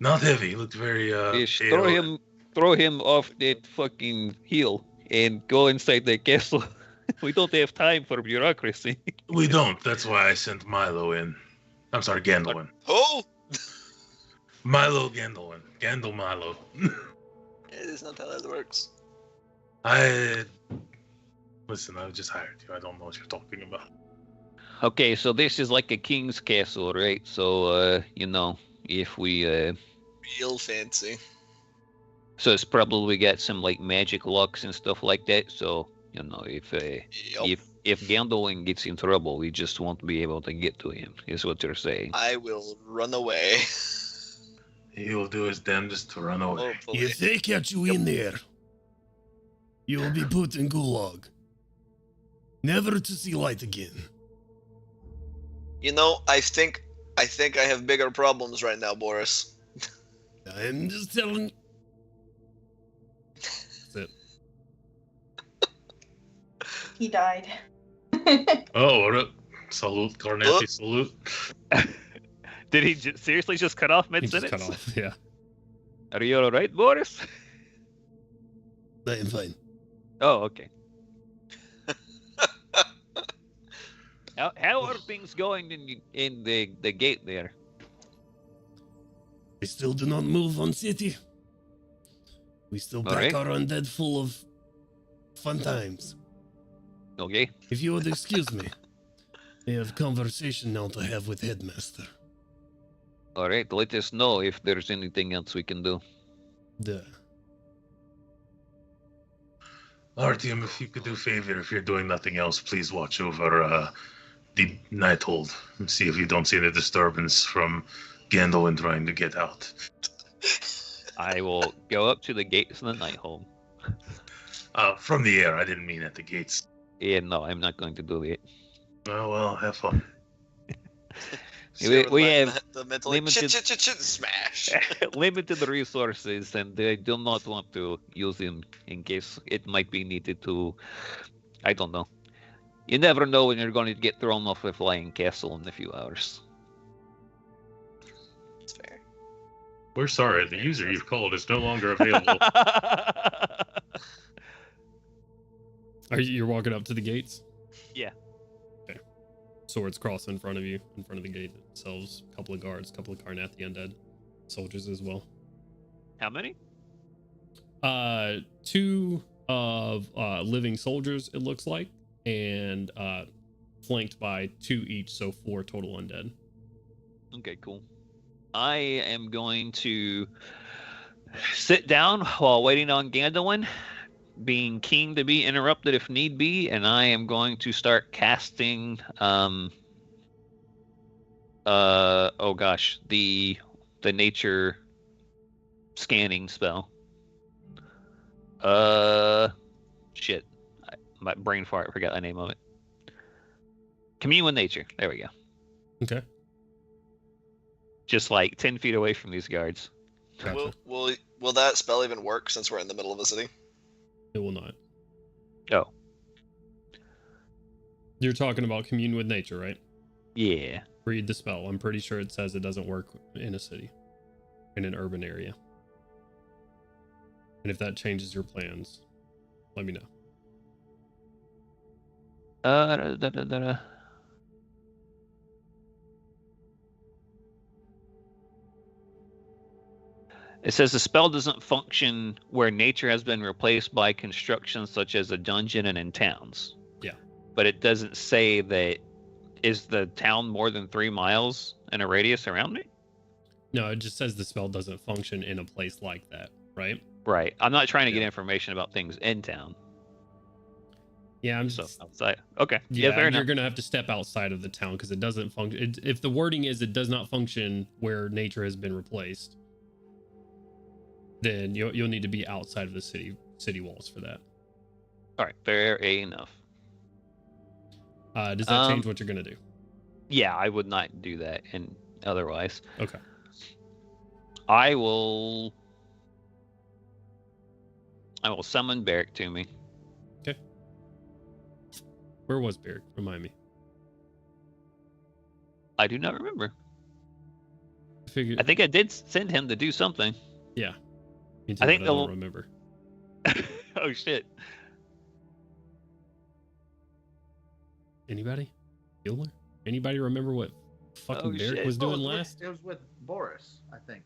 Not heavy. He looked very throw him off that fucking hill and go inside the castle. We don't have time for bureaucracy. We don't. That's why I sent Milo in. I'm sorry, Gandalf in. Oh! Milo Gandalf in. Gandalf Milo. It is not how that works. Listen, I just hired you. I don't know what you're talking about. Okay, so this is like a king's castle, right? So, if we... Real fancy. So it's probably got some, like, magic locks and stuff like that. So, if Gandalf gets in trouble, we just won't be able to get to him, is what you're saying. I will run away. He will do his damnedest to run away. Hopefully. If they catch you in there, you will be put in gulag, never to see light again. I think I have bigger problems right now, Boris. I'm just telling. That's it. He died. Oh, what up? Salute, Carnetti, salute. Did he seriously just cut off He just mid-sentence? cut off. Yeah. Are you alright, Boris? I am fine. Oh, okay. How are things going in the gate there? We still do not move on city. We still pack Alright. our undead full of fun times. Okay. If you would excuse me, I have conversation now to have with Headmaster. Alright, let us know if there's anything else we can do. Duh. Artyom, if you could do a favor, if you're doing nothing else, please watch over the Nighthold and see if you don't see any disturbance from Gandalf trying to get out. I will go up to the gates of the Nighthold. From the air. I didn't mean at the gates. Yeah, no, I'm not going to do it. Oh, well, have fun. We have the mental limited- smash. limited resources, and I do not want to use them in case it might be needed to. I don't know. You never know when you're going to get thrown off a flying castle in a few hours. That's fair. We're sorry. The user you've called is no longer available. You're walking up to the gates? Yeah. Okay. Swords crossed in front of you, in front of the gate themselves. A couple of guards, a couple of Karnathi undead soldiers as well. How many? 2 of living soldiers, it looks like, and flanked by 2 each, so 4 total undead. Okay, cool. I am going to sit down while waiting on Gandalin, being keen to be interrupted if need be, and I am going to start casting oh gosh, the nature scanning spell. Shit. My brain fart, forgot the name of it. Commune with nature. There we go. Okay. Just like 10 feet away from these guards. Gotcha. Will that spell even work since we're in the middle of the city? It will not. Oh. You're talking about commune with nature, right? Yeah. Read the spell. I'm pretty sure it says it doesn't work in a city, in an urban area. And if that changes your plans, let me know. It says the spell doesn't function where nature has been replaced by construction such as a dungeon and in towns. Yeah. But it doesn't say that. Is the town more than 3 miles in a radius around me? No, it just says the spell doesn't function in a place like that, right? Right. I'm not trying to get information about things in town. Yeah, I'm So just... outside. Okay. Yeah, fair you're enough. going to have to step outside of the town because it doesn't function. If the wording is it does not function where nature has been replaced, then you'll need to be outside of the city walls for that. All right. Fair enough. Does that change what you're going to do? Yeah, I would not do that and otherwise. Okay. I will summon Beric to me. Okay. Where was Beric? Remind me. I do not remember. I think I did send him to do something. Yeah. Me too, I think but I don't remember. Oh shit. Anybody? Bueller? Anybody remember what fucking Beric shit. was doing last? It was with Boris, I think.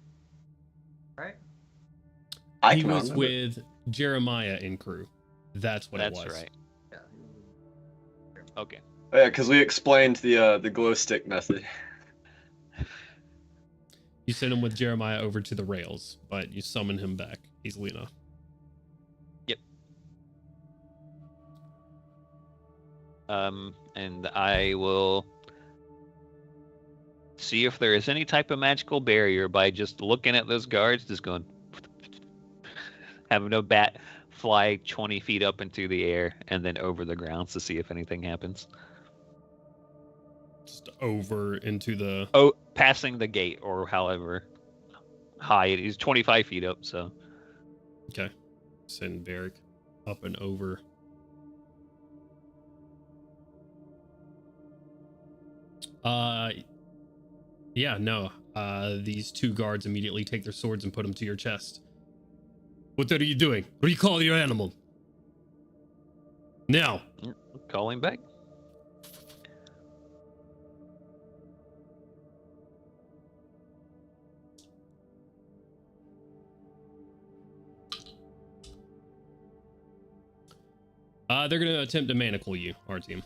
Right? He was with Jeremiah and crew. That's what it was. That's right. Yeah. Okay. Oh, yeah, because we explained the glow stick method. You send him with Jeremiah over to the rails, but you summon him back easily enough. Yep. And I will see if there is any type of magical barrier by just looking at those guards, just going, having a bat fly 20 feet up into the air and then over the ground to see if anything happens. Just over into the... Oh, passing the gate or however high it is, 25 feet up, so. Okay. Send Beric up and over. Yeah, no. These 2 guards immediately take their swords and put them to your chest. What are you doing? Recall your animal. Now. Calling back. They're going to attempt to manacle you, our team.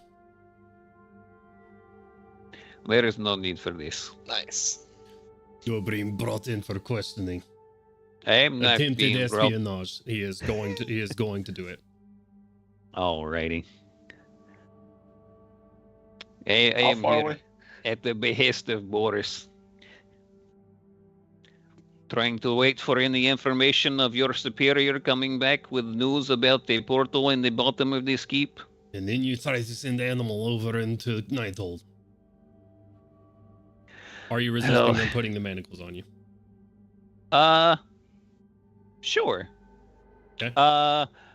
There is no need for this. Nice. You're being brought in for questioning. I am not Attempted being espionage. He is going to do it. Alrighty. I How am far here away? at the behest of Boris. trying to wait for any information of your superior coming back with news about the portal in the bottom of this keep. And then you try to send the animal over into Nighthold. Are you resisting them putting the manacles on you? Sure. Okay.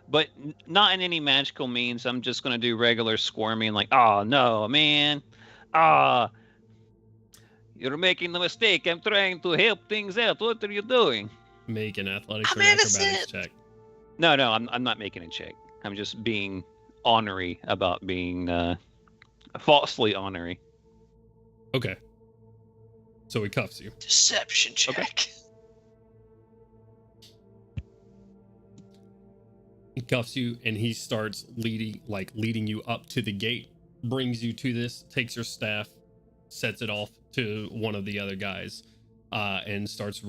But not in any magical means. I'm just gonna do regular squirming, like, oh no, man. You're making the mistake. I'm trying to help things out. What are you doing? Make an athletics I'm or an acrobatics innocent. check. No, I'm not making a check. I'm just being ornery about being falsely ornery. Okay. So he cuffs you. Deception check. Okay. He cuffs you and he starts leading you up to the gate, brings you to this, takes your staff, sets it off to one of the other guys, and starts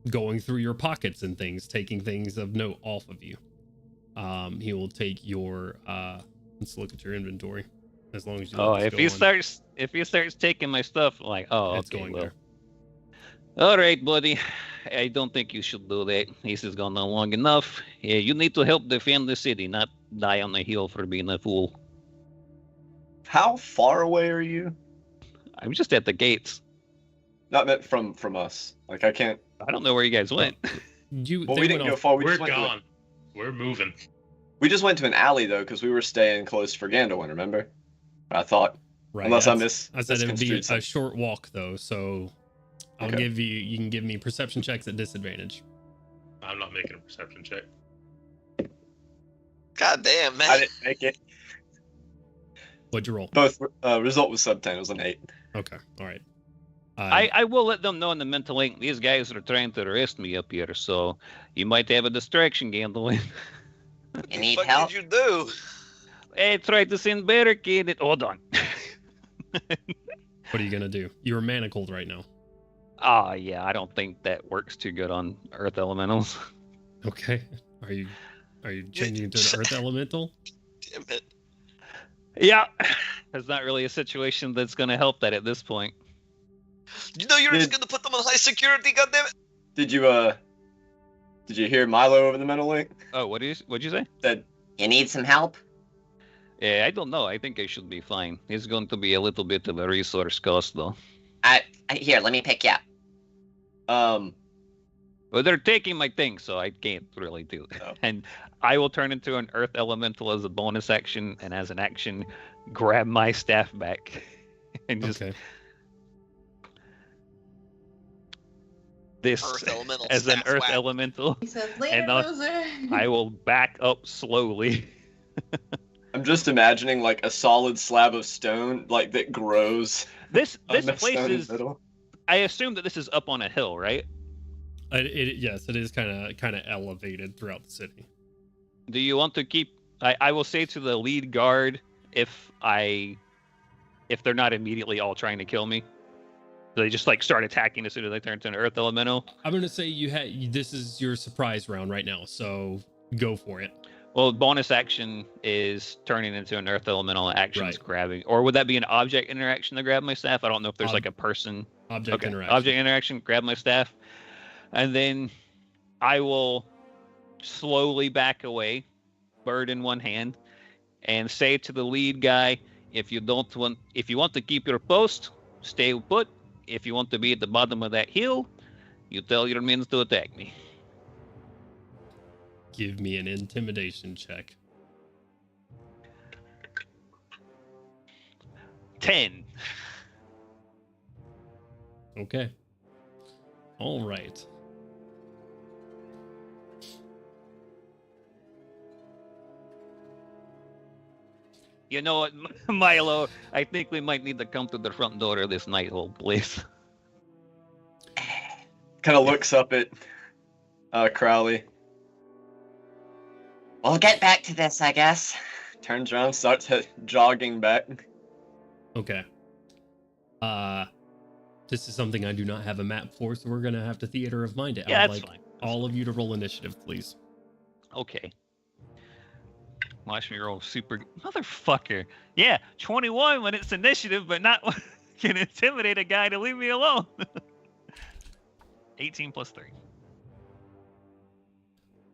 going through your pockets and things, taking things of note off of you. He will take your let's look at your inventory. As long as you if he starts taking my stuff, like, oh, it's okay, going well. there. All right, buddy. I don't think you should do that. This has gone on long enough. Yeah, you need to help defend the city, not die on the hill for being a fool. How far away are you? I'm just at the gates. Not meant from us. Like I can't. I don't know where you guys went. Well, we didn't go far. We're gone. We're moving. We just went to an alley though, because we were staying close for Gandalf. Remember? I thought. Right. Unless I said it would be misconstrued a short walk though, so I'll Okay. give you. You can give me perception checks at disadvantage. I'm not making a perception check. God damn, man. I didn't make it. What'd you roll? Both result was sub 10. It was an 8. Okay. All right. I will let them know in the mental link. These guys are trying to arrest me up here, so you might have a distraction, Gandalf. You need What help? did you do? I tried to send barricade it. Hold on. What are you gonna do? You're manacled right now. Yeah, I don't think that works too good on Earth Elementals. Okay. Are you changing to an Earth Elemental? Damn it. Yeah, there's not really a situation that's going to help that at this point. You know you're just gonna put them on high security, goddammit? Did you hear Milo over the mental link? Oh, what'd you say? That You need some help? Yeah, I don't know. I think I should be fine. It's going to be a little bit of a resource cost, though. Here, let me pick you up. Well, they're taking my thing, so I can't really do it. Oh. And I will turn into an Earth Elemental as a bonus action, and as an action, grab my staff back. And just Okay. this Earth Elemental as an staff Earth whack. Elemental. He says, later, And loser. I will back up slowly. I'm just imagining like a solid slab of stone like that grows. This on the place stone in is. the middle. I assume that this is up on a hill, right? Yes, it is kind of elevated throughout the city. Do you want to keep? I will say to the lead guard if they're not immediately all trying to kill me. They just like start attacking as soon as I turn into an Earth Elemental. I'm gonna say this is your surprise round right now, so go for it. Well, bonus action is turning into an Earth Elemental. Actions Right. grabbing, or would that be an object interaction to grab my staff? I don't know if there's like a person. Object Okay, interaction. object interaction. Grab my staff, and then I will slowly back away, bird in one hand, and say to the lead guy, if you want to keep your post, stay put. If you want to be at the bottom of that hill, you tell your men to attack me. Give me an intimidation check. 10. Okay. All right. You know what, Milo? I think we might need to come to the front door of this Nighthold, please. Kind of looks up at Crowley. We'll get back to this, I guess. Turns around, starts jogging back. Okay. This is something I do not have a map for, so we're gonna have to theater of mind it. Yeah, I'd that's like fine. all of you to roll initiative, please. Okay. Watch me roll super... Motherfucker. Yeah, 21 when it's initiative, but not when can intimidate a guy to leave me alone. 18 plus 3.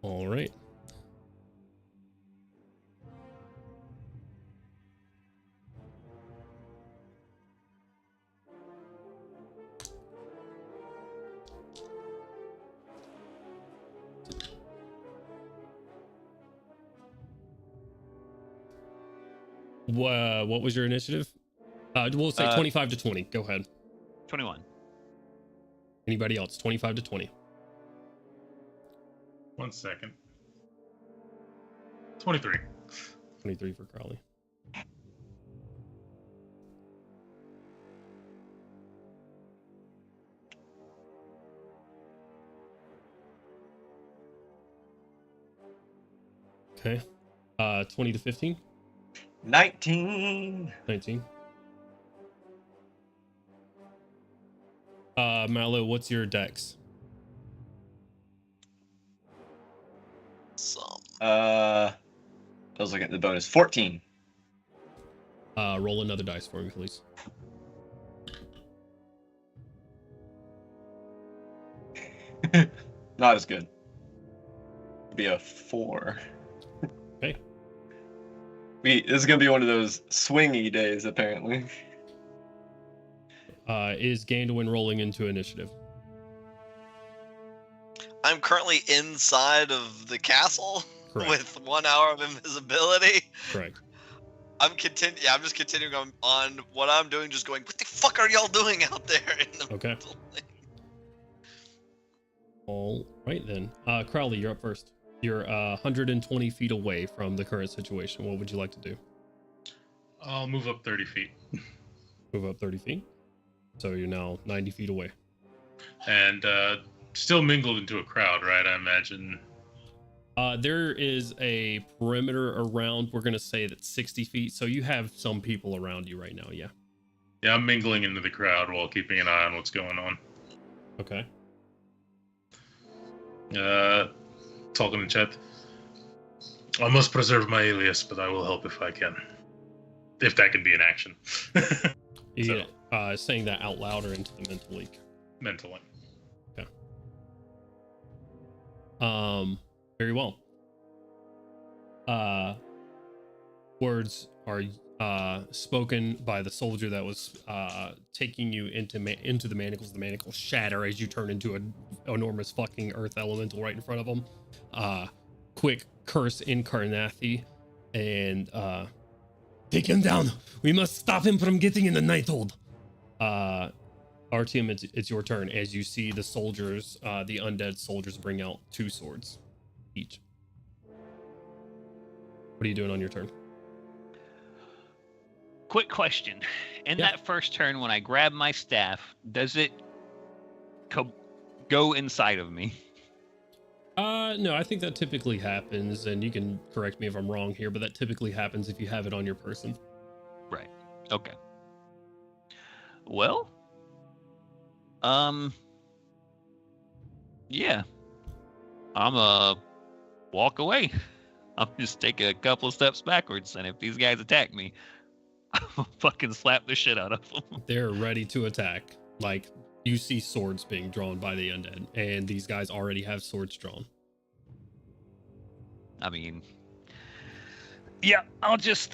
All right. What was your initiative? We'll say 25 to 20. Go ahead. 21. Anybody else? 25 to 20. 1 second. 23. 23 for Crowley. Okay. 20 to 15. 19. 19. Mallow, what's your dex? I was looking at the bonus. 14. Roll another dice for me, please. Not as good. Be a 4. Okay. This is gonna be one of those swingy days, apparently. Is Gandalf rolling into initiative? I'm currently inside of the castle Correct. with 1 hour of invisibility. Correct. I'm just continuing on what I'm doing, just going, what the fuck are y'all doing out there in the Okay. building? All right then. Crowley, you're up first. You're 120 feet away from the current situation. What would you like to do? I'll move up 30 feet. Move up 30 feet. So you're now 90 feet away. And still mingled into a crowd, right? I imagine. There is a perimeter around, we're going to say that's 60 feet. So you have some people around you right now, yeah. Yeah, I'm mingling into the crowd while keeping an eye on what's going on. Okay. Talking in chat. I must preserve my alias, but I will help if I can. If that can be an action. Yeah, saying that out loud or into the mental leak? Mental one. Okay. Very well. Words are spoken by the soldier that was taking you into the manacles. The manacles shatter as you turn into an enormous fucking earth elemental right in front of them. Quick curse in Karnathi and take him down. We must stop him from getting in the Nighthold. Artyom, it's your turn as you see the soldiers, the undead soldiers, bring out 2 swords each. What are you doing on your turn? Quick question. In that first turn, when I grab my staff, does it go inside of me? No, I think that typically happens, and you can correct me if I'm wrong here, but that typically happens if you have it on your person. Right. Okay. Well, yeah. I'm walk away. I'll just take a couple of steps backwards, and if these guys attack me, I'll fucking slap the shit out of them. They're ready to attack. Like, you see swords being drawn by the undead, and these guys already have swords drawn. I mean, yeah, I'll just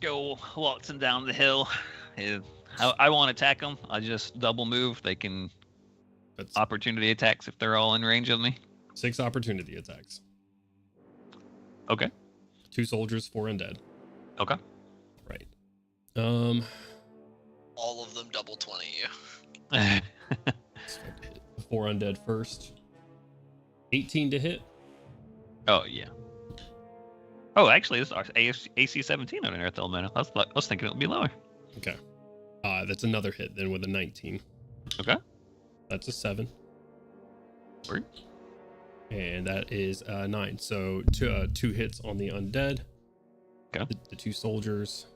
go waltzing down the hill. If I won't attack them. I'll just double move. They can opportunity attacks if they're all in range of me. 6 opportunity attacks. Okay. 2 soldiers, 4 undead. Okay. Right. All of them double 20 you. 4 undead first. 18 to hit. Oh yeah. Oh, actually, this is AC 17 on an Earth Elemental. I was thinking it would be lower. Okay. That's another hit then with a 19. Okay. That's a 7. Word. And that is 9. So 2 hits on the undead. Okay. The 2 soldiers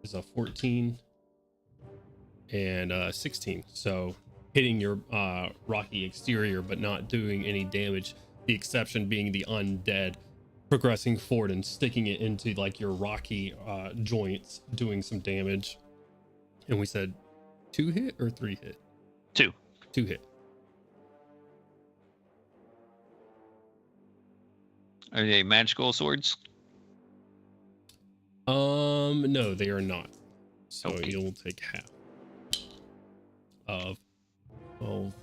is a 14 and 16. So hitting your rocky exterior, but not doing any damage. The exception being the undead progressing forward and sticking it into like your rocky joints, doing some damage. And we said 2 hit or 3 hit? 2. 2 hit. Are they magical swords? No, they are not. So Okay. you'll take half of 12,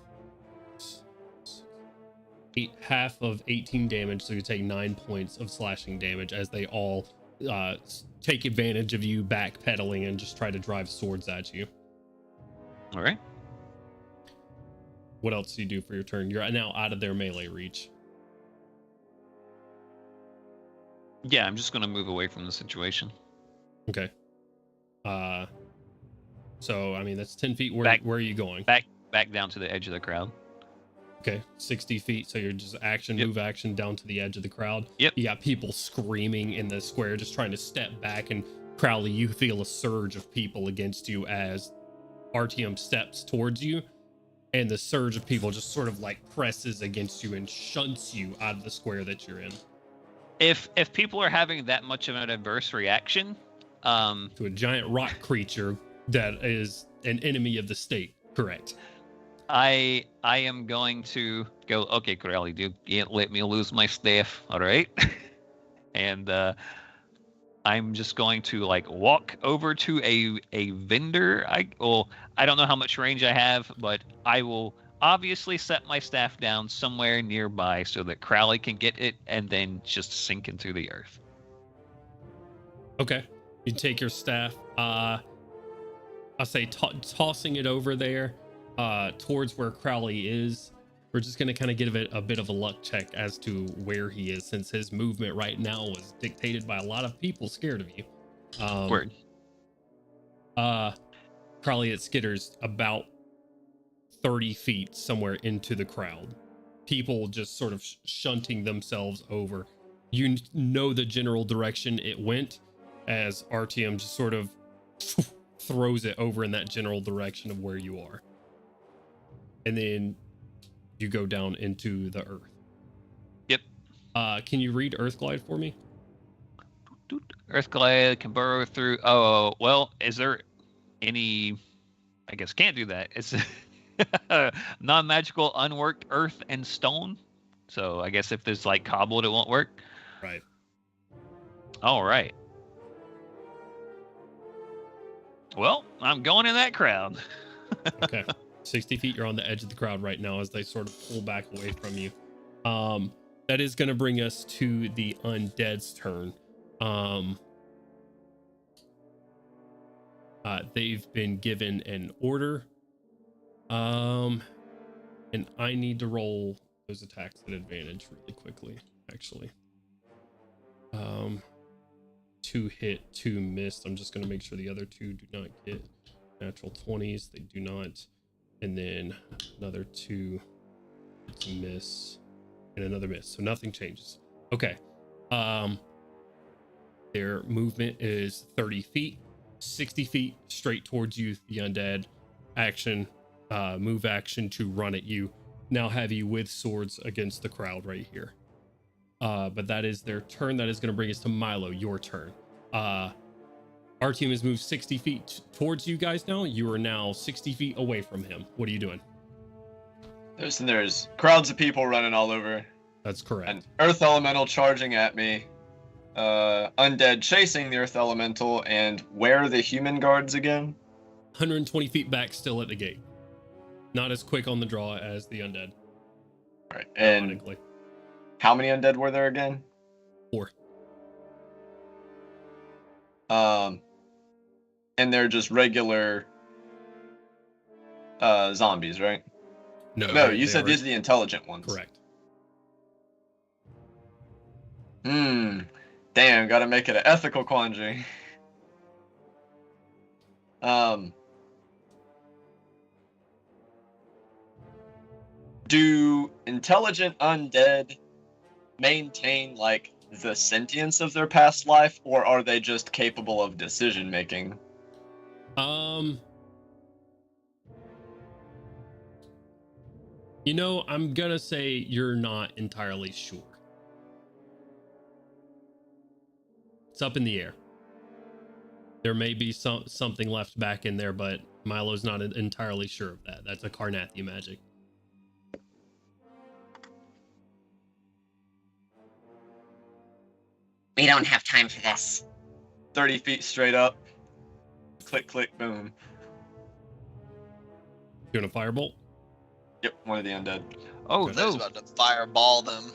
half of 18 damage. So you take 9 points of slashing damage as they all take advantage of you backpedaling and just try to drive swords at you. All right. What else do you do for your turn? You're now out of their melee reach. Yeah, I'm just gonna move away from the situation. Okay. So I mean that's 10 feet. Where are you going? Back down to the edge of the crowd. Okay, 60 feet. So you're just move action down to the edge of the crowd. Yep. You got people screaming in the square, just trying to step back. And Crowley, you feel a surge of people against you as Artyom steps towards you. And the surge of people just sort of like presses against you and shunts you out of the square that you're in. If people are having that much of an adverse reaction, to a giant rock creature that is an enemy of the state, correct? I am going to go, okay, Corelli, dude, you can't let me lose my staff, all right? And I'm just going to like walk over to a vendor. I don't know how much range I have, but I will obviously set my staff down somewhere nearby so that Crowley can get it and then just sink into the earth. Okay. You take your staff, I say tossing it over there towards where Crowley is. We're just going to kind of give it a bit of a luck check as to where he is, since his movement right now was dictated by a lot of people scared of you. Word. Crowley, it skitters about 30 feet somewhere into the crowd. People just sort of shunting themselves over. You know the general direction it went, as Artyom just sort of throws it over in that general direction of where you are. And then you go down into the earth. Yep. Can you read Earthglide for me? Earthglide can burrow through. Oh, well, is there any... I guess can't do that. It's non-magical, unworked earth and stone. So I guess if there's like cobbled, it won't work. Right. All right. Well, I'm going in that crowd. Okay. 60 feet, you're on the edge of the crowd right now as they sort of pull back away from you. That is going to bring us to the undead's turn. They've been given an order. And I need to roll those attacks at advantage really quickly, actually. 2 hit, 2 missed. I'm just going to make sure the other 2 do not get natural 20s. They do not. And then another 2 to miss and another miss. So nothing changes. Okay. Their movement is 30 feet, 60 feet straight towards you, the undead. Action, move action to run at you. Now have you with swords against the crowd right here. But that is their turn. That is going to bring us to Milo, your turn. Our team has moved 60 feet towards you guys now. You are now 60 feet away from him. What are you doing? There's crowds of people running all over. That's correct. An earth elemental charging at me. Undead chasing the earth elemental. And where are the human guards again? 120 feet back, still at the gate. Not as quick on the draw as the undead. All right. And how many undead were there again? 4. And they're just regular zombies, right? No, you said these are the intelligent ones. Correct. Damn, gotta make it an ethical quandary. Do intelligent undead maintain, like, the sentience of their past life, or are they just capable of decision making? You know, I'm gonna say you're not entirely sure. It's up in the air. There may be something left back in there, but Milo's not entirely sure of that. That's a Carnathia magic. We don't have time for this. 30 feet straight up. Click, click, boom. You want a firebolt? Yep, one of the undead. Oh I was no! about to fireball them.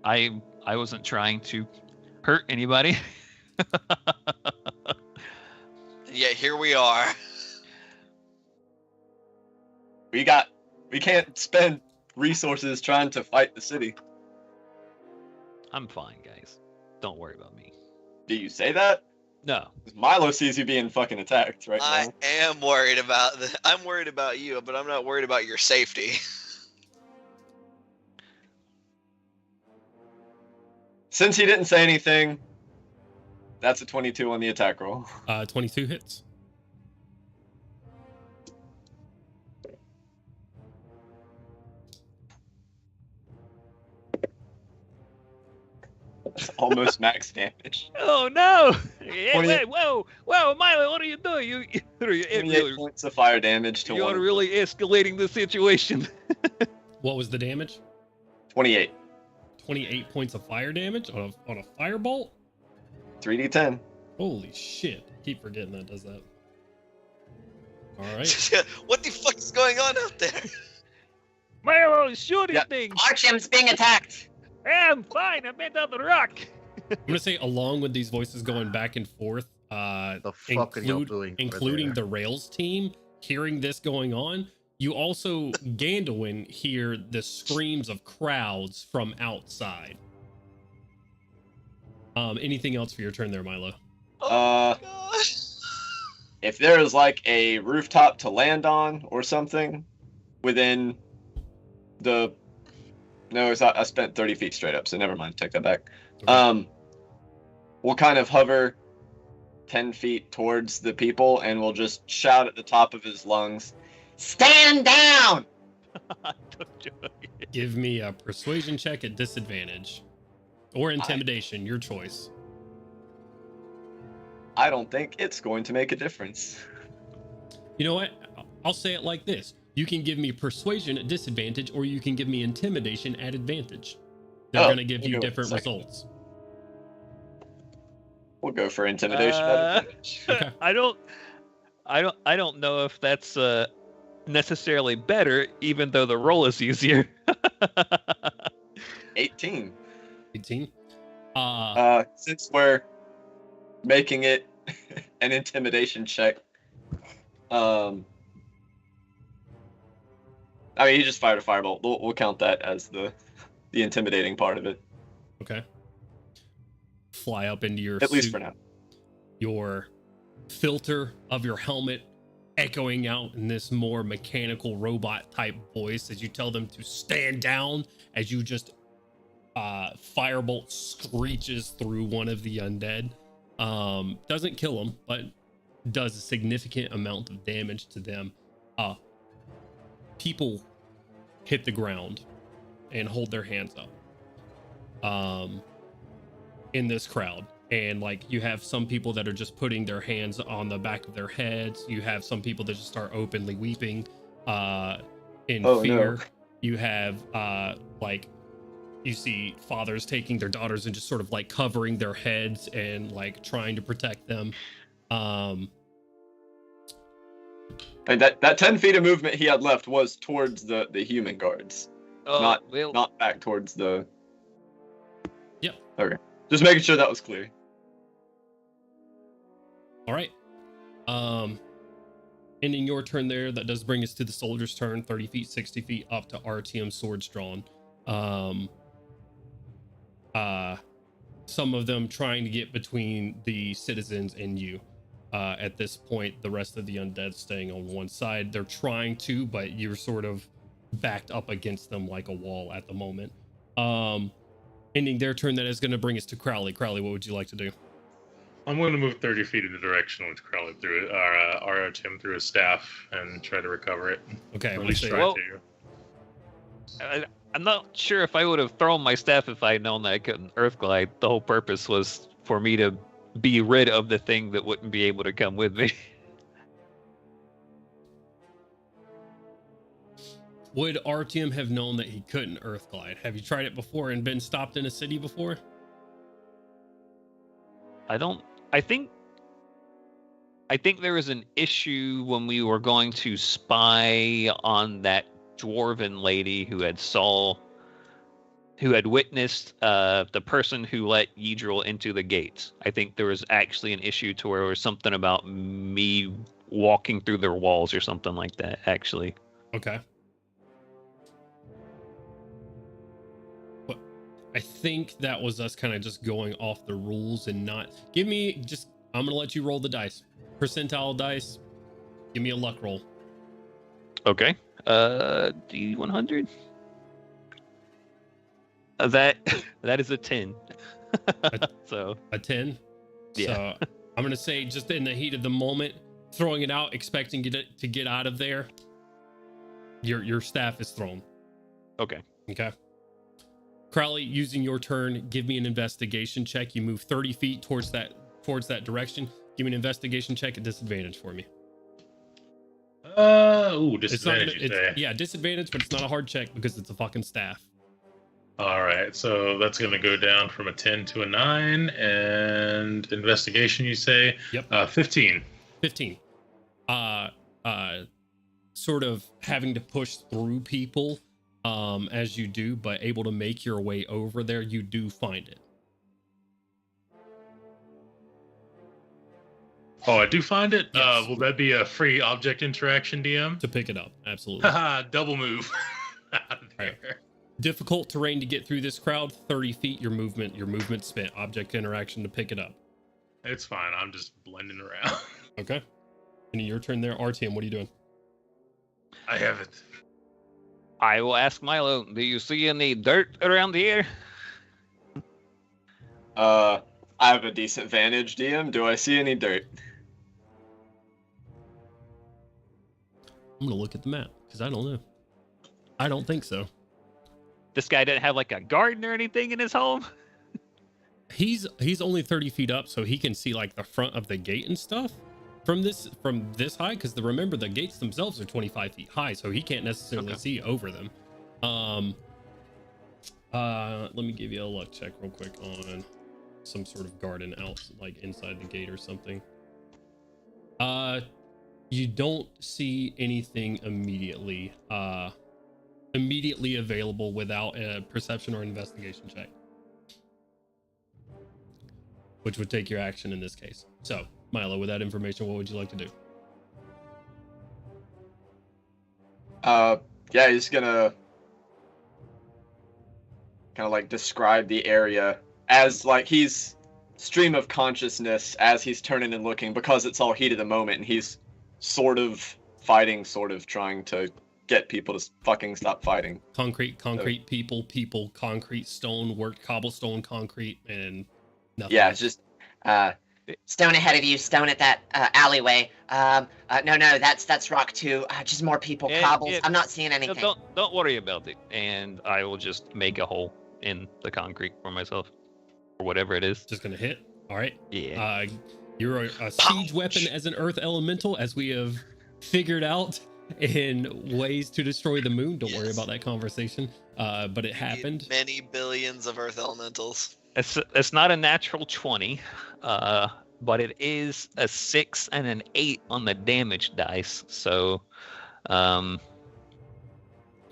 I wasn't trying to hurt anybody. And yet here we are. We can't spend resources trying to fight the city. I'm fine, guys. Don't worry about me. Do you say that? No. 'Cause Milo sees you being fucking attacked right I now. am worried about I'm worried about you, but I'm not worried about your safety. Since he didn't say anything, that's a 22 on the attack roll. 22 hits. That's almost max damage. Oh no! Hey, 28 whoa, Milo, what are you doing? You 28 points of fire damage to you're one. really escalating the situation. What was the damage? 28. 28 points of fire damage on a firebolt? 3d10. Holy shit. Keep forgetting that does that. Alright. What the fuck is going on out there? Milo is shooting Yeah. things. Archim's being attacked. I'm fine. I'm made out of rock. I'm gonna say along with these voices going back and forth, The fuck are y'all doing? including over the Rails team, hearing this going on, you also, Gandalwin, hear the screams of crowds from outside. Anything else for your turn there, Milo? Oh gosh. If there is like a rooftop to land on or something within the... No, I spent 30 feet straight up, so never mind. Take that back. Okay. We'll kind of hover 10 feet towards the people, and we'll just shout at the top of his lungs, "Stand down!" Give me a persuasion check at disadvantage. Or intimidation, your choice. I don't think it's going to make a difference. You know what? I'll say it like this. You can give me persuasion at disadvantage, or you can give me intimidation at advantage. They're going to give we'll you go with different the second. results. We'll go for intimidation at advantage. Okay. I don't know if that's necessarily better, even though the roll is easier. 18. 18. Since we're making it an intimidation check, I mean, he just fired a firebolt. We'll count that as the intimidating part of it. Okay. Fly up into your At least suit, for now. your filter of your helmet echoing out in this more mechanical robot type voice as you tell them to stand down, as you just firebolt screeches through one of the undead. Doesn't kill them, but does a significant amount of damage to them. People hit the ground and hold their hands up in this crowd, and like you have some people that are just putting their hands on the back of their heads. You have some people that just start openly weeping in fear. No. You have like you see fathers taking their daughters and just sort of like covering their heads and like trying to protect them. And that 10 feet of movement he had left was towards the human guards, not back towards the... Yep. Okay. Just making sure that was clear. All right. Ending your turn there, that does bring us to the soldier's turn, 30 feet, 60 feet up to RTM swords drawn. Some of them trying to get between the citizens and you. At this point, the rest of the undead staying on one side. They're trying to, but you're sort of backed up against them like a wall at the moment. Ending their turn, that is going to bring us to Crowley. Crowley, what would you like to do? I'm going to move 30 feet in the direction which Crowley threw it, or Tim threw his staff and try to recover it. Okay, At I'm least gonna try say, to. I'm not sure if I would have thrown my staff if I had known that I couldn't earth glide. The whole purpose was for me to be rid of the thing that wouldn't be able to come with me. Would Artyom have known that he couldn't earth glide? Have you tried it before and been stopped in a city before? I think there was an issue when we were going to spy on that dwarven lady who had witnessed the person who let Yidril into the gates. I think there was actually an issue to where there was something about me walking through their walls or something like that, actually. Okay. But I think that was us kind of just going off the rules and not... I'm going to let you roll the dice. Percentile dice. Give me a luck roll. Okay. D100. That is a 10. So a 10. Yeah. So I'm gonna say, just in the heat of the moment, throwing it out, expecting it to get out of there. Your staff is thrown. Okay. Okay. Crowley, using your turn, give me an investigation check. You move 30 feet towards that direction. Give me an investigation check at disadvantage for me. Disadvantage. Yeah, disadvantage, but it's not a hard check because it's a fucking staff. All right, so that's going to go down from a 10 to a 9, and investigation, you say? Yep. 15. 15. Sort of having to push through people as you do, but able to make your way over there, you do find it. Oh, I do find it? Yes. Will that be a free object interaction, DM? To pick it up, absolutely. Haha, double move. Out of there. Right. Difficult terrain to get through this crowd. 30 feet, your movement spent. Object interaction to pick it up. It's fine. I'm just blending around. Okay. And your turn there. Artyom, what are you doing? I have it. I will ask Milo, do you see any dirt around here? I have a decent vantage, DM. Do I see any dirt? I'm gonna look at the map because I don't know. I don't think so. This guy didn't have like a garden or anything in his home? He's only 30 feet up, so he can see like the front of the gate and stuff from this high. Because remember, the gates themselves are 25 feet high, so he can't necessarily see over them. Let me give you a luck check real quick on some sort of garden out, like inside the gate or something. You don't see anything immediately available without a perception or investigation check, which would take your action in this case. So, Milo, with that information, what would you like to do? Yeah, he's gonna kind of like describe the area as like he's stream of consciousness as he's turning and looking, because it's all heat of the moment, and he's sort of fighting, sort of trying to get people to fucking stop fighting. Concrete, people, concrete, stone, worked cobblestone, concrete, and nothing. Yeah, it's just Stone ahead of you, stone at that alleyway. No, that's rock too. Just more people, cobbles. I'm not seeing anything. Don't worry about it, and I will just make a hole in the concrete for myself, or whatever it is. Just gonna hit. All right. Yeah. You're a siege weapon as an earth elemental, as we have figured out in ways to destroy the moon. Don't worry about that conversation. But it happened. Many billions of earth elementals. It's not a natural 20, but it is a 6 and an 8 on the damage dice. So, what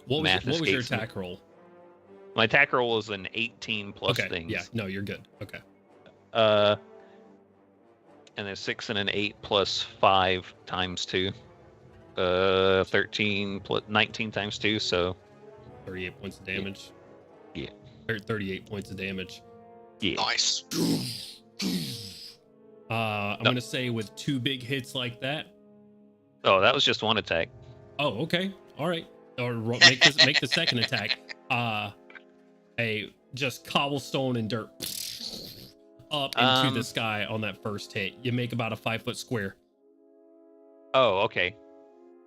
was your attack roll? My attack roll was an 18 plus okay, things. Yeah, no, you're good. Okay. And a 6 and an 8 plus 5 times 2. 13 plus 19 times 2, so 38 points of damage. Yeah. 38 points of damage. Yeah. Nice. I'm gonna say with 2 big hits like that. Oh, that was just one attack. Oh, okay. All right. Or make the second attack. Just cobblestone and dirt up into the sky on that first hit. You make about a 5-foot square. Oh, okay.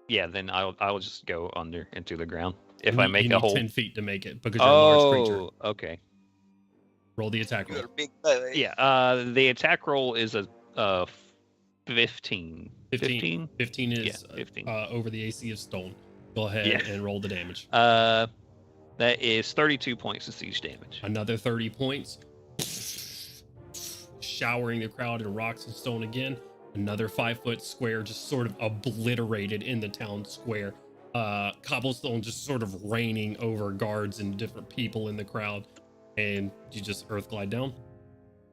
Yeah, then I'll just go under into the ground. If I make you a hole 10 feet to make it because you're a large creature. Okay. Roll the attack roll. You're a big boy. Yeah, the attack roll is a 15. 15 is 15. over the AC of stone. Go ahead and roll the damage. That is 32 points of siege damage. Another 30 points. Showering the crowd in rocks and stone again. Another 5-foot square just sort of obliterated in the town square. Cobblestone just sort of raining over guards and different people in the crowd. And you just earth glide down?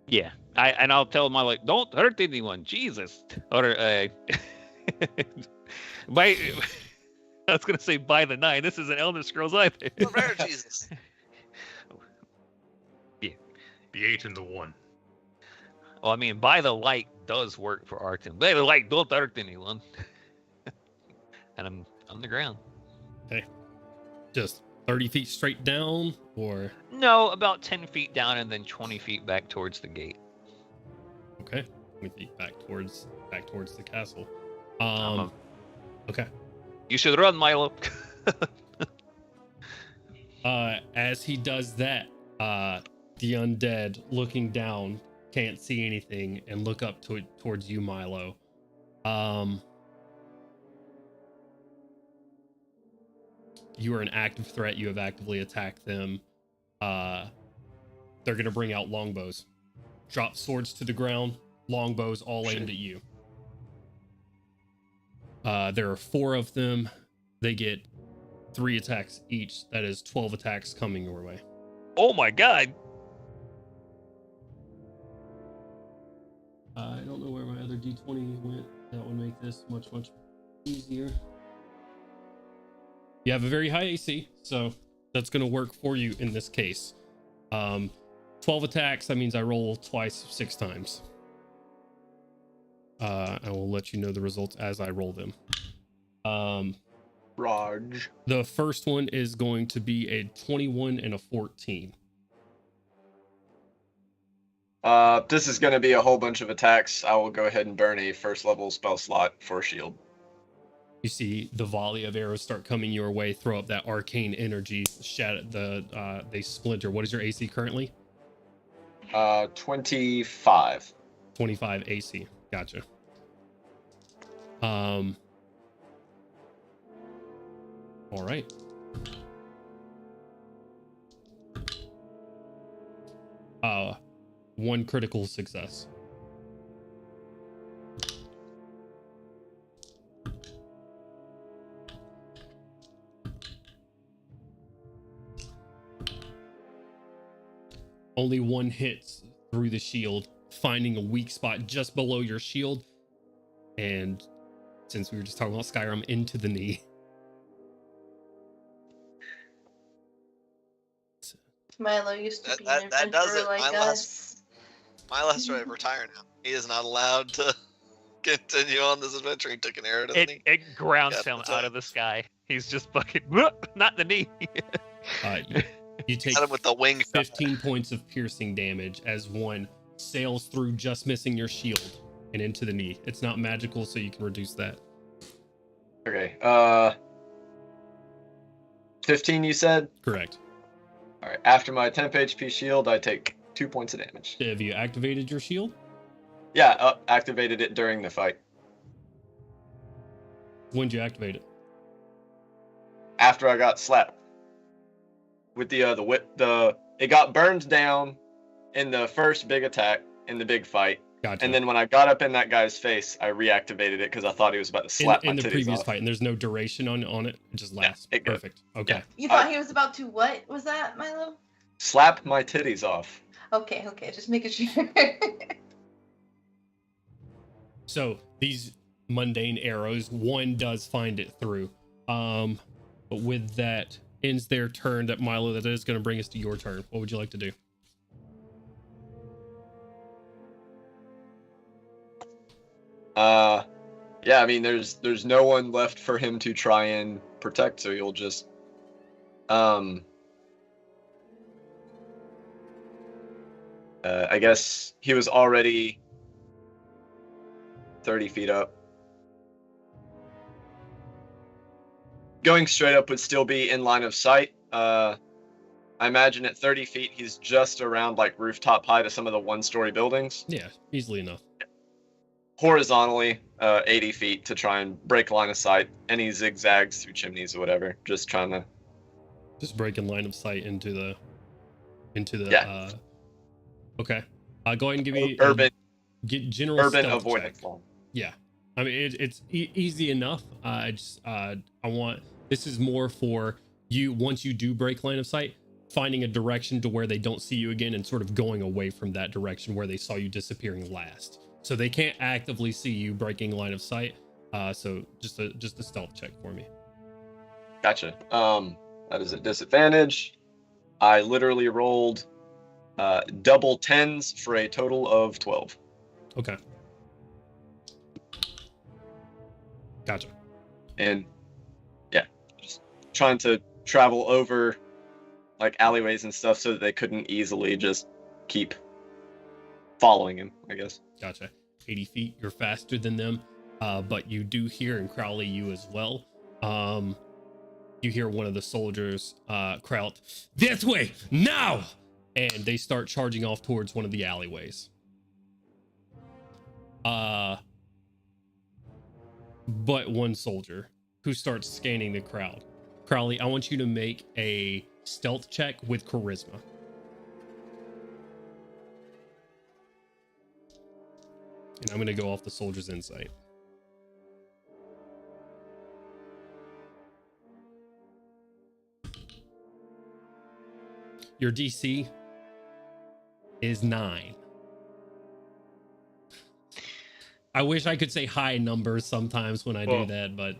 Yeah. I'll tell my like, don't hurt anyone, Jesus. Or by I was gonna say by the 9. This isn't Elder Scrolls either. Rare Jesus. Yeah. The 8 and the 1. Well, I mean, by the light does work for Artem. By the light, don't hurt anyone. And I'm on the ground. Okay. Just 30 feet straight down, or? No, about 10 feet down and then 20 feet back towards the gate. Okay. 20 feet back towards the castle. Okay. You should run, Milo. As he does that, the undead looking down can't see anything and look up towards you, Milo. You are an active threat. You have actively attacked them. They're going to bring out longbows. Drop swords to the ground. Longbows all aimed at you. There are 4 of them. They get 3 attacks each. That is 12 attacks coming your way. Oh my god. I don't know where my other D20 went. That would make this much easier. You have a very high AC, so that's going to work for you in this case. 12 attacks, that means I roll twice 6 times. I will let you know the results as I roll them. Raj. The first one is going to be a 21 and a 14. This is going to be a whole bunch of attacks. I will go ahead and burn a first level spell slot for a shield. You see the volley of arrows start coming your way. Throw up that arcane energy. They splinter. What is your AC currently? 25. 25 AC. Gotcha. All right. One critical success. Only one hits through the shield, finding a weak spot just below your shield. And since we were just talking about Skyrim, into the knee. Milo used to be an that does adventurer it. like us. Milo has to retire now. He is not allowed to continue on this adventure. He took an arrow to the knee. It grounds him out of the sky. He's just fucking not the knee. You take Got him with the wing 15 points of piercing damage as one sails through, just missing your shield and into the knee. It's not magical, so you can reduce that. Okay. 15 you said? Correct. All right. After my temp HP shield, I take 2 points of damage. Have you activated your shield? Yeah, activated it during the fight. When did you activate it? After I got slapped. With the whip, it got burned down in the first big attack in the big fight. Gotcha. And then when I got up in that guy's face, I reactivated it because I thought he was about to slap in my the titties previous off. fight, and there's no duration on it. It just lasts. Yeah, Perfect. Okay. Yeah. You thought he was about to what? Was that, Milo? Slap my titties off. Okay, just making sure. So these mundane arrows, one does find it through. But with that ends their turn. That Milo, that is going to bring us to your turn. What would you like to do? Yeah, I mean, there's no one left for him to try and protect, so you'll just, I guess he was already 30 feet up. Going straight up would still be in line of sight. I imagine at 30 feet, he's just around like rooftop height of some of the one-story buildings. Yeah, easily enough. Horizontally, 80 feet to try and break line of sight. Any zigzags through chimneys or whatever. Just trying to. Just breaking line of sight into the. Yeah. Okay. Go ahead and give me urban general stealth avoidance. check. Yeah. I mean, it's easy enough. I want. This is more for you once you do break line of sight, finding a direction to where they don't see you again and sort of going away from that direction where they saw you disappearing last. So they can't actively see you breaking line of sight. So just a stealth check for me. Gotcha. That is a disadvantage. I literally rolled double 10s for a total of 12. Okay. Gotcha. And yeah, just trying to travel over like alleyways and stuff so that they couldn't easily just keep following him, I guess. Gotcha. 80 feet, you're faster than them, but you do hear, and Crowley, you as well, you hear one of the soldiers crowd, "That way, now!" And they start charging off towards one of the alleyways. But one soldier who starts scanning the crowd. Crowley, I want you to make a stealth check with charisma. And I'm going to go off the soldier's insight. Your DC is 9. I wish I could say high numbers sometimes when I do that, but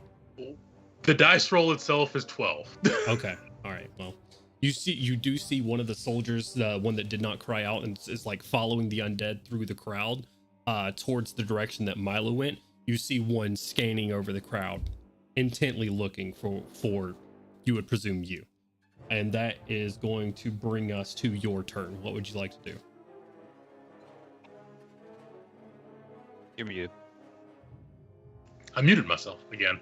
the dice roll itself is 12. Okay. All right. Well, you do see one of the soldiers, the one that did not cry out and is like following the undead through the crowd towards the direction that Milo went. You see one scanning over the crowd, intently looking for you would presume you. And that is going to bring us to your turn. What would you like to do? You're muted. I muted myself again.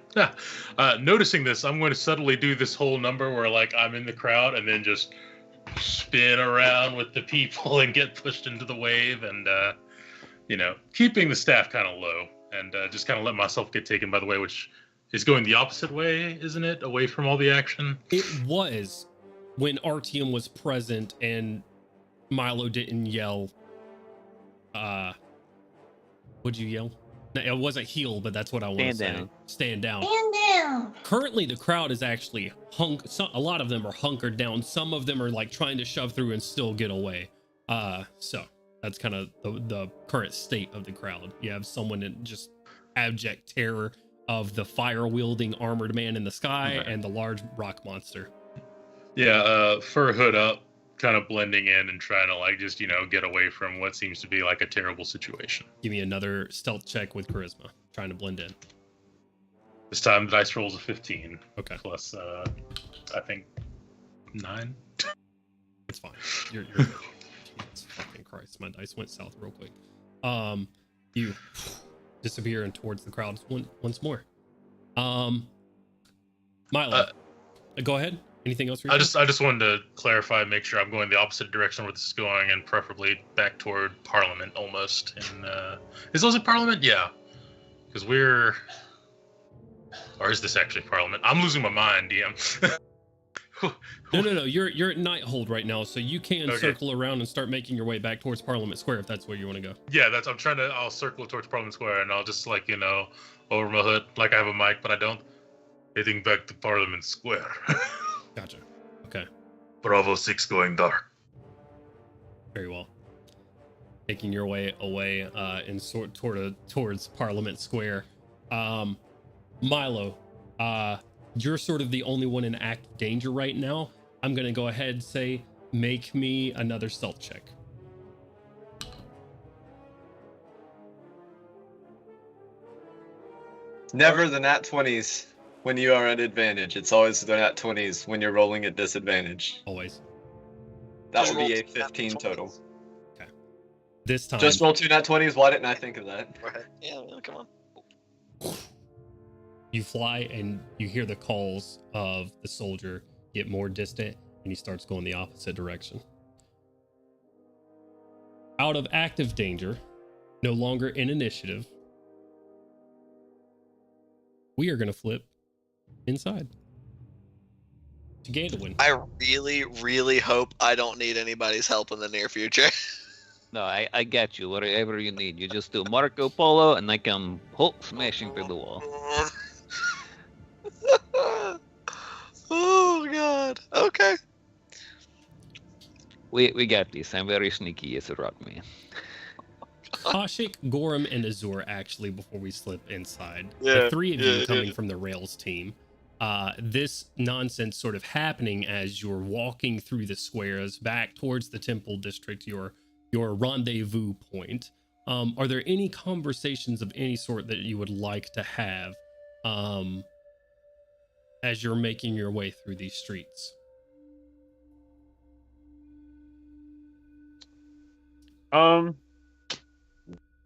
Noticing this, I'm going to subtly do this whole number where like I'm in the crowd and then just spin around with the people and get pushed into the wave and, keeping the staff kind of low and just kind of let myself get taken by the wave, which is going the opposite way, isn't it? Away from all the action. It was when Artyom was present and Milo didn't yell. What'd you yell? No, it wasn't heal, but that's what I want to say. Stand down. Stand down. Currently, the crowd is actually a lot of them are hunkered down. Some of them are like trying to shove through and still get away. So that's kind of the current state of the crowd. You have someone in just abject terror of the fire-wielding armored man in the sky and the large rock monster. Yeah, fur hood up, kind of blending in and trying to like just get away from what seems to be like a terrible situation. Give me another stealth check with charisma, trying to blend in. This time the dice rolls a 15. Okay. Plus I think 9. It's fine. You're Jesus fucking Christ, my dice went south real quick. You disappear and towards the crowd once more. Milo, go ahead. Anything else? I just wanted to clarify, make sure I'm going the opposite direction where this is going, and preferably back toward Parliament almost. And is this Parliament? Yeah, because we're, or is this actually Parliament? I'm losing my mind, DM. No. You're at Nighthold right now, so you can circle around and start making your way back towards Parliament Square if that's where you want to go. Yeah, I'll circle towards Parliament Square, and I'll just over my hood, like I have a mic, but I don't. Heading back to Parliament Square. Gotcha. Okay. Bravo 6 going dark. Very well. Making your way away towards Parliament Square. Milo, you're sort of the only one in active danger right now. I'm going to go ahead and say, make me another stealth check. Never the nat 20s when you are at advantage. It's always the nat 20s when you're rolling at disadvantage. Always. That would be a 15 total. Okay. This time. Just roll 2 nat 20s. Why didn't I think of that? Right. Yeah, come on. You fly and you hear the calls of the soldier get more distant, and he starts going the opposite direction. Out of active danger, no longer in initiative, we are going to flip inside to Gandalwin. I really, really hope I don't need anybody's help in the near future. No, I got you. Whatever you need. You just do Marco Polo, and I come Hulk smashing through the wall. Oh god. Okay. We got this. I'm very sneaky as a rock man. Koshik, Gorham, and Azur, actually, before we slip inside. Yeah, The three of you yeah, coming yeah. from the Rails team. This nonsense sort of happening as you're walking through the squares back towards the Temple District, your rendezvous point. Are there any conversations of any sort that you would like to have as you're making your way through these streets?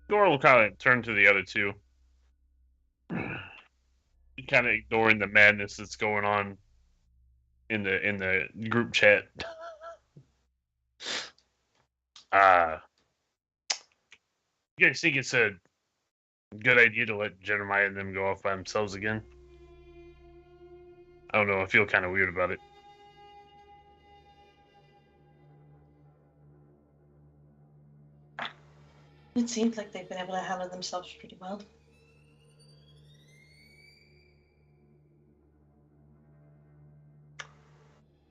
Dora will kind of turn to the other two, kind of ignoring the madness that's going on in the group chat. You guys think it's a good idea to let Jeremiah and them go off by themselves again? I don't know. I feel kind of weird about it. It seems like they've been able to handle themselves pretty well.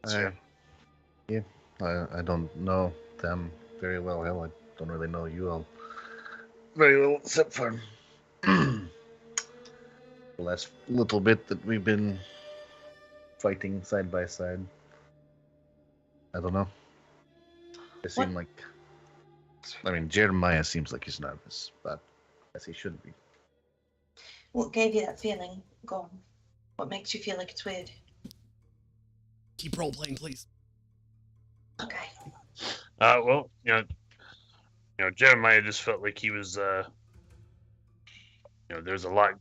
I don't know them very well. Hell, I don't really know you all very well, except for the last little bit that we've been fighting side by side. I don't know. They seem like... I mean, Jeremiah seems like he's nervous, but as he should be. What gave you that feeling, Gorm? What makes you feel like it's weird? Keep role-playing, please. Okay. Well, Jeremiah just felt like he was, there's a lot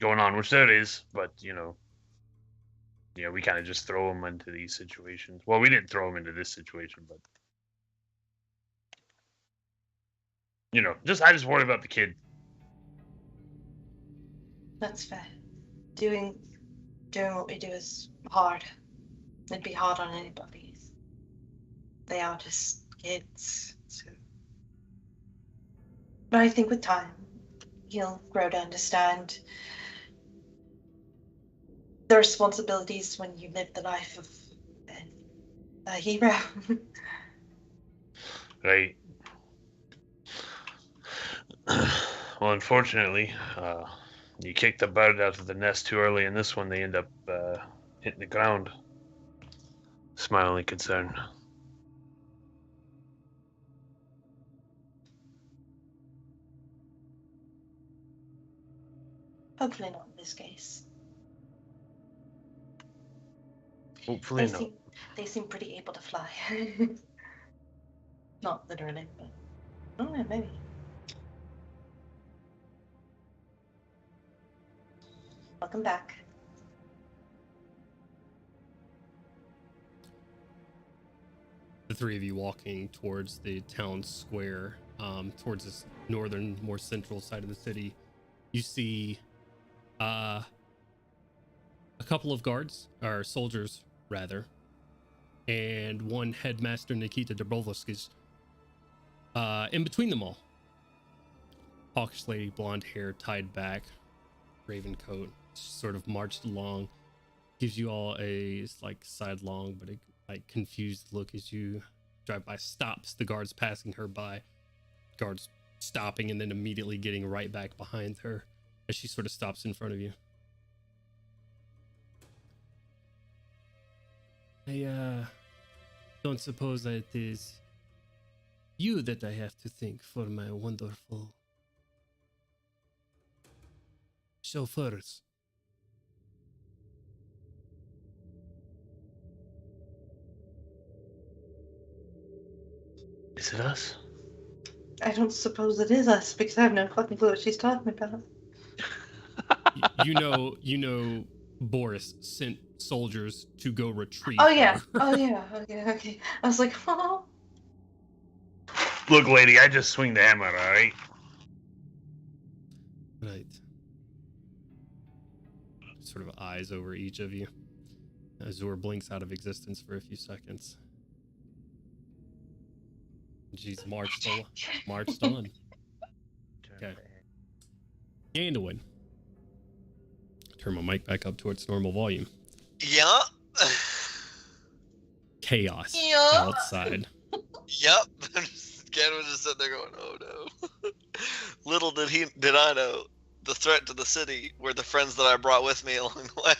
going on, which there is, but, we kind of just throw him into these situations. Well, we didn't throw him into this situation, but, I just worry about the kid. That's fair. Doing what we do is hard. It'd be hard on anybody. They are just kids, so. But I think with time, he'll grow to understand the responsibilities when you live the life of a hero. Right. Well, unfortunately, you kick the bird out of the nest too early, and this one they end up hitting the ground. Smiling concern. Hopefully not in this case. Hopefully not. They seem pretty able to fly. Not literally, but I don't know, maybe. Welcome back. The three of you walking towards the town square, towards this northern, more central side of the city. You see a couple of guards, or soldiers rather, and one headmaster, Nikita Dobrovolsky's, in between them all. Hawkish lady, blonde hair tied back, raven coat, sort of marched along, gives you all a sidelong but a confused look as you drive by. Stops, the guards passing her by, guards stopping and then immediately getting right back behind her as she sort of stops in front of you. I don't suppose that it is you that I have to thank for my wonderful chauffeurs. Is it us? I don't suppose it is us because I have no fucking clue what she's talking about. You know, Boris sent soldiers to go retrieve Oh yeah. her. Oh yeah. Okay. I was like, oh. Look, lady, I just swing the hammer, all right? Right. sort of eyes over each of you. Azure blinks out of existence for a few seconds. She's marched on. Okay. Gandalin. Turn my mic back up to its normal volume. Yeah. Chaos outside. Yep. Ken was just sitting there going, "Oh no." Little did I know, the threat to the city were the friends that I brought with me along the way.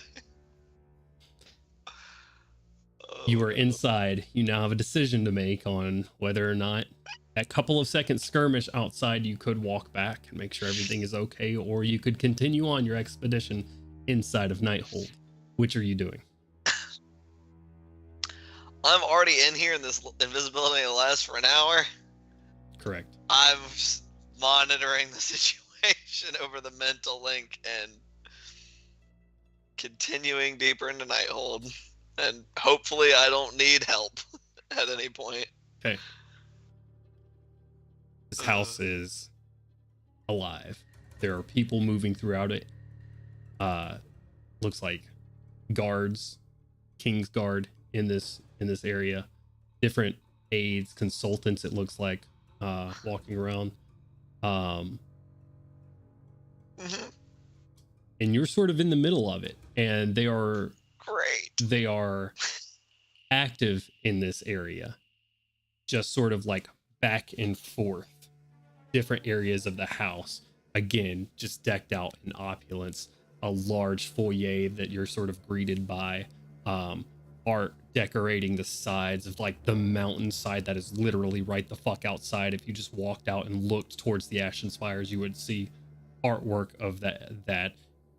You are inside. You now have a decision to make on whether or not that couple of seconds skirmish outside you could walk back and make sure everything is okay, or you could continue on your expedition inside of Nighthold. Which are you doing? I'm already in here and this invisibility will last for an hour. Correct. I'm monitoring the situation over the mental link and continuing deeper into Nighthold. And hopefully I don't need help at any point. Okay. This house is alive. There are people moving throughout it. Looks like guards, King's Guard in this area. Different aides, consultants, it looks like, walking around. And you're sort of in the middle of it. And they are great. They are active in this area. Just sort of like back and forth. Different areas of the house. Again, just decked out in opulence. A large foyer that you're sort of greeted by. Art decorating the sides of like the mountainside that is literally right the fuck outside. If you just walked out and looked towards the Ashen Spires, you would see artwork of that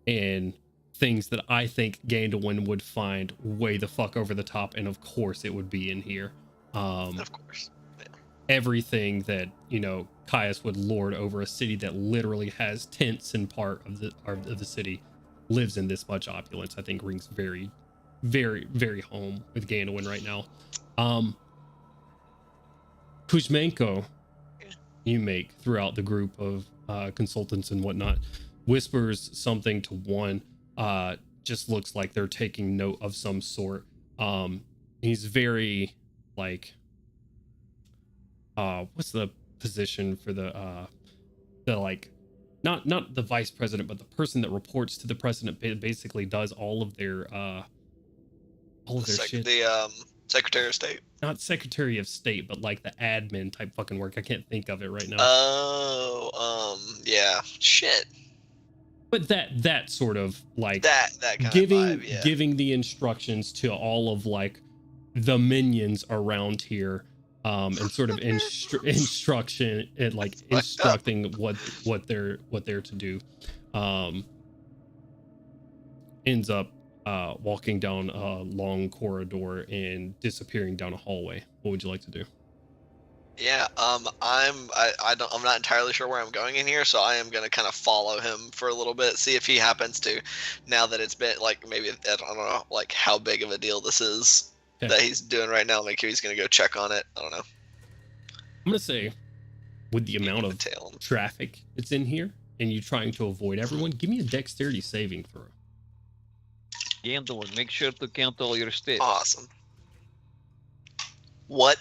and things that I think Gandalin would find way the fuck over the top, and of course it would be in here. Of course. Yeah. Everything that, Caius would lord over a city that literally has tents and part of the city lives in this much opulence, I think rings very, very, very home with Gandalin right now. Kuzmenko, you make throughout the group of consultants and whatnot, whispers something to one. Just looks like they're taking note of some sort. He's very like, what's the position for the like, not the vice president, but the person that reports to the president, basically does all of their shit. The Secretary of State. Not Secretary of State, but like the admin type fucking work. I can't think of it right now. Yeah, shit. But that sort of like that kind of vibe, yeah. Giving the instructions to all of like the minions around here, and sort of instruction and like instructing what they're to do. Ends up walking down a long corridor and disappearing down a hallway. What would you like to do? Yeah, I'm not entirely sure where I'm going in here, so I am gonna kind of follow him for a little bit, see if he happens to, now that it's been like maybe I don't know like how big of a deal this is that he's doing right now. Like he's gonna go check on it. I don't know. I'm gonna say, with the amount of traffic that's in here and you trying to avoid everyone, give me a dexterity saving throw. Gandalin, make sure to count all your steps. Awesome. What?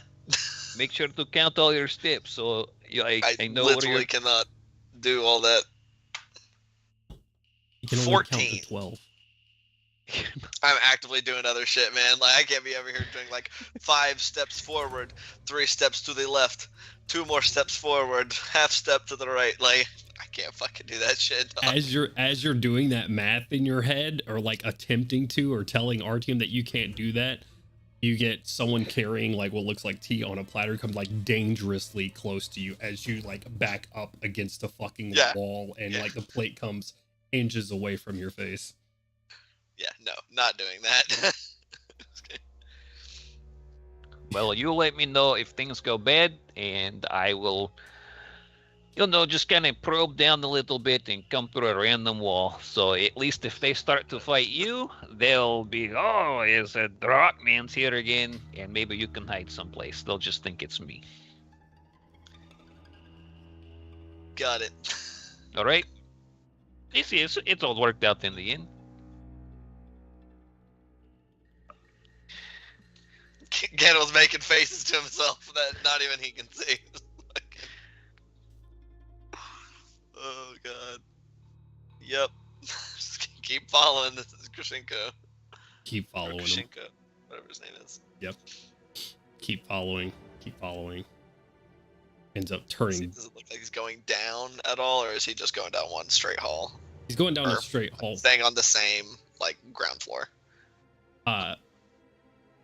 Make sure to count all your steps, so I know literally cannot do all that. You can only 14. Count to 12. I'm actively doing other shit, man. Like I can't be over here doing like 5 steps forward, 3 steps to the left, 2 more steps forward, half step to the right. Like I can't fucking do that shit, dog. As you're doing that math in your head, or like attempting to, or telling Artyom that you can't do that, you get someone carrying like what looks like tea on a platter come like dangerously close to you as you like back up against a fucking wall, and like the plate comes inches away from your face. Yeah, no, not doing that. Well, you let me know if things go bad, and I will, just kind of probe down a little bit and come through a random wall. So at least if they start to fight you, they'll be, oh, is a rock man's here again, and maybe you can hide someplace. They'll just think it's me. Got it. All right. It's all worked out in the end. Gandalf's making faces to himself that not even he can see. Oh god. Yep. Just keep following. This is Krashenko. Keep following him. Krashenko, whatever his name is. Yep. Keep following. Keep following. Ends up turning. Does it look like he's going down at all, or is he just going down one straight hall? He's going down a straight hall. Staying on the same ground floor.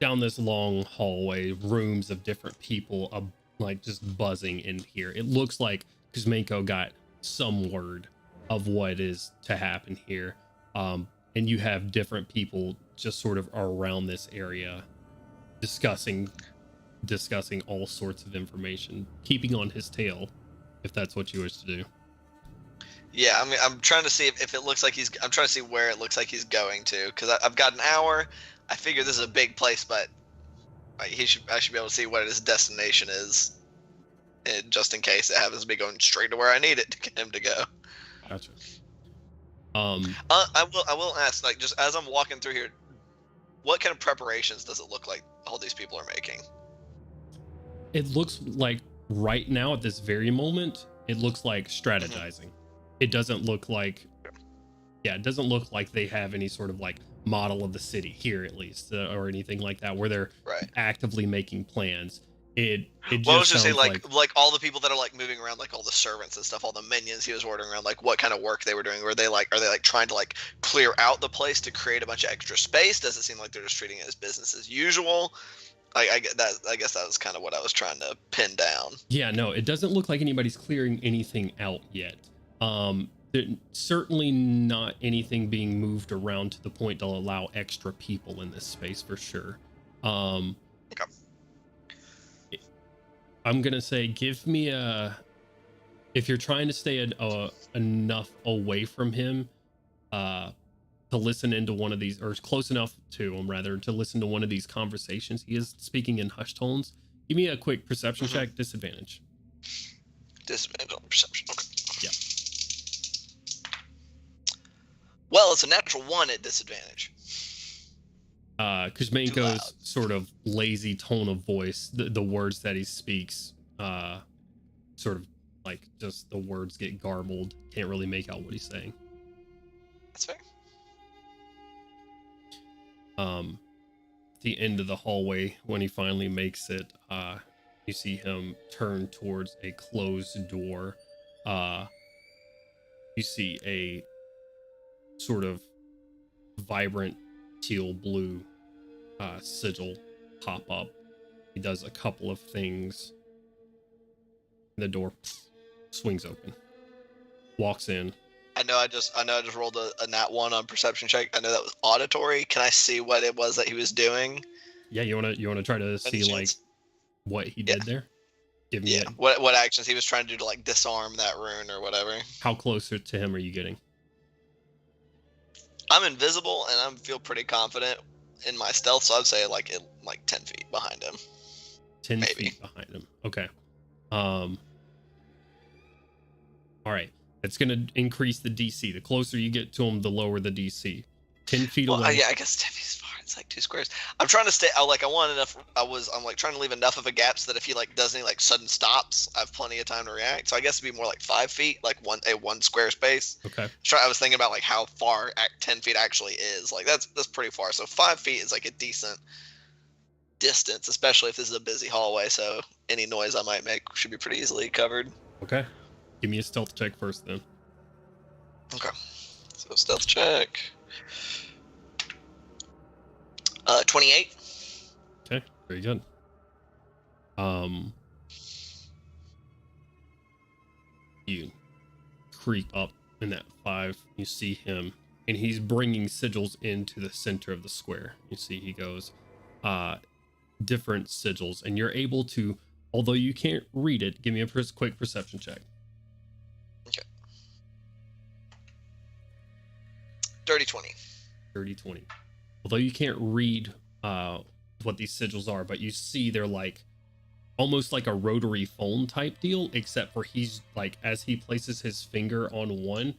Down this long hallway, rooms of different people, just buzzing in here. It looks like Kuzmenko got some word of what is to happen here, and you have different people just sort of around this area discussing all sorts of information, keeping on his tail, if that's what you wish to do. Yeah, I mean, I'm trying to see if it looks like I'm trying to see where it looks like he's going to, because I've got an hour. I figure this is a big place, but I should be able to see what his destination is, and just in case it happens to be going straight to where I need it to get him to go. Gotcha. I will ask, just as I'm walking through here, what kind of preparations does it look like all these people are making? It looks like right now at this very moment, it looks like strategizing. It doesn't look like, it doesn't look like they have any sort of model of the city here, at least, or anything like that, where they're actively making plans. It just I was just saying, like all the people that are moving around, all the servants and stuff, all the minions he was ordering around, what kind of work they were doing. Are they trying to clear out the place to create a bunch of extra space? Does it seem like they're just treating it as business as usual? I guess that was kind of what I was trying to pin down. Yeah, no, it doesn't look like anybody's clearing anything out yet. Certainly not anything being moved around to the point to allow extra people in this space for sure. Okay. I'm gonna say, give me if you're trying to stay enough away from him, to listen into one of these, or close enough to him rather, to listen to one of these conversations. He is speaking in hushed tones. Give me a quick perception check, disadvantage. Disadvantage on perception. Okay. Yeah. Well, it's a natural 1 at disadvantage. Kuzmenko's sort of lazy tone of voice, the words that he speaks, sort of just the words get garbled. Can't really make out what he's saying. That's fair. The end of the hallway, when he finally makes it, you see him turn towards a closed door. You see a sort of vibrant teal blue sigil pop up. He does a couple of things. The door swings open. Walks in. I know I just rolled a nat 1 on perception check. I know that was auditory. Can I see what it was that he was doing? Yeah, you wanna try to see what he did there? Give me what actions he was trying to do to disarm that rune or whatever. How close to him are you getting? I'm invisible and I feel pretty confident in my stealth, so I'd say 10 feet behind him. 10 feet behind him. Okay. All right. It's going to increase the DC. The closer you get to him, the lower the DC. 10 feet away. Yeah, I guess 10 feet is far. It's 2 squares. I'm trying to stay. I'm trying to leave enough of a gap so that if he does any sudden stops, I have plenty of time to react. So I guess it'd be more 5 feet, one square space. Okay. I was thinking about how far 10 feet actually is. That's pretty far. So 5 feet is a decent distance, especially if this is a busy hallway. So any noise I might make should be pretty easily covered. Okay. Give me a stealth check first, then. Okay. So stealth check. 28. Okay, very good. You creep up in that 5. You see him, and he's bringing sigils into the center of the square. You see he goes, different sigils, and you're able to, although you can't read it, give me a quick perception check. Okay. Dirty 20. Dirty 20. Although you can't read what these sigils are, but you see they're almost like a rotary phone type deal, except for he's as he places his finger on one,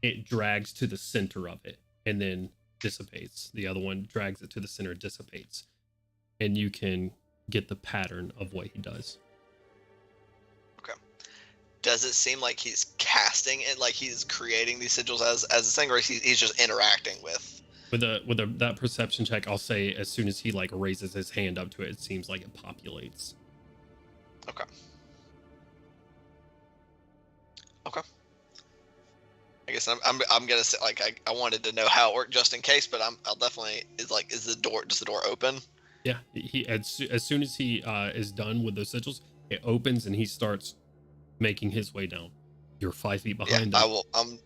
it drags to the center of it and then dissipates. The other one drags it to the center, dissipates. and you can get the pattern of what he does. Okay. Does it seem like he's casting it, like he's creating these sigils as a thing, or he's just interacting with? That perception check, I'll say as soon as he like raises his hand up to it, it seems like it populates. Okay. Okay. I guess I'm gonna say, like, I wanted to know how it worked just in case, but I'll definitely does the door open? Yeah, he as soon as he is done with those sigils, it opens and he starts making his way down. You're 5 feet behind him. I will. I'm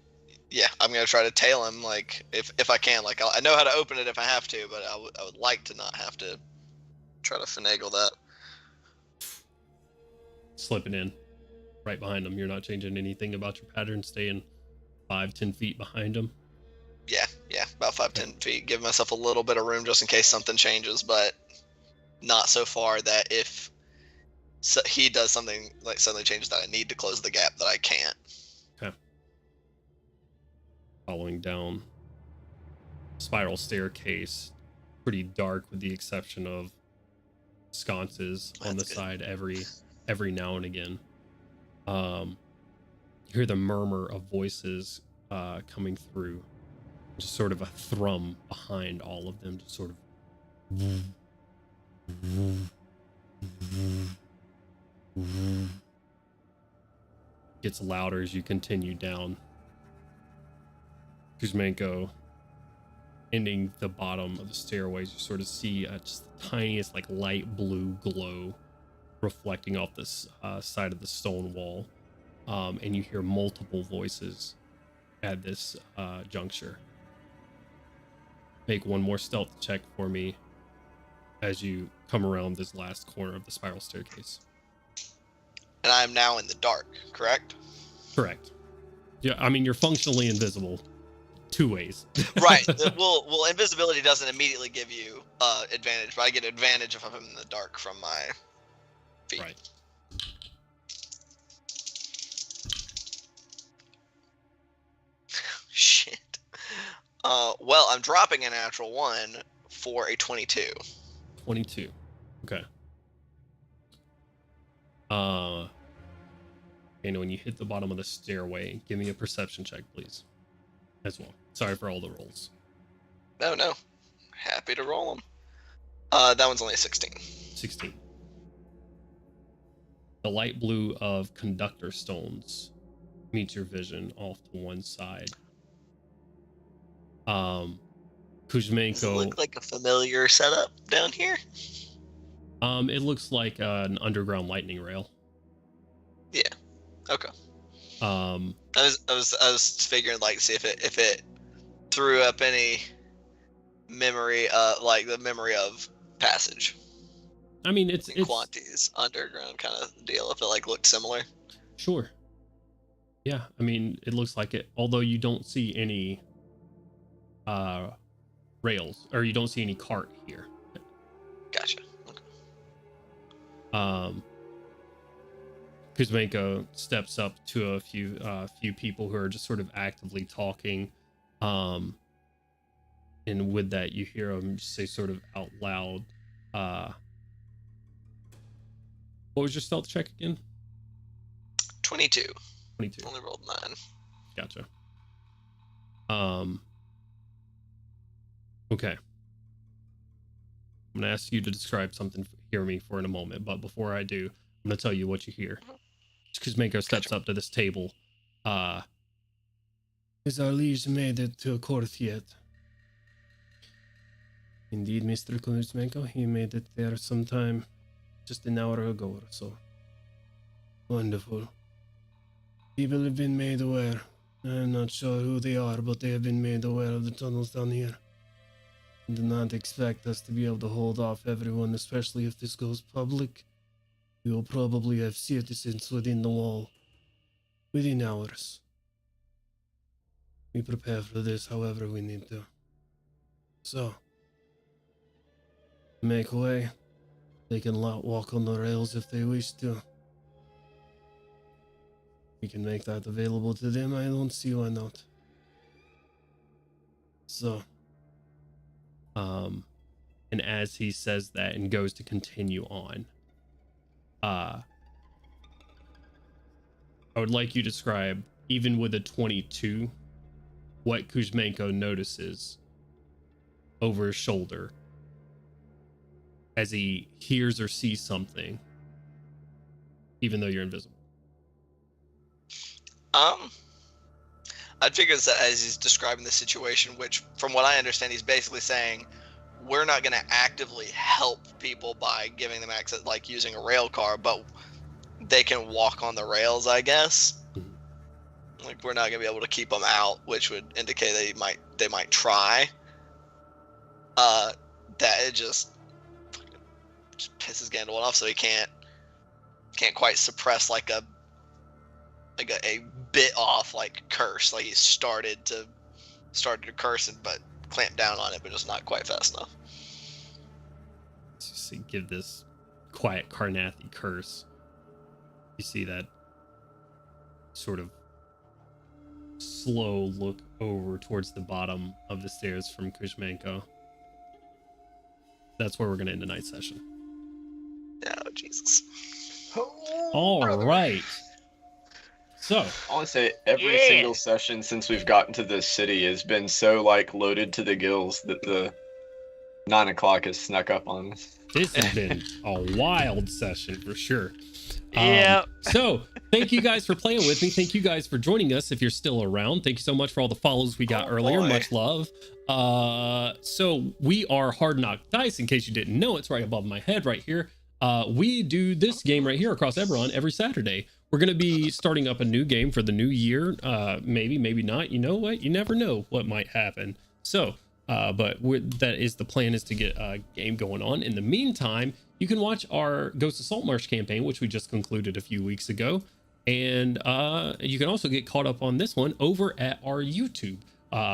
gonna try to tail him, like, if I can. Like, I know how to open it if I have to, but I would like to not have to try to finagle that. Slipping in right behind him. You're not changing anything about your pattern, staying 5-10 feet behind him. Yeah, about 5-10 feet. Give myself a little bit of room just in case something changes, but not so far that if he does something, like suddenly changes, that I need to close the gap, that I can't. Okay. Following down spiral staircase, pretty dark with the exception of sconces on the side every now and again. You hear the murmur of voices coming through, just sort of a thrum behind all of them, just sort of gets louder as you continue down. Kuzmenko, ending the bottom of the stairways, you sort of see just the tiniest like light blue glow reflecting off this side of the stone wall, and you hear multiple voices at this juncture. Make one more stealth check for me as you come around this last corner of the spiral staircase. And I am now in the dark, correct? Correct. Yeah, I mean, you're functionally invisible 2 ways. Right. Well, invisibility doesn't immediately give you advantage, but I get advantage if I'm in the dark from my feet. Right. Shit. Well, I'm dropping a natural 1 for a 22. 22. Okay. And when you hit the bottom of the stairway, give me a perception check, please. As well. Sorry for all the rolls. No. Happy to roll them. That one's only a 16. 16. The light blue of conductor stones meets your vision off to one side. Kuzmenko. Does it look like a familiar setup down here? It looks like an underground lightning rail. Yeah. Okay. I was figuring, like, see if it threw up any memory, like the memory of passage. I mean, it's Quantity's underground kind of deal. If it like looked similar. Sure. Yeah, I mean, it looks like it. Although you don't see any rails, or you don't see any cart here. Gotcha. Okay. Kuzmenko steps up to a few people who are just sort of actively talking, and with that you hear them say sort of out loud, what was your stealth check again? 22. 22. Only rolled 9. Gotcha. Okay. I'm gonna ask you to describe something. Hear me for in a moment, but before I do, I'm gonna tell you what you hear. Kuzmenko steps up to this table. Has our liege made it to court yet? Indeed, Mr. Kuzmenko, he made it there sometime just an hour ago or so. Wonderful. People have been made aware. I'm not sure who they are, but they have been made aware of the tunnels down here. Do not expect us to be able to hold off everyone, especially if this goes public. We will probably have citizens within the wall within hours. We prepare for this however we need to. So, make way. They can walk on the rails if they wish to. We can make that available to them. I don't see why not. So, And as he says that and goes to continue on, I would like you to describe, even with a 22, what Kuzmenko notices over his shoulder as he hears or sees something, even though you're invisible. I figure that as he's describing the situation, which from what I understand, he's basically saying, we're not going to actively help people by giving them access, like using a rail car, but they can walk on the rails, I guess. Like, we're not going to be able to keep them out, which would indicate that they might try. That it just pisses Gandalf off, so he can't quite suppress like a bit off like curse. Like he started to curse it, but clamp down on it, but just not quite fast enough. Just to give this quiet Karnathi curse. You see that sort of slow look over towards the bottom of the stairs from Kuzmenko. That's where we're going to end tonight's session. Oh, Jesus. All right. So I want to say every single session since we've gotten to this city has been so like loaded to the gills that the 9 o'clock has snuck up on us. This has been a wild session for sure. Yeah. So thank you guys for playing with me. Thank you guys for joining us. If you're still around, thank you so much for all the follows we got earlier. Boy. Much love. So we are Hard Knock Dice. In case you didn't know, it's right above my head right here. We do this game right here across Eberron every Saturday. We're going to be starting up a new game for the new year. Maybe not. You know what? You never know what might happen. So, but that is the plan, is to get a game going on. In the meantime, you can watch our Ghost of Saltmarsh campaign, which we just concluded a few weeks ago. And you can also get caught up on this one over at our YouTube,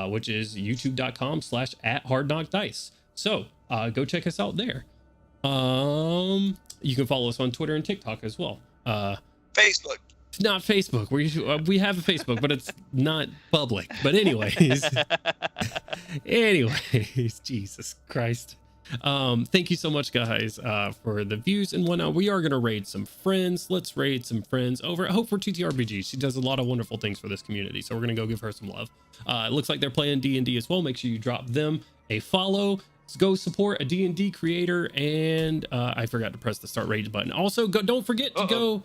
which is youtube.com/@hardknockdice. So go check us out there. You can follow us on Twitter and TikTok as well. Facebook. It's not Facebook. We have a Facebook, but it's not public. But anyways, Jesus Christ. Thank you so much, guys, for the views and whatnot. We are going to raid some friends. Let's raid some friends over at Hope for TTRPG. She does a lot of wonderful things for this community, so we're going to go give her some love. It looks like they're playing D&D as well. Make sure you drop them a follow. Let's go support a D&D creator, and I forgot to press the start raid button. Also, don't forget to go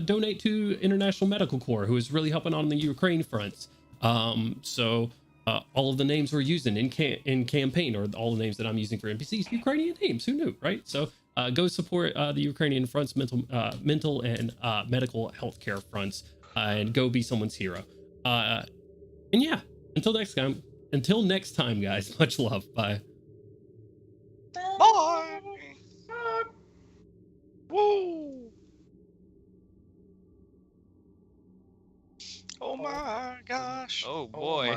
donate to International Medical Corps, who is really helping on the Ukraine fronts. So all of the names we're using in campaign, or all the names that I'm using for NPCs, Ukrainian names. Who knew, right? So go support the Ukrainian fronts, mental and medical healthcare fronts, and go be someone's hero. And yeah, until next time, guys, much love. Bye.